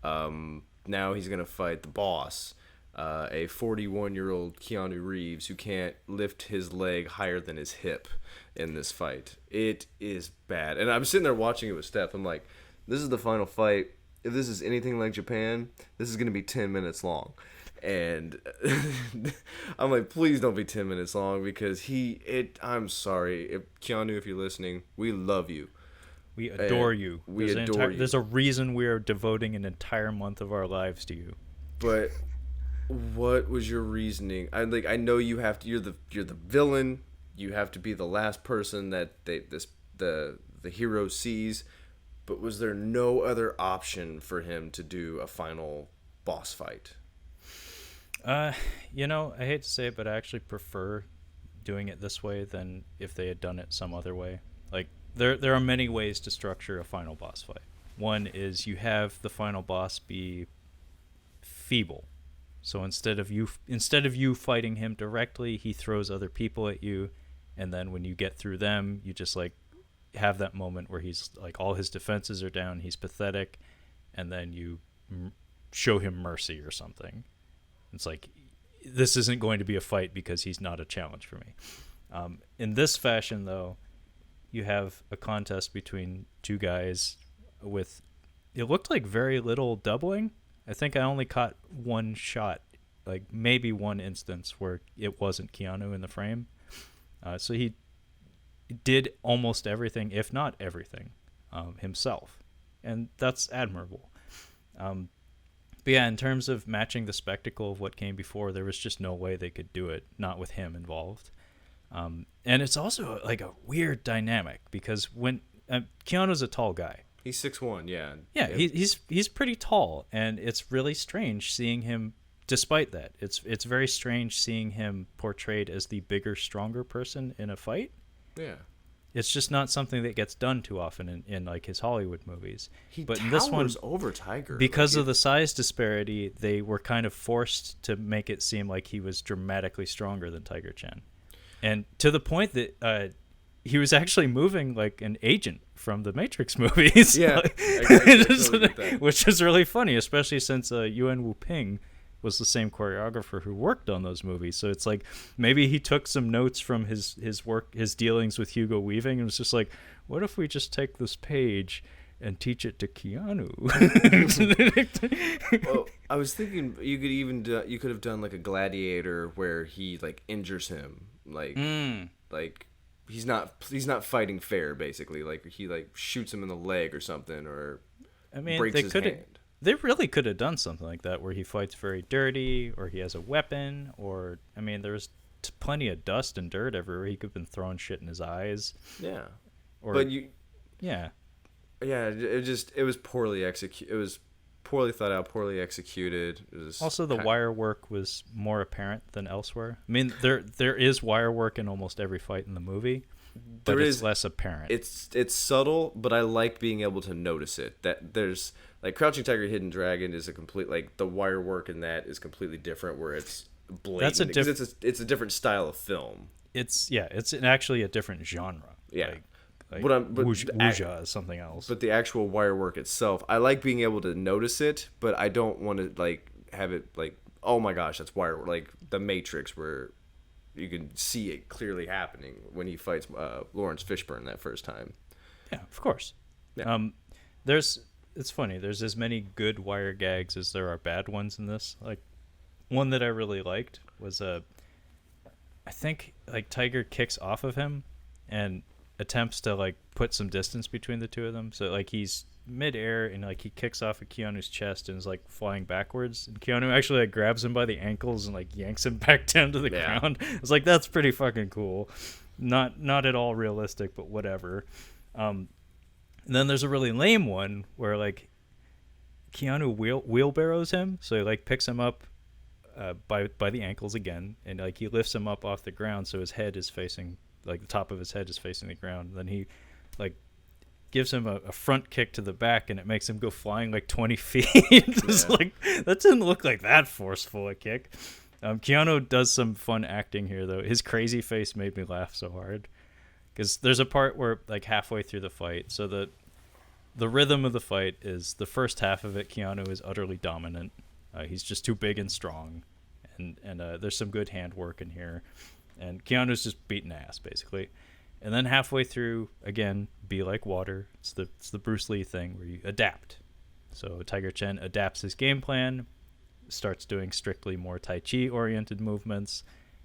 Now he's going to fight the boss, a 41-year-old Keanu Reeves who can't lift his leg higher than his hip in this fight. It is bad. And I'm sitting there watching it with Steph. I'm like, this is the final fight. If this is anything like Japan, this is going to be 10 minutes long. And I'm like, please don't be 10 minutes long, because I'm sorry. Keanu, if you're listening, we love you. We adore you. We adore you. There's a reason we are devoting an entire month of our lives to you. But what was your reasoning? I know you have to. You're the villain. You have to be the last person that the hero sees. But was there no other option for him to do a final boss fight? I hate to say it, but I actually prefer doing it this way than if they had done it some other way. Like, there are many ways to structure a final boss fight. One is you have the final boss be feeble. So instead of you fighting him directly, he throws other people at you, and then when you get through them, you just like have that moment where he's like all his defenses are down, he's pathetic, and then you show him mercy or something. It's like, this isn't going to be a fight because he's not a challenge for me. In this fashion, though, you have a contest between 2 guys with, it looked like very little doubling. I think I only caught 1 shot, like maybe 1 instance where it wasn't Keanu in the frame. So he did almost everything, if not everything, himself. And that's admirable. But yeah, in terms of matching the spectacle of what came before, there was just no way they could do it, not with him involved. And it's also like a weird dynamic, because when Keanu's a tall guy. He's 6'1", yeah. Yeah, he's pretty tall, and it's really strange seeing him. Despite that, it's very strange seeing him portrayed as the bigger, stronger person in a fight. Yeah. It's just not something that gets done too often in like his Hollywood movies. But in this one, over Tiger. Because of the size disparity, they were kind of forced to make it seem like he was dramatically stronger than Tiger Chen. And to the point that he was actually moving like an agent from the Matrix movies. Yeah. Which is really funny, especially since Yuan Wu Ping was the same choreographer who worked on those movies. So it's like maybe he took some notes from his work, his dealings with Hugo Weaving, and was just like, what if we just take this page and teach it to Keanu? Well, I was thinking you could have done like a Gladiator where he like injures him Like he's not fighting fair, basically. Like he like shoots him in the leg or something, or breaks his hand. They really could have done something like that, where he fights very dirty, or he has a weapon, or I mean, there's plenty of dust and dirt everywhere. He could have been throwing shit in his eyes. Yeah, yeah, it was poorly executed. It was poorly thought out, poorly executed. It was also, the wire work was more apparent than elsewhere. I mean, there is wire work in almost every fight in the movie, but it's less apparent. It's subtle, but I like being able to notice it. That there's like Crouching Tiger, Hidden Dragon is a complete, like, the wire work in that is completely different, where it's blatant. It's a different style of film. It's actually a different genre. Yeah. Wuxia is something else. But the actual wire work itself, I like being able to notice it, but I don't want to like have it like, oh my gosh, that's wire work. Like The Matrix, where you can see it clearly happening when he fights Lawrence Fishburne that first time. Yeah, of course. Yeah. It's funny. There's as many good wire gags as there are bad ones in this. Like, one that I really liked was I think like Tiger kicks off of him and attempts to like put some distance between the two of them. So like he's midair and like he kicks off of Keanu's chest and is like flying backwards. And Keanu actually like grabs him by the ankles and like yanks him back down to the ground. It's like, that's pretty fucking cool. Not at all realistic, but whatever. And then there's a really lame one where like Keanu wheelbarrows him, so he like picks him up by the ankles again, and like he lifts him up off the ground, so his head is facing, like the top of his head is facing the ground. And then he like gives him a front kick to the back, and it makes him go flying like 20 feet. It's like, that didn't look like that forceful a kick. Keanu does some fun acting here, though. His crazy face made me laugh so hard. Because there's a part where, like, halfway through the fight, so the rhythm of the fight is the first half of it, Keanu is utterly dominant. He's just too big and strong. And there's some good handwork in here. And Keanu's just beating ass, basically. And then halfway through, again, be like water. It's the Bruce Lee thing where you adapt. So Tiger Chen adapts his game plan, starts doing strictly more Tai Chi-oriented movements,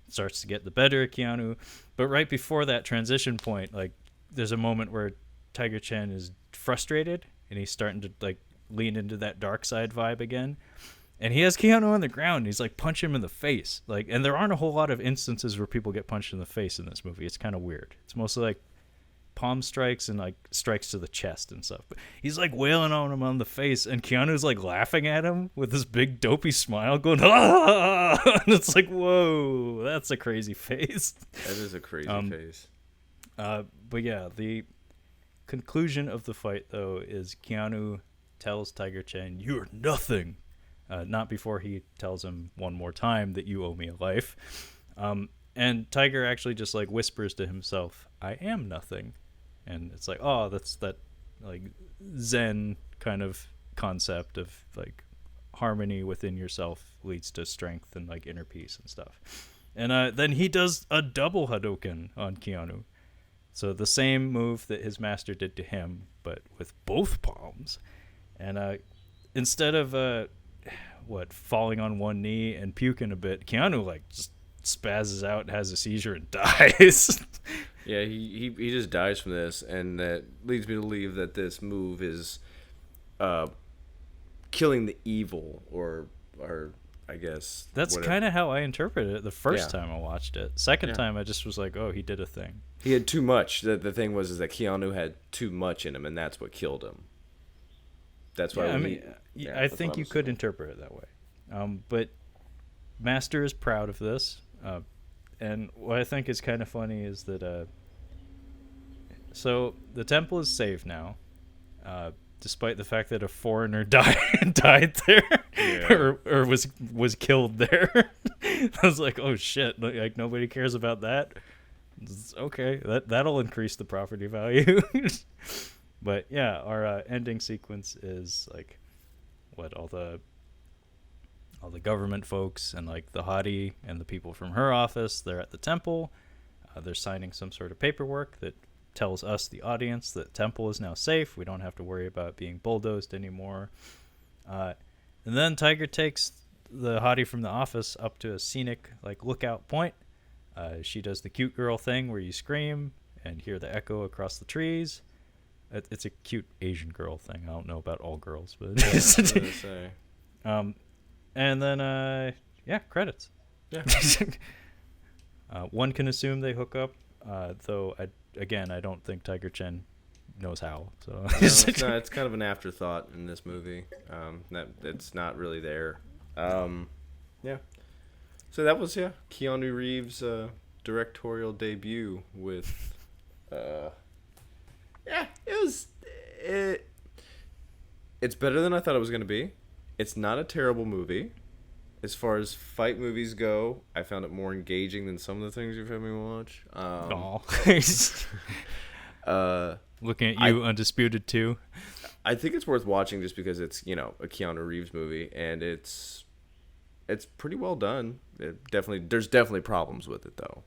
starts to get the better of Keanu. But right before that transition point, like, there's a moment where Tiger Chen is frustrated and he's starting to like lean into that dark side vibe again. And he has Keanu on the ground. And he's like, punch him in the face. Like, and there aren't a whole lot of instances where people get punched in the face in this movie. It's kind of weird. It's mostly like palm strikes and like strikes to the chest and stuff. But he's like wailing on him on the face, and Keanu's like laughing at him with this big dopey smile, going, ah! And it's like, whoa, that's a crazy face. That is a crazy face. But yeah, the conclusion of the fight, though, is Keanu tells Tiger Chen, "You're nothing." Not before he tells him one more time that you owe me a life. And Tiger actually just like whispers to himself, "I am nothing." And it's like, oh, that's that like Zen kind of concept of like harmony within yourself leads to strength and like inner peace and stuff. And then he does a double Hadouken on Keanu. So the same move that his master did to him, but with both palms. And instead of falling on one knee and puking a bit, Keanu like just spazzes out, has a seizure, and dies. Yeah, he just dies from this, and that leads me to believe that this move is killing the evil, or I guess that's kind of how I interpreted it the first time I watched it. Second time I just was like, oh, he did a thing. He had too much. The thing was that Keanu had too much in him, and that's what killed him. That's why I think you could interpret it that way. But Master is proud of this. And what I think is kind of funny is that so the temple is saved now, despite the fact that a foreigner died there, or was killed there. I was like, oh shit! Like nobody cares about that. It's okay, that'll increase the property value. But yeah, our ending sequence is like what all the government folks and like the hottie and the people from her office, they're at the temple. They're signing some sort of paperwork that tells us, the audience, that temple is now safe. We don't have to worry about being bulldozed anymore. And then Tiger takes the hottie from the office up to a scenic like lookout point. She does the cute girl thing where you scream and hear the echo across the trees. It's a cute Asian girl thing. I don't know about all girls, but Yeah, I was gonna say. And then credits. Yeah. One can assume they hook up, though I don't think Tiger Chen knows how. So it's kind of an afterthought in this movie. That it's not really there. Yeah. So that was Keanu Reeves' directorial debut with. It's better than I thought it was gonna be. It's not a terrible movie. As far as fight movies go, I found it more engaging than some of the things you've had me watch. Looking at you, Undisputed 2. I think it's worth watching just because it's, a Keanu Reeves movie, and it's pretty well done. There's definitely problems with it, though.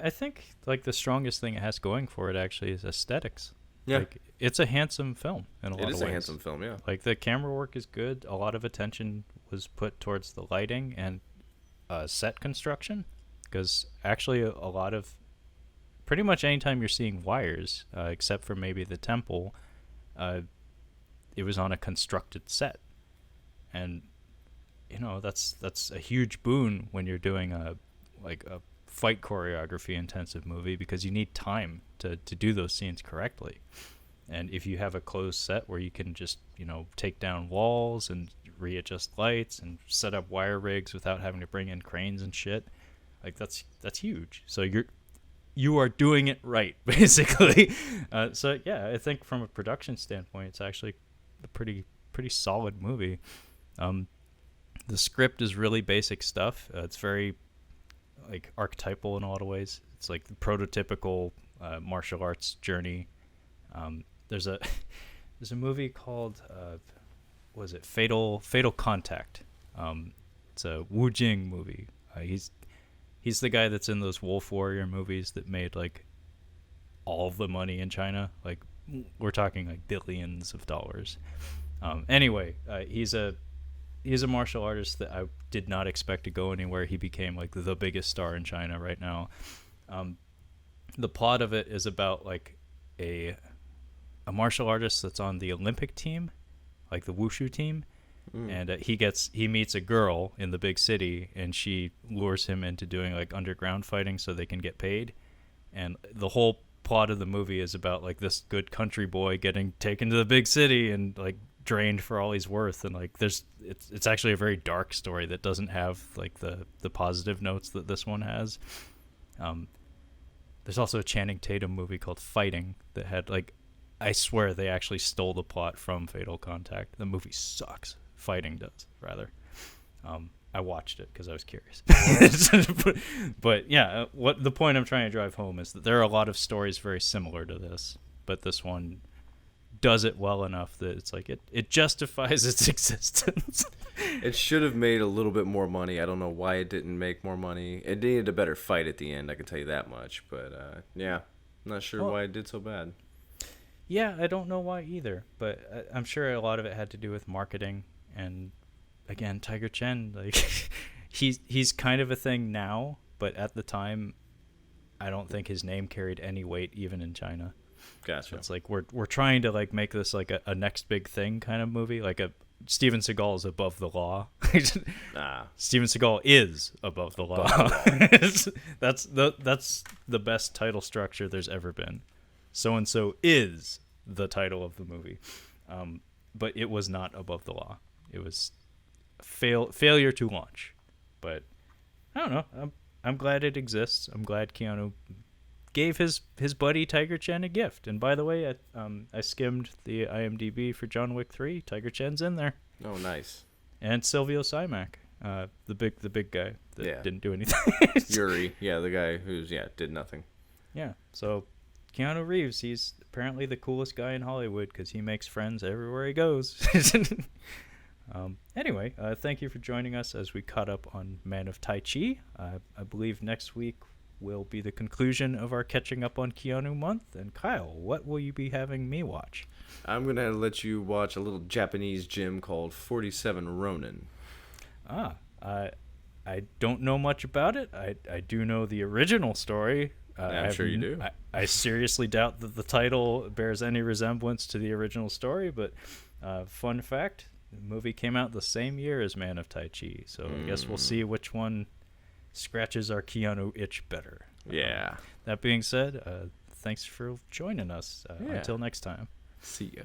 I think like the strongest thing it has going for it actually is aesthetics. Yeah. Like, it's a handsome film in a lot of ways. It is a handsome film, yeah. Like, the camera work is good. A lot of attention was put towards the lighting and set construction, because actually a lot of pretty much anytime you're seeing wires, except for maybe the temple, it was on a constructed set, and that's a huge boon when you're doing a fight choreography intensive movie, because you need time to do those scenes correctly. And if you have a closed set where you can just take down walls and readjust lights and set up wire rigs without having to bring in cranes and shit, like that's huge. So you are doing it right, basically. So yeah, I think from a production standpoint, it's actually a pretty solid movie. The script is really basic stuff. It's very archetypal in a lot of ways. It's like the prototypical martial arts journey. There's a movie called was it Fatal Contact. It's a Wu Jing movie. He's the guy that's in those Wolf Warrior movies that made all of the money in China. We're talking billions of dollars. Anyway, he's a martial artist that I did not expect to go anywhere. He became the biggest star in China right now. The plot of it is about a martial artist that's on the Olympic team, the wushu team, and he meets a girl in the big city, and she lures him into doing underground fighting so they can get paid. And the whole plot of the movie is about this good country boy getting taken to the big city and drained for all he's worth, and it's actually a very dark story that doesn't have the positive notes that this one has. There's also a Channing Tatum movie called Fighting that had I swear they actually stole the plot from Fatal Contact. The movie sucks. Fighting does, rather. I watched it because I was curious. But yeah, what the point I'm trying to drive home is that there are a lot of stories very similar to this, but this one does it well enough that it's it justifies its existence. It should have made a little bit more money. I don't know why it didn't make more money. It needed a better fight at the end, I can tell you that much. But yeah, I'm not sure why it did so bad. Yeah, I don't know why either, but I'm sure a lot of it had to do with marketing. And again, Tiger Chen, he's kind of a thing now, but at the time, I don't think his name carried any weight even in China. Gotcha. It's we're trying to make this a next big thing kind of movie, Steven Seagal is above the law. Nah. Steven Seagal is above the law. That's the best title structure there's ever been. So and so is the title of the movie, but it was not above the law. It was failure to launch. But I don't know. I'm glad it exists. I'm glad Keanu gave his buddy Tiger Chen a gift. And by the way, I skimmed the IMDb for John Wick 3. Tiger Chen's in there. Oh, nice. And Silvio Simac, the big guy that didn't do anything. Yuri, the guy who's did nothing. Yeah. So Keanu Reeves, he's apparently the coolest guy in Hollywood because he makes friends everywhere he goes. Anyway, thank you for joining us as we caught up on Man of Tai Chi. I believe next week will be the conclusion of our Catching Up on Keanu month. And Kyle, what will you be having me watch? I'm going to let you watch a little Japanese gym called 47 Ronin. I don't know much about it. I do know the original story. Yeah, I'm sure you do. I seriously doubt that the title bears any resemblance to the original story, but fun fact, the movie came out the same year as Man of Tai Chi, so I guess we'll see which one scratches our Keanu itch better. Yeah. That being said, thanks for joining us. Until next time. See ya.